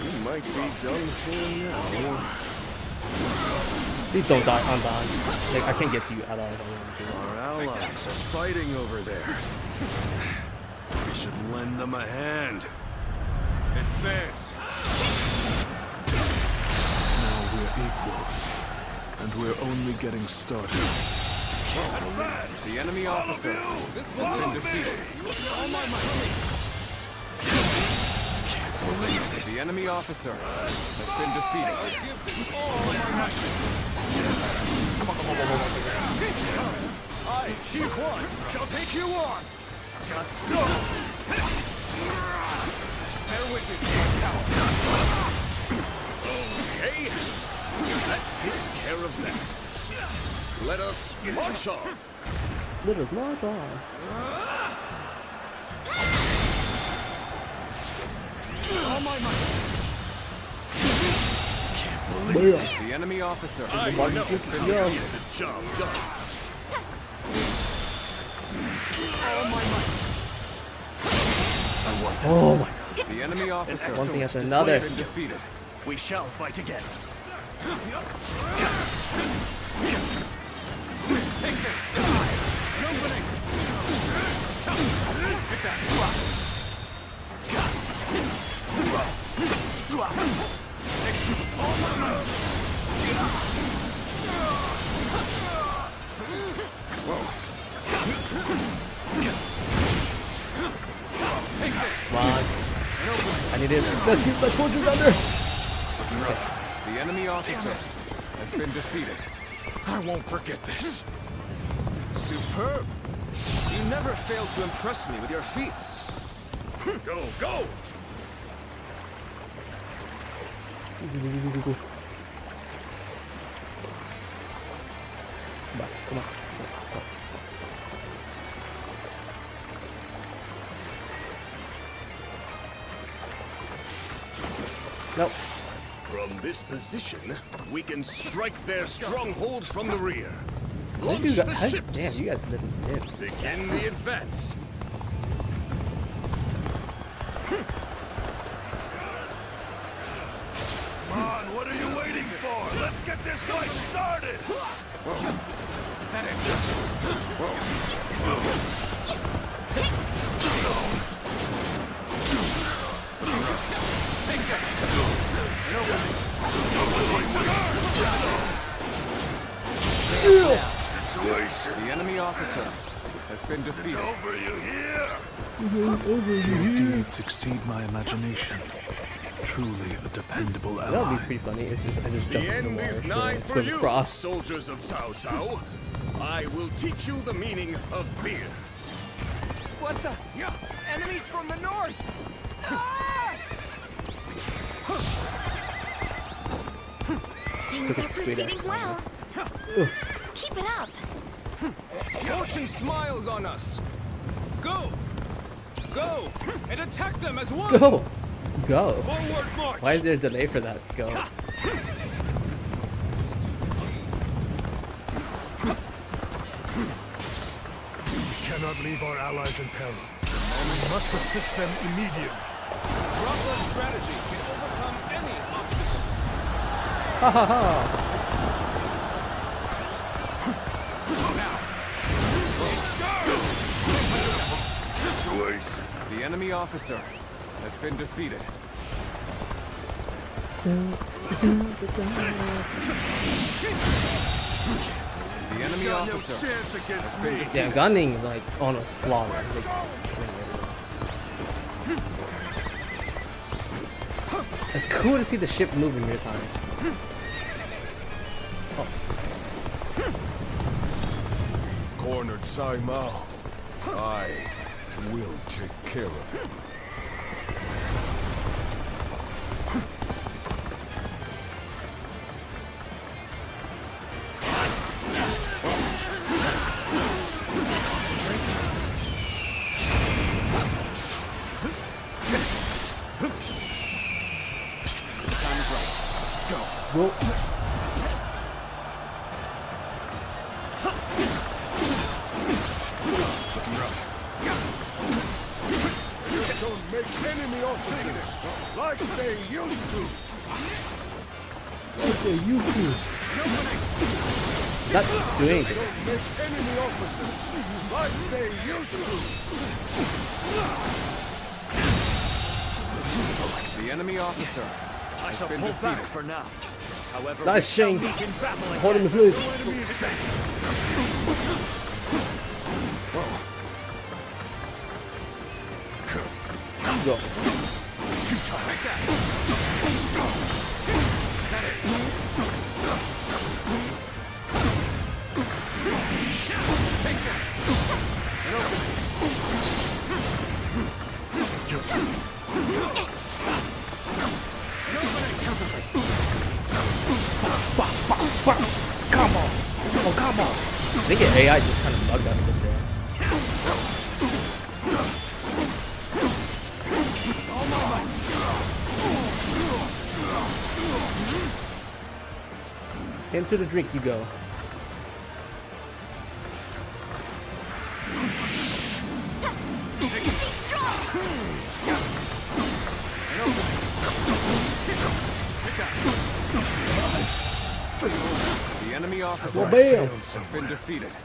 You might be done for now. Please don't die, I'm done. Like, I can't get to you at all if I want to. Our allies are fighting over there. We should lend them a hand. Advance! Now we're equal, and we're only getting started. The enemy officer has been defeated. The enemy officer has been defeated. I, Shi Huan, shall take you on! Just so! Bear witness here, coward. Okay, that takes care of that. Let us march on. Let us march on. All my might. The enemy officer I know has been how defeated. the job does. All my might. Oh my god. The enemy officer One thing after has another. been defeated. We shall fight again. Take this. Opening. Take that. All my might. Take this. Come on. I need it. Let's keep the soldiers under. The enemy officer has been defeated. I won't forget this. Superb. You never fail to impress me with your feats. Go, go! Come on. Nope. From this position, we can strike their stronghold from the rear. Launch You the guys, ships. damn, you guys live in it. Begin the advance. Come on, what are you waiting for? Let's get this fight started! Is that it? Take Situation. The enemy officer has been defeated. Over you here? Your deeds exceed my imagination. Truly a dependable ally. That would be pretty funny. It's just I just The jumped in end the water. is nigh and for swim you, across. soldiers of Cao Cao. I will teach you the meaning of fear. What the? Enemies from the north! Things Took a are sweet proceeding ass well. Keep it up. Fortune smiles on us. Go! Go! And attack them as one! Go! Go! Forward march! Why is there a delay for that? Go. We cannot leave our allies in peril. The and we must assist them immediately. Proper strategy can overcome any obstacle. Ha ha ha! Situation. The enemy officer has been defeated. The enemy officer has been defeated. Yeah, gunning is like on a slaughter. It's cool to see the ship move in real time. Oh. Cornered Sai Mao. I will take care of him. Go. Don't make enemy officers like they used to. Like they used to. Not doing anything. Don't make enemy officers like they used to. The enemy officer has been defeated. For now. However, Nice Shane. Hold him, please. Go. Come on! Oh, come on! I think AI just kind of bugged out a bit there. Into the drink you go. The enemy officer has been defeated.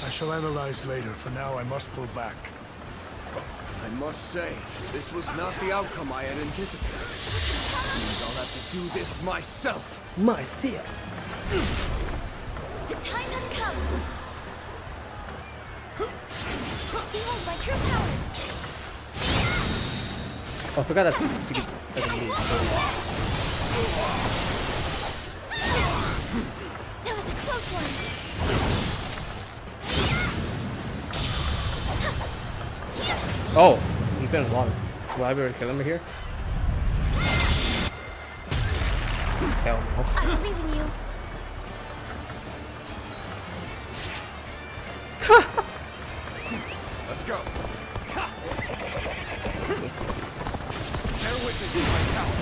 I shall analyze later. For now, I must pull back. I must say, this was not the outcome I had anticipated. Seems I'll have to do this myself. Myself. The time has come. Behold my true power. Oh, I forgot that's a move. That was a close one. Oh, he's been in water. Will I be able to kill him here? Hell no. I believe in you. Let's go. Bear witness to my power.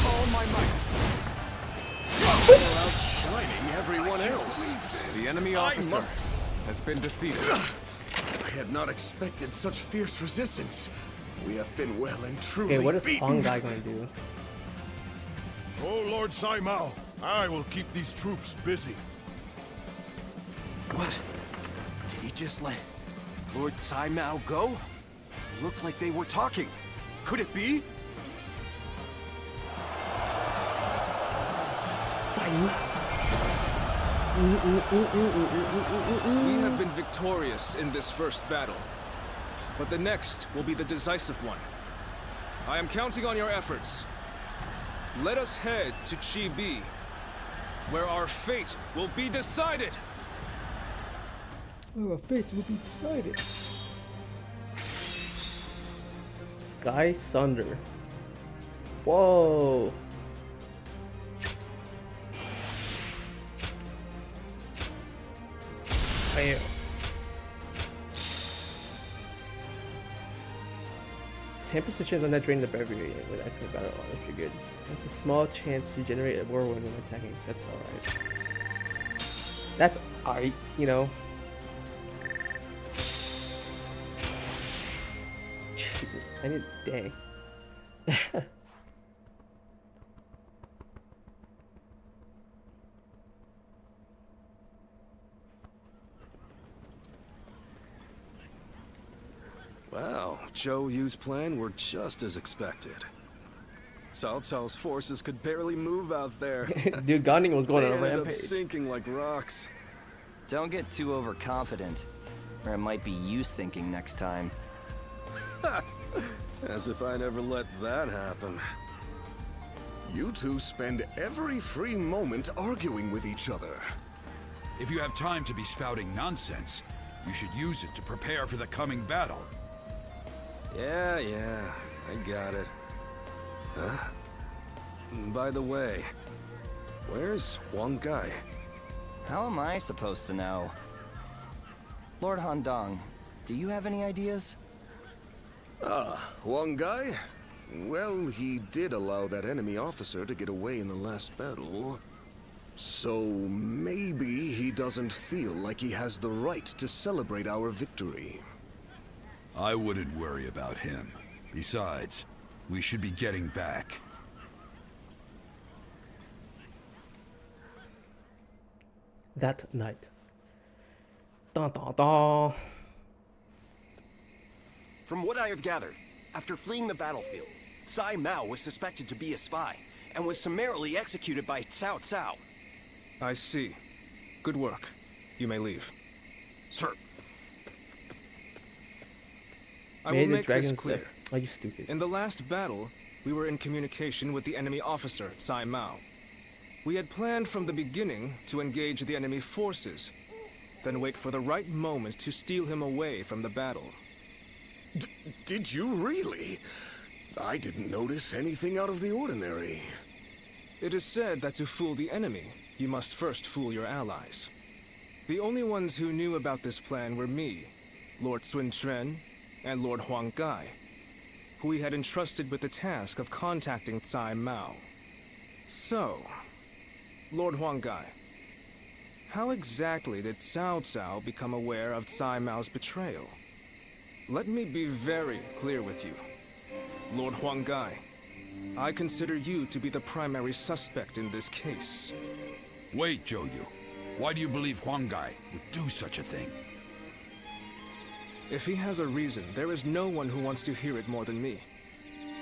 All my might. Outshining everyone else. The enemy officer has been defeated. I had not expected such fierce resistance. We have been well and truly Okay, what is beaten. Hong Guy going to do? Oh, Lord Sai Mao, I will keep these troops busy. What? Did he just let Lord Sai Mao go? It looks like they were talking. Could it be? Sai Mao. We have been victorious in this first battle, but the next will be the decisive one. I am counting on your efforts. Let us head to Chibi, where our fate will be decided. Where our fate will be decided. Sky Sunder. Whoa. Bam. 10% chance on that drain the beverage with active battle. Oh, that's pretty good. That's a small chance to generate a whirlwind when attacking. That's alright. That's alright, you know. I need. Dang. Well, Zhou Yu's plan were just as expected. Cao Cao's forces could barely move out there. Dude, Ganning was going They on a ended up rampage. sinking like rocks. Don't get too overconfident, or it might be you sinking next time. As if I'd ever let that happen. You two spend every free moment arguing with each other. If you have time to be spouting nonsense, you should use it to prepare for the coming battle. Yeah, I got it. Huh? By the way, where's Huang Gai? How am I supposed to know? Lord Handong, do you have any ideas? Huang Gai? Well, he did allow that enemy officer to get away in the last battle. So maybe he doesn't feel like he has the right to celebrate our victory. I wouldn't worry about him. Besides, we should be getting back. That night. Dun, dun, dun. From what I have gathered, after fleeing the battlefield, Sai Mao was suspected to be a spy, and was summarily executed by Cao Cao. I see. Good work. You may leave. Sir. I will make this dragon clear. says, "Are you stupid?" In the last battle, we were in communication with the enemy officer, Sai Mao. We had planned from the beginning to engage the enemy forces, then wait for the right moment to steal him away from the battle. Did you really? I didn't notice anything out of the ordinary. It is said that to fool the enemy, you must first fool your allies. The only ones who knew about this plan were me, Lord Sun Quan, and Lord Huang Gai, who we had entrusted with the task of contacting Tsai Mao. So, Lord Huang Gai, how exactly did Cao Cao become aware of Tsai Mao's betrayal? Let me be very clear with you. Lord Huang Gai, I consider you to be the primary suspect in this case. Wait, Zhou Yu. Why do you believe Huang Gai would do such a thing? If he has a reason, there is no one who wants to hear it more than me.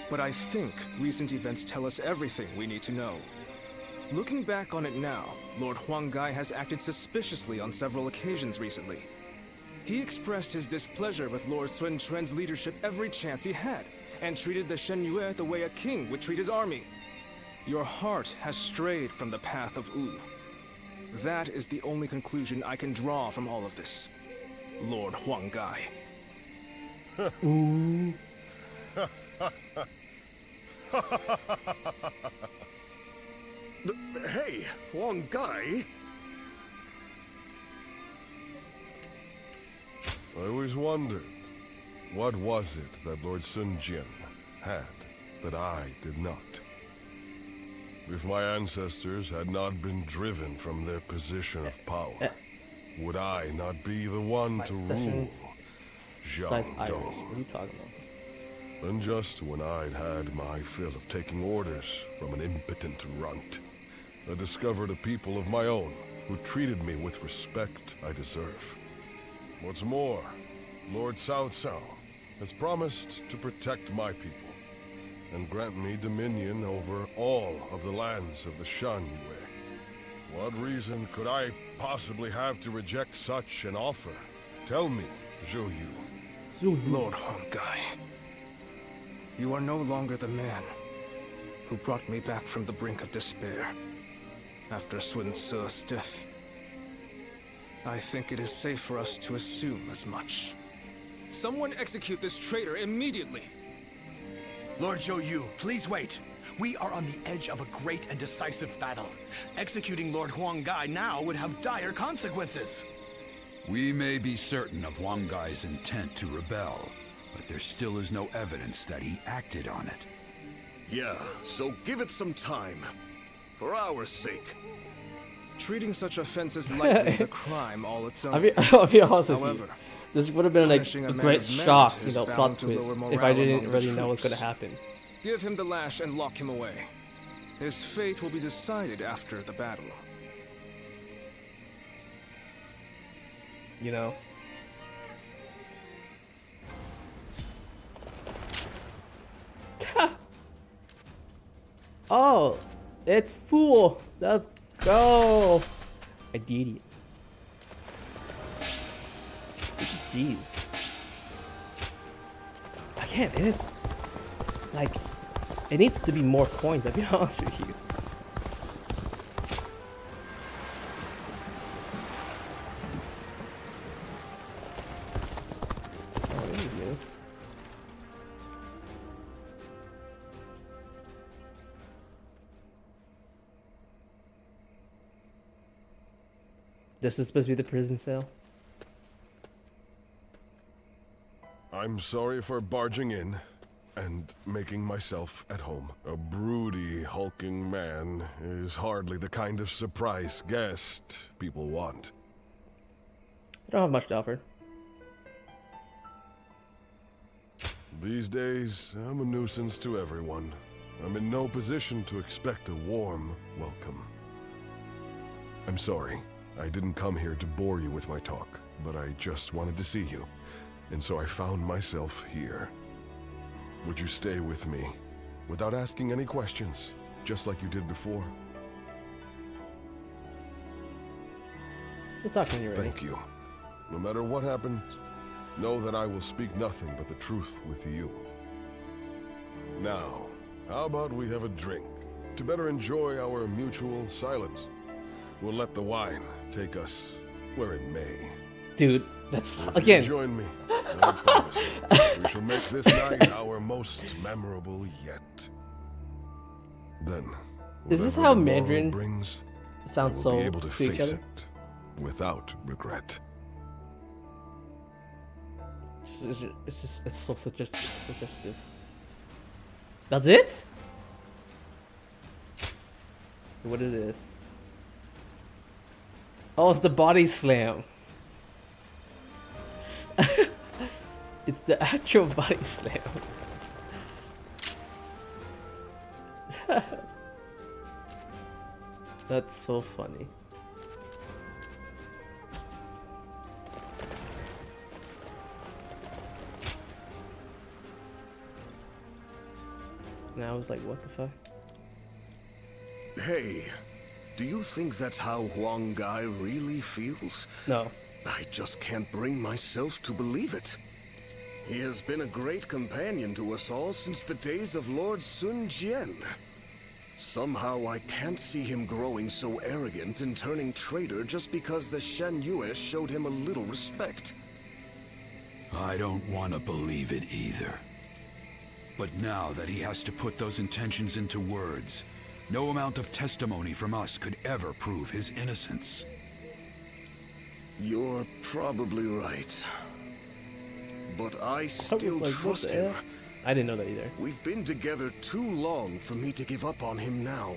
But I think recent events tell us everything we need to know. Looking back on it now, Lord Huang Gai has acted suspiciously on several occasions recently. He expressed his displeasure with Lord Sun Quan's leadership every chance he had, and treated the Shen Yue the way a king would treat his army. Your heart has strayed from the path of Wu. That is the only conclusion I can draw from all of this, Lord Huang Gai. Ooh. Hey, Huang Gai? I always wondered, what was it that Lord Sun Jian had that I did not? If my ancestors had not been driven from their position of power, would I not be the one to rule Besides Iris, Jiangdong? what are you talking about? And just when I'd had my fill of taking orders from an impotent runt, I discovered a people of my own who treated me with respect I deserve. What's more, Lord Cao Cao has promised to protect my people and grant me dominion over all of the lands of the Shan Yue. What reason could I possibly have to reject such an offer? Tell me, Zhou Yu. Lord Huang Gai, you are no longer the man who brought me back from the brink of despair after Sun Ce's death. I think it is safe for us to assume as much. Someone execute this traitor immediately! Lord Zhou Yu, please wait. We are on the edge of a great and decisive battle. Executing Lord Huang Gai now would have dire consequences. We may be certain of Huang Gai's intent to rebel, but there still is no evidence that he acted on it. Yeah, so give it some time. For our sake. Treating such offenses lightly is a crime all its own. I'll be honest with you. However, This would have been like Punishing a man great of merit shock, is plot bound to twist, lower if morale I didn't among the really know what's gonna troops. happen. Give him the lash and lock him away. His fate will be decided after the battle. You know. Oh, it's Fool. Let's go. I did it. Jeez. Again, it is like it needs to be more coins. I'll be honest with you. Oh, there you go. This is supposed to be the prison cell. I'm sorry for barging in and making myself at home. A broody, hulking man is hardly the kind of surprise guest people want. I don't have much to offer. These days, I'm a nuisance to everyone. I'm in no position to expect a warm welcome. I'm sorry. I didn't come here to bore you with my talk, but I just wanted to see you, and so I found myself here. Would you stay with me, without asking any questions, just like you did before? Just talk when you're ready. Thank you. No matter what happens, know that I will speak nothing but the truth with you. Now, how about we have a drink, to better enjoy our mutual silence? We'll let the wine take us where it may. Dude, that's If again. you join me, I promise you, we shall make this night our most memorable yet. Then, Is this whatever how the morrow Mandarin brings, sounds I will so be able to to each face other? it without regret. It's so suggestive. That's it? What is this? Oh, it's the body slam. It's the actual body slam. That's so funny. And I was like, what the fuck? Hey, do you think that's how Huang Gai really feels? No. I just can't bring myself to believe it. He has been a great companion to us all since the days of Lord Sun Jian. Somehow I can't see him growing so arrogant and turning traitor just because the Shen Yue showed him a little respect. I don't want to believe it either. But now that he has to put those intentions into words, no amount of testimony from us could ever prove his innocence. You're probably right. But I still like, what trust the him. hell? I didn't know that either. We've been together too long for me to give up on him now.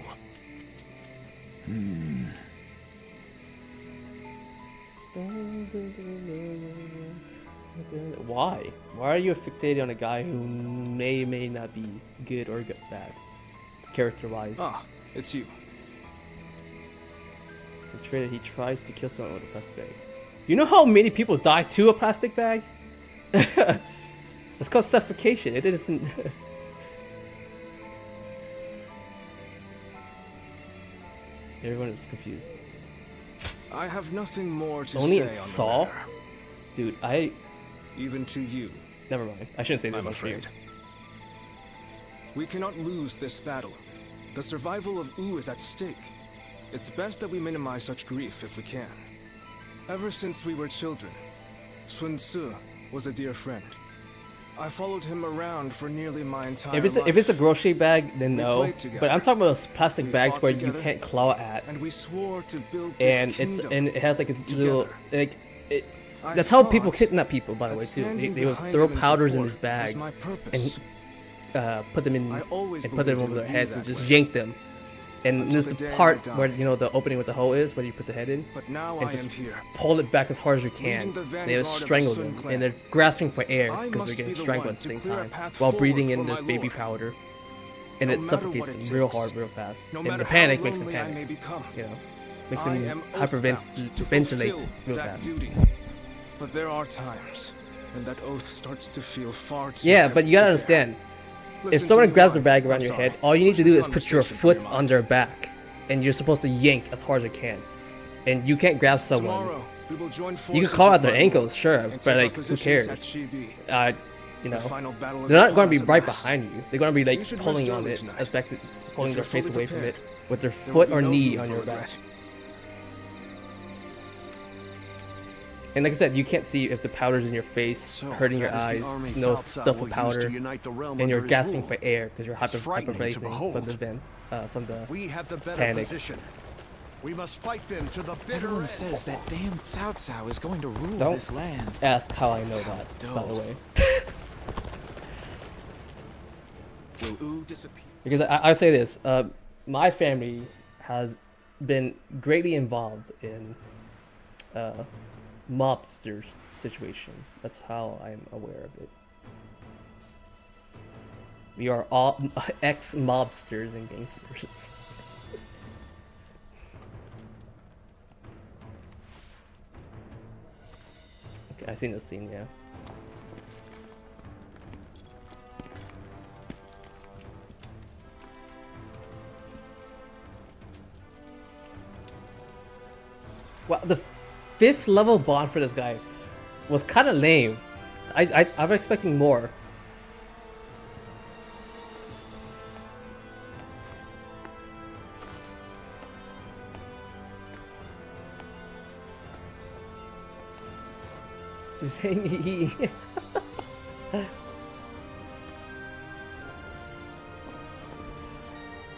Why? Why are you fixated on a guy who may not be good or bad, character-wise? Ah, it's you. The traitor, he tries to kill someone with a plastic bag. You know how many people die to a plastic bag? It's called suffocation. It isn't. Everyone is confused. I have nothing more to Only say in on the Saw? matter. Dude, Even to you. Never mind. I shouldn't say this I'm on stream. afraid. We cannot lose this battle. The survival of Wu is at stake. It's best that we minimize such grief if we can. Ever since we were children, Sun Tzu was a dear friend. I followed him around for nearly my entire life. If it's a grocery bag, then We no. played together. But I'm talking about those plastic We bags fought where together, you can't claw at, and we swore to build and this it's kingdom it has like its together. little like. I That's how people thought kidnap people, by the that way, too. standing They would behind throw him in powders in support his bag was my purpose. and put them in I always and put them believed it over their would be heads and that just way. yank them And there's the part where, you know, the opening with the hole is, where you put the head in. But now and I just am here. pull it back as hard as you can. They have strangled him, and they're grasping for air because they're getting strangled at the same time, while breathing in this baby powder. And it suffocates them real hard, real fast. And the panic makes them panic. You know, makes them hyperventilate real fast. But there are times when that oath starts to feel far too Yeah, but you gotta understand. If someone grabs the bag around your head, all you need to do is put your foot on their back, and you're supposed to yank as hard as you can. And you can't grab someone. You can call out their ankles, sure, but like, who cares? You know, they're not going to be right behind you. They're going to be like pulling on it, pulling their face away from it with their foot or knee on your back. And like I said, you can't see if the powder's in your face, hurting your eyes, no stuff of powder, and you're gasping for air because you're hyperventilating from the panic. We must fight them to the bitter Everyone end. says that damn Cao Cao is going to rule Don't this land. ask how I know that, by the way. Because I say this, my family has been greatly involved in mobster situations. That's how I'm aware of it. We are all ex-mobsters and gangsters. Okay, I've seen this scene, yeah. Well, the 5th level bond for this guy was kind of lame. I'm expecting more. He's saying he.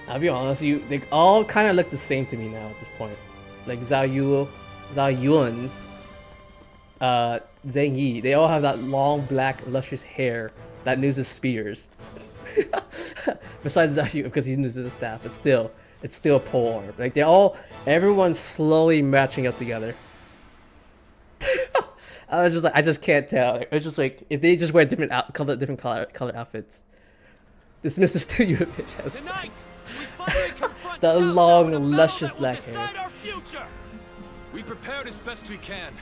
I'll be honest, they all kind of look the same to me now at this point. Like Zhao Yun, Zhang Yi, they all have that long, black, luscious hair that uses spears. Besides Zhao Yun, because he uses a staff, but still, it's still a pole arm. Like everyone's slowly matching up together. I was just like, I just can't tell. Like, it's just like, if they just wear different color outfits. This Mr. Studio bitch has the long, luscious black hair. We prepared as best we can.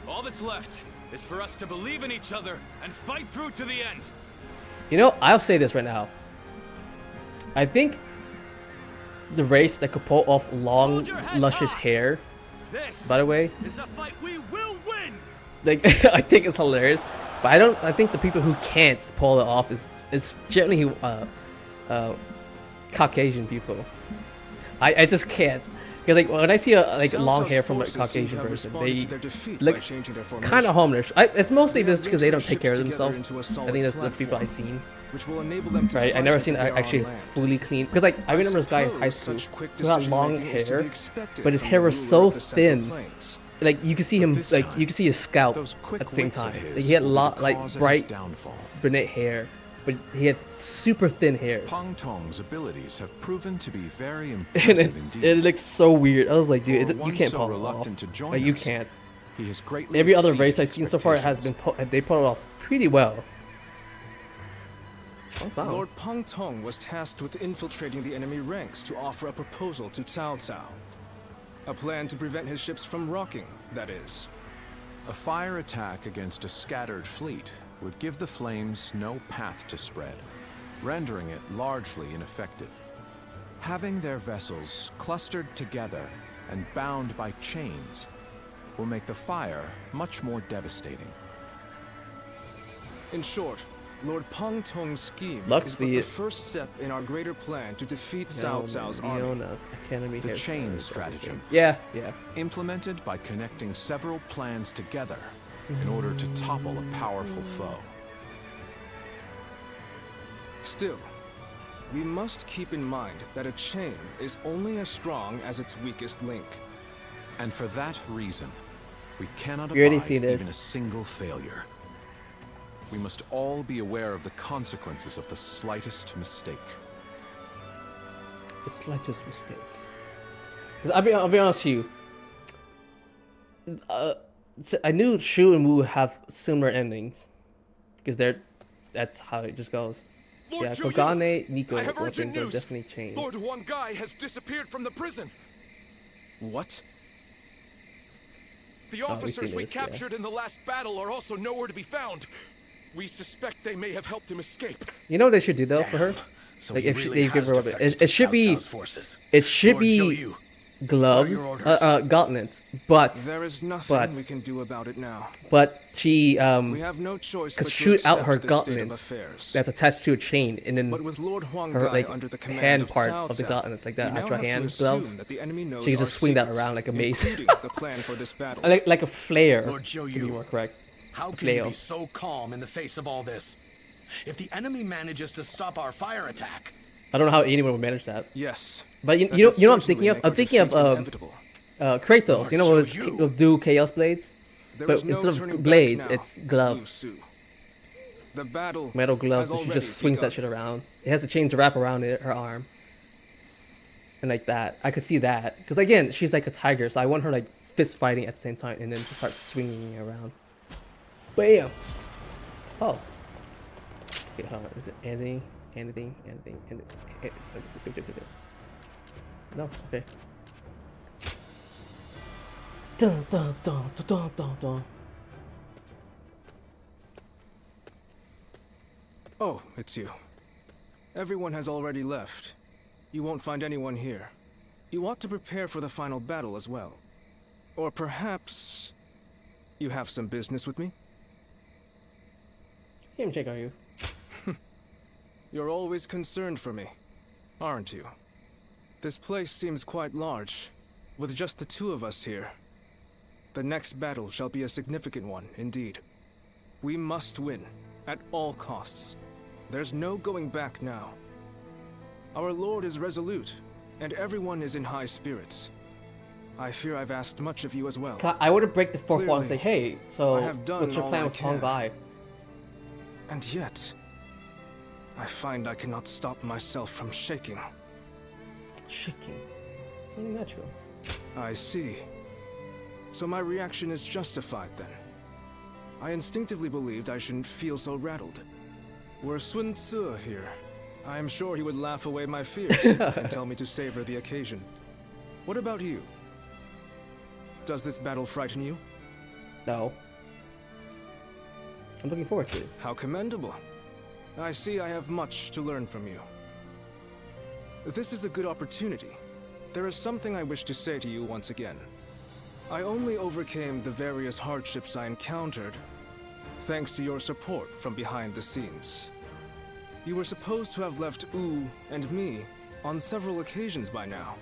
All that's left is for us to believe in each other and fight through to the end. You know, I'll say this right now. I think the race that could pull off long, luscious hair, by the way, is a fight we will win. Like, I think it's hilarious, but I think the people who can't pull it off is generally Caucasian people. I just can't. Because like when I see a long hair from a Caucasian person, they look kind of homeless. It's mostly because they don't take care of themselves. I think that's the people I've seen. Right, I never seen actually fully clean. Because like I remember this guy in high school who had long hair, but his hair was so thin, like you could see him, like you could see his scalp at the same time. Like, he had bright brunette hair, but he had super thin hair. Pang Tong's abilities have proven to be very And impressive indeed. it looks so weird. I was like, dude, you can't pull it off. Like, you can't. He has greatly Every other race I've seen so far has been they pull it off pretty well. Oh, wow. Lord Pang Tong was tasked with infiltrating the enemy ranks to offer a proposal to Cao Cao. A plan to prevent his ships from rocking, that is. A fire attack against a scattered fleet would give the flames no path to spread, rendering it largely ineffective. Having their vessels clustered together and bound by chains will make the fire much more devastating. In short, Lord Pang Tong's scheme Lux is but the first step in our greater plan to defeat Cao Cao's army. The chain strategy. Yeah. Implemented by connecting several plans together in order to topple a powerful foe. Still, we must keep in mind that a chain is only as strong as its weakest link. And for that reason, we cannot You already abide see this. even a single failure. We must all be aware of the consequences of the slightest mistake. the slightest mistake. Because I'll be honest with you. I knew Shu and Wu have similar endings, because that's how it just goes. Lord Yeah, Zhou Yu, Kogane, Nico, I have urgent weapons are news. definitely changed. Lord Huang Gai has disappeared from the prison. What? The we've officers seen we this, yeah. captured in the last battle are also nowhere to be found. We suspect they may have helped him escape. You know what they should do though for her? So Like he if really they give has her a weapon, defected it should to be Cao Cao's forces. it should Lord Zhou be Yu, gloves, gauntlets, but There is nothing we can do about it now. but she We have no choice could but to shoot out her accept the state of gauntlets affairs. that's attached to a chain, and then But with Lord Huang her Gai like under the command hand of part Cao of the Cao, gauntlets, like that we now actual have to hand assume glove. that the enemy knows She can our just swing that secrets, around like a mace, including the plan for this battle. like a flare. Lord Zhou To be Yu, more correct. how A can you flail. be so calm in the face of all this? If the enemy manages to stop our fire attack, I don't know how anyone would manage that. Yes. But you That know could what I'm certainly thinking of? make I'm our thinking of defeat inevitable. Kratos. You know what will do Chaos Blades? There But is no instead turning of back blades, now, it's gloves. Lu Su. The battle Metal gloves, has and she already just swings that shit around. It has a chain to wrap around her arm. And like that. I could see that. Because again, she's like a tiger, so I want her like fist fighting at the same time and then to start swinging around. Bam! Oh. Okay, hold on. Is it anything? No, okay. Dun, dun, dun, dun, dun, dun, dun. Oh, it's you. Everyone has already left. You won't find anyone here. You ought to prepare for the final battle as well. Or perhaps you have some business with me? Game check, are you? You're always concerned for me, aren't you? This place seems quite large, with just the two of us here. The next battle shall be a significant one, indeed. We must win, at all costs. There's no going back now. Our Lord is resolute, and everyone is in high spirits. I fear I've asked much of you as well. I would have break the fourth wall and say, hey, so I have done what's your all plan I with Huang can. Gai? And yet, I find I cannot stop myself from shaking. Shaking? It's only natural. I see. So my reaction is justified then. I instinctively believed I shouldn't feel so rattled. Were Sun Tzu here, I am sure he would laugh away my fears and tell me to savor the occasion. What about you? Does this battle frighten you? No. I'm looking forward to it. How commendable. I see I have much to learn from you. This is a good opportunity. There is something I wish to say to you once again. I only overcame the various hardships I encountered thanks to your support from behind the scenes. You were supposed to have left Wu and me on several occasions by now,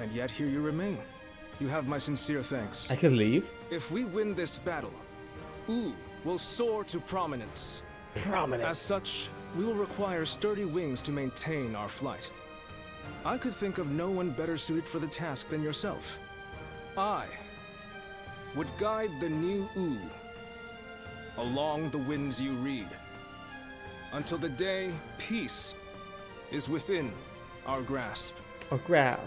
and yet here you remain. You have my sincere thanks. I could leave? If we win this battle, Wu will soar to prominence. Prominence. As such, we will require sturdy wings to maintain our flight. I could think of no one better suited for the task than yourself. I would guide the new Wu along the winds you read, until the day peace is within our grasp. Or grasp.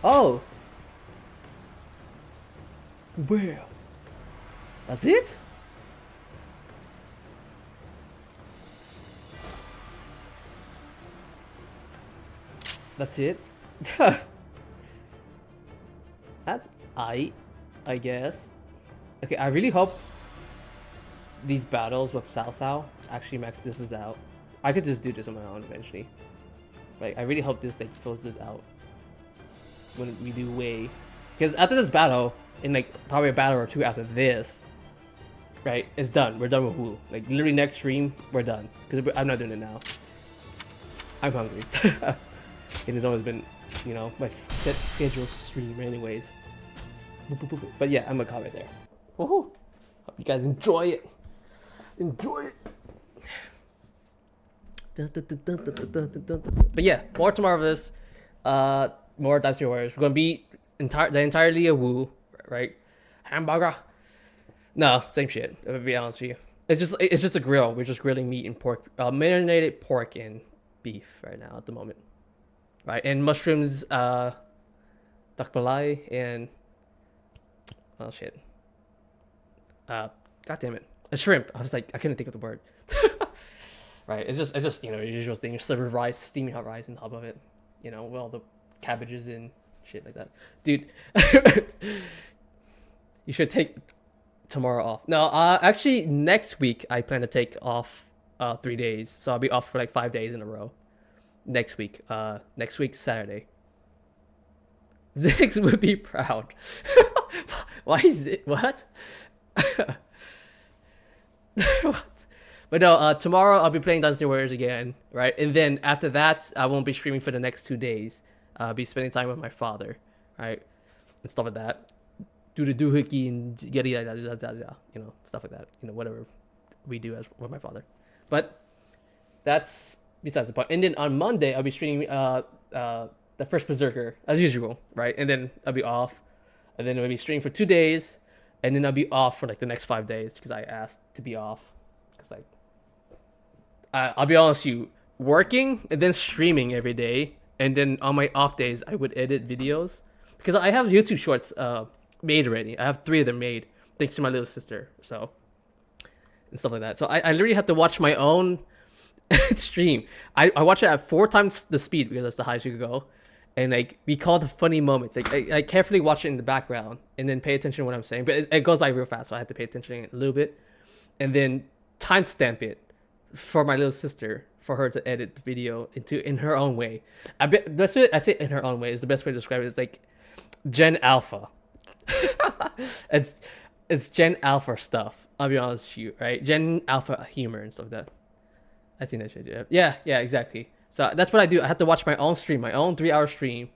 Oh! Well, that's it? That's it? That's I guess. Okay, I really hope these battles with Cao Cao actually max this out. I could just do this on my own eventually. Like, I really hope this like fills this out when we do Wei. Because after this battle, in like probably a battle or two after this, right, it's done. We're done with Wu. Like literally next stream, we're done. Because I'm not doing it now. I'm hungry. It has always been, you know, my set scheduled stream anyways. But yeah, I'm gonna call it there. Woohoo! Hope you guys enjoy it. Enjoy it. But yeah, more tomorrow of this. More Dynasty Warriors. We're gonna be entirely a Wu, right? Hamburger. No, same shit. I'm gonna be honest with you. it's just a grill. We're just grilling meat and pork, marinated pork and beef right now at the moment, right? And mushrooms, duck balai, and oh shit, god damn it, a shrimp. I was like, I couldn't think of the word. Right? It's just you know, your usual thing. You serve rice, steaming hot rice on top of it. You know, with all the cabbages and shit like that, dude. You should take tomorrow off. No, actually next week I plan to take off 3 days, so I'll be off for like 5 days in a row next week. Next week Saturday. Ziggs would be proud. Why is it what? What? But no, tomorrow I'll be playing Dynasty Warriors again, right? And then after that, I won't be streaming for the next 2 days. I'll be spending time with my father, right? And stuff like that. Do the doohickey and yada yada yada, you know, stuff like that. You know, whatever we do as with my father. But that's besides the point. And then on Monday I'll be streaming the first Berserker as usual, right? And then I'll be off. And then I'll be streaming for 2 days, and then I'll be off for like the next 5 days because I asked to be off. Cause like I'll be honest with you, working and then streaming every day, and then on my off days I would edit videos because I have YouTube shorts made already. I have 3 of them made thanks to my little sister, so and stuff like that. So I literally have to watch my own stream. I watch it at 4 times the speed because that's the highest you could go, and like we call the funny moments. Like I carefully watch it in the background and then pay attention to what I'm saying, but it goes by real fast, so I have to pay attention a little bit, and then timestamp it for my little sister for her to edit the video in her own way. That's what I say, in her own way is the best way to describe it. It's like Gen Alpha. it's Gen Alpha stuff. I'll be honest with you, right? Gen Alpha humor and stuff like that. I seen that shit. Yeah, exactly. So that's what I do. I have to watch my own stream, my own 3-hour stream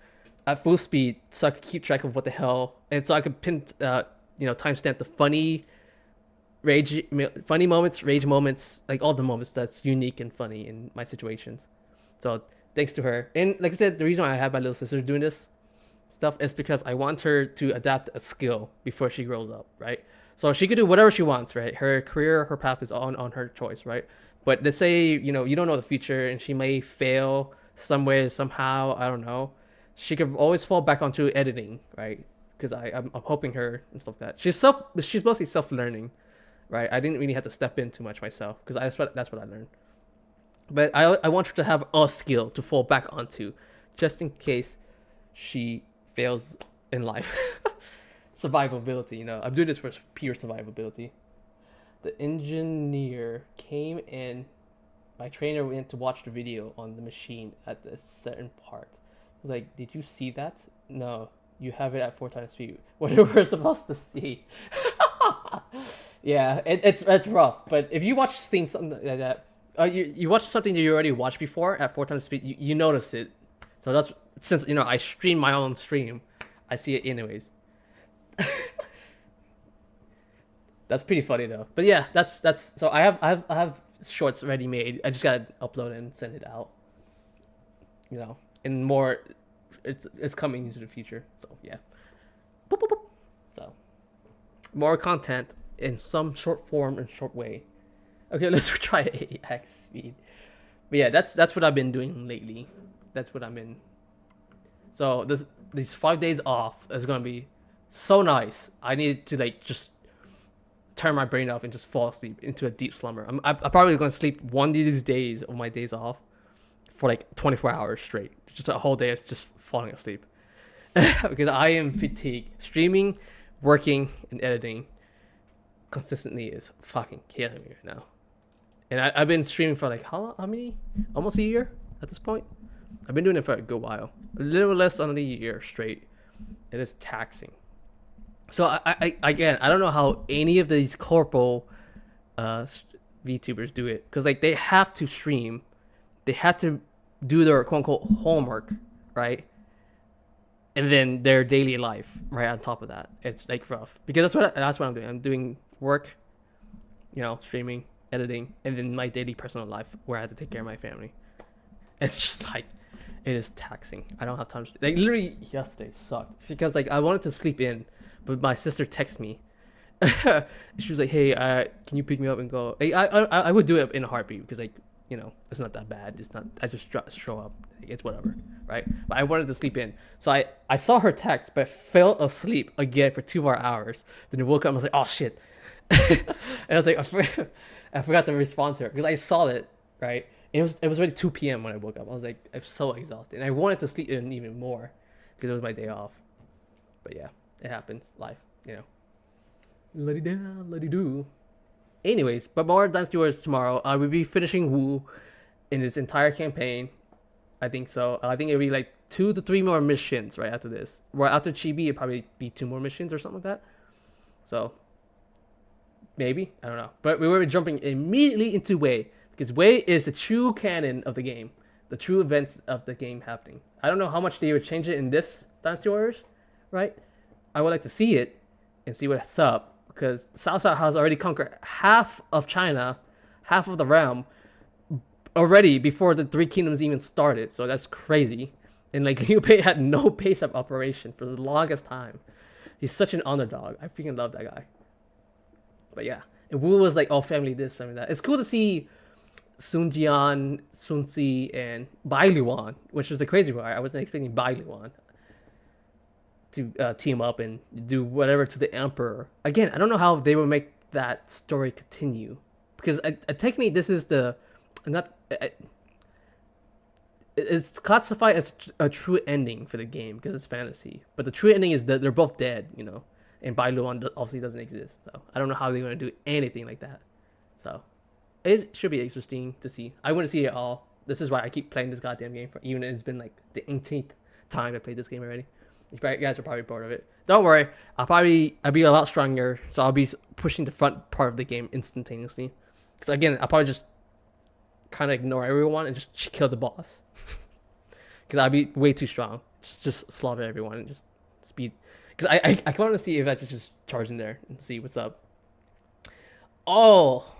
at full speed, so I can keep track of what the hell, and so I can pin, timestamp the funny moments, rage moments, like all the moments that's unique and funny in my situations. So thanks to her. And like I said, the reason why I have my little sister doing this stuff is because I want her to adapt a skill before she grows up, right? So she could do whatever she wants, right? Her career, her path is on her choice, right? But let's say, you don't know the future and she may fail some way, somehow, I don't know. She could always fall back onto editing, right? Because I'm helping her and stuff like that. She's mostly self-learning, right? I didn't really have to step in too much myself because that's what I learned. But I want her to have a skill to fall back onto just in case she fails in life. Survivability, I'm doing this for pure survivability. The engineer came in. My trainer went to watch the video on the machine at a certain part. I was like, did you see that? No, you have it at 4 times speed. What are we supposed to see? Yeah, it's rough. But if you watch something like that, you watch something that you already watched before at 4 times speed, you notice it. So that's since I stream my own stream, I see it anyways. That's pretty funny though. But yeah, that's so I have shorts ready made. I just gotta upload it and send it out. And more, it's coming into the future. So yeah. Boop, boop, boop. So more content in some short form and short way. Okay, let's try 8x speed. But yeah, that's what I've been doing lately. That's what I'm in. So these 5 days off is gonna be so nice. I need to just turn my brain off and just fall asleep into a deep slumber. I'm probably gonna sleep one of these days of my days off for 24 hours straight. Just a whole day of just falling asleep. Because I am fatigued. Streaming, working, and editing consistently is fucking killing me right now. And I've been streaming for how many? Almost a year at this point. I've been doing it for a good while. A little less than a year straight. It is taxing. So I again, I don't know how any of these corporal VTubers do it, because they have to stream, they have to do their quote unquote homework, right? And then their daily life right on top of that. It's rough, because that's what I'm doing. I'm doing work, streaming, editing, and then my daily personal life where I have to take care of my family. It's just it is taxing. I don't have time to sleep. Literally yesterday sucked because I wanted to sleep in, but my sister texted me She was like, "Hey, can you pick me up and go?" Hey, I would do it in a heartbeat because like, you know, it's not that bad. It's not. I just show up. It's whatever, right? But I wanted to sleep in, so I saw her text, but I fell asleep again for 2 more hours. Then I woke up and I was like, "Oh shit," and I was like, I forgot to respond to her because I saw it, right? And it was already 2 p.m. when I woke up. I was like, I'm so exhausted, and I wanted to sleep in even more because it was my day off. But yeah, it happens. Life, you know. Let it down, let it do. Anyways, but more Dynasty Warriors tomorrow. I will be finishing Wu in its entire campaign. I think so. I think it'll be like 2 to 3 more missions right after this. Right after Chibi, it'll probably be 2 more missions or something like that. So, maybe. I don't know. But we will be jumping immediately into Wei. Because Wei is the true canon of the game. The true events of the game happening. I don't know how much they would change it in this Dynasty Warriors, right? I would like to see it and see what's up. Because Cao Cao has already conquered half of China, half of the realm, already before the 3 kingdoms even started. So that's crazy. And like Liu Bei had no pace of operation for the longest time. He's such an underdog. I freaking love that guy. But yeah. And Wu was like, oh, family this, family that. It's cool to see Sun Jian, Sun Si, and Bai Luan, which is the crazy part. I wasn't expecting Bai Luan to team up and do whatever to the Emperor. Again, I don't know how they will make that story continue. Because technically this is the... it's classified as a true ending for the game because it's fantasy. But the true ending is that they're both dead, you know. And Bai Luan obviously doesn't exist. So I don't know how they're going to do anything like that. So it should be interesting to see. I want to see it all. This is why I keep playing this goddamn game, for even it's been like the 18th time I played this game already. You guys are probably bored of it. Don't worry. I'll be a lot stronger. So I'll be pushing the front part of the game instantaneously. Because again, I'll probably just kind of ignore everyone and just kill the boss. Because I'll be way too strong. Just slaughter everyone and just speed. Because I want to see if I just charge in there and see what's up. Oh,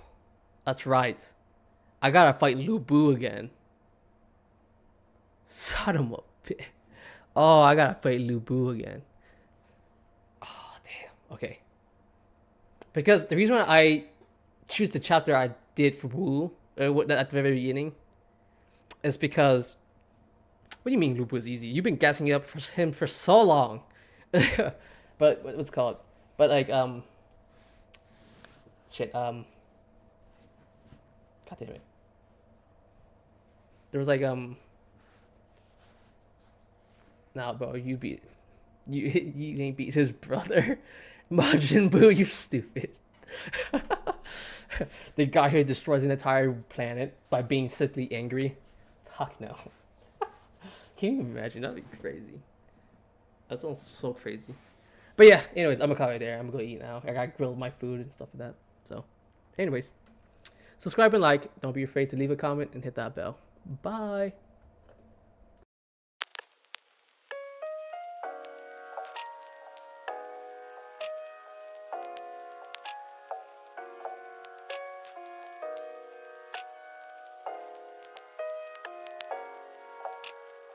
that's right. I gotta fight Lu Bu again. Son of a bitch. Oh, I gotta fight Lu Bu again. Oh, damn. Okay. Because the reason why I choose the chapter I did for Wu at the very beginning is because... What do you mean Lu Bu is easy? You've been gassing it up for him for so long. But what's it called? But like, shit, God damn it. There was like, nah, bro, you ain't beat his brother. Majin Buu, you stupid. The guy who destroys an entire planet by being simply angry. Fuck no. Can you imagine? That'd be crazy. That sounds so crazy. But yeah, anyways, I'm gonna cut right there. I'm gonna go eat now. I gotta grill my food and stuff like that. So, anyways, subscribe and like. Don't be afraid to leave a comment and hit that bell. Bye.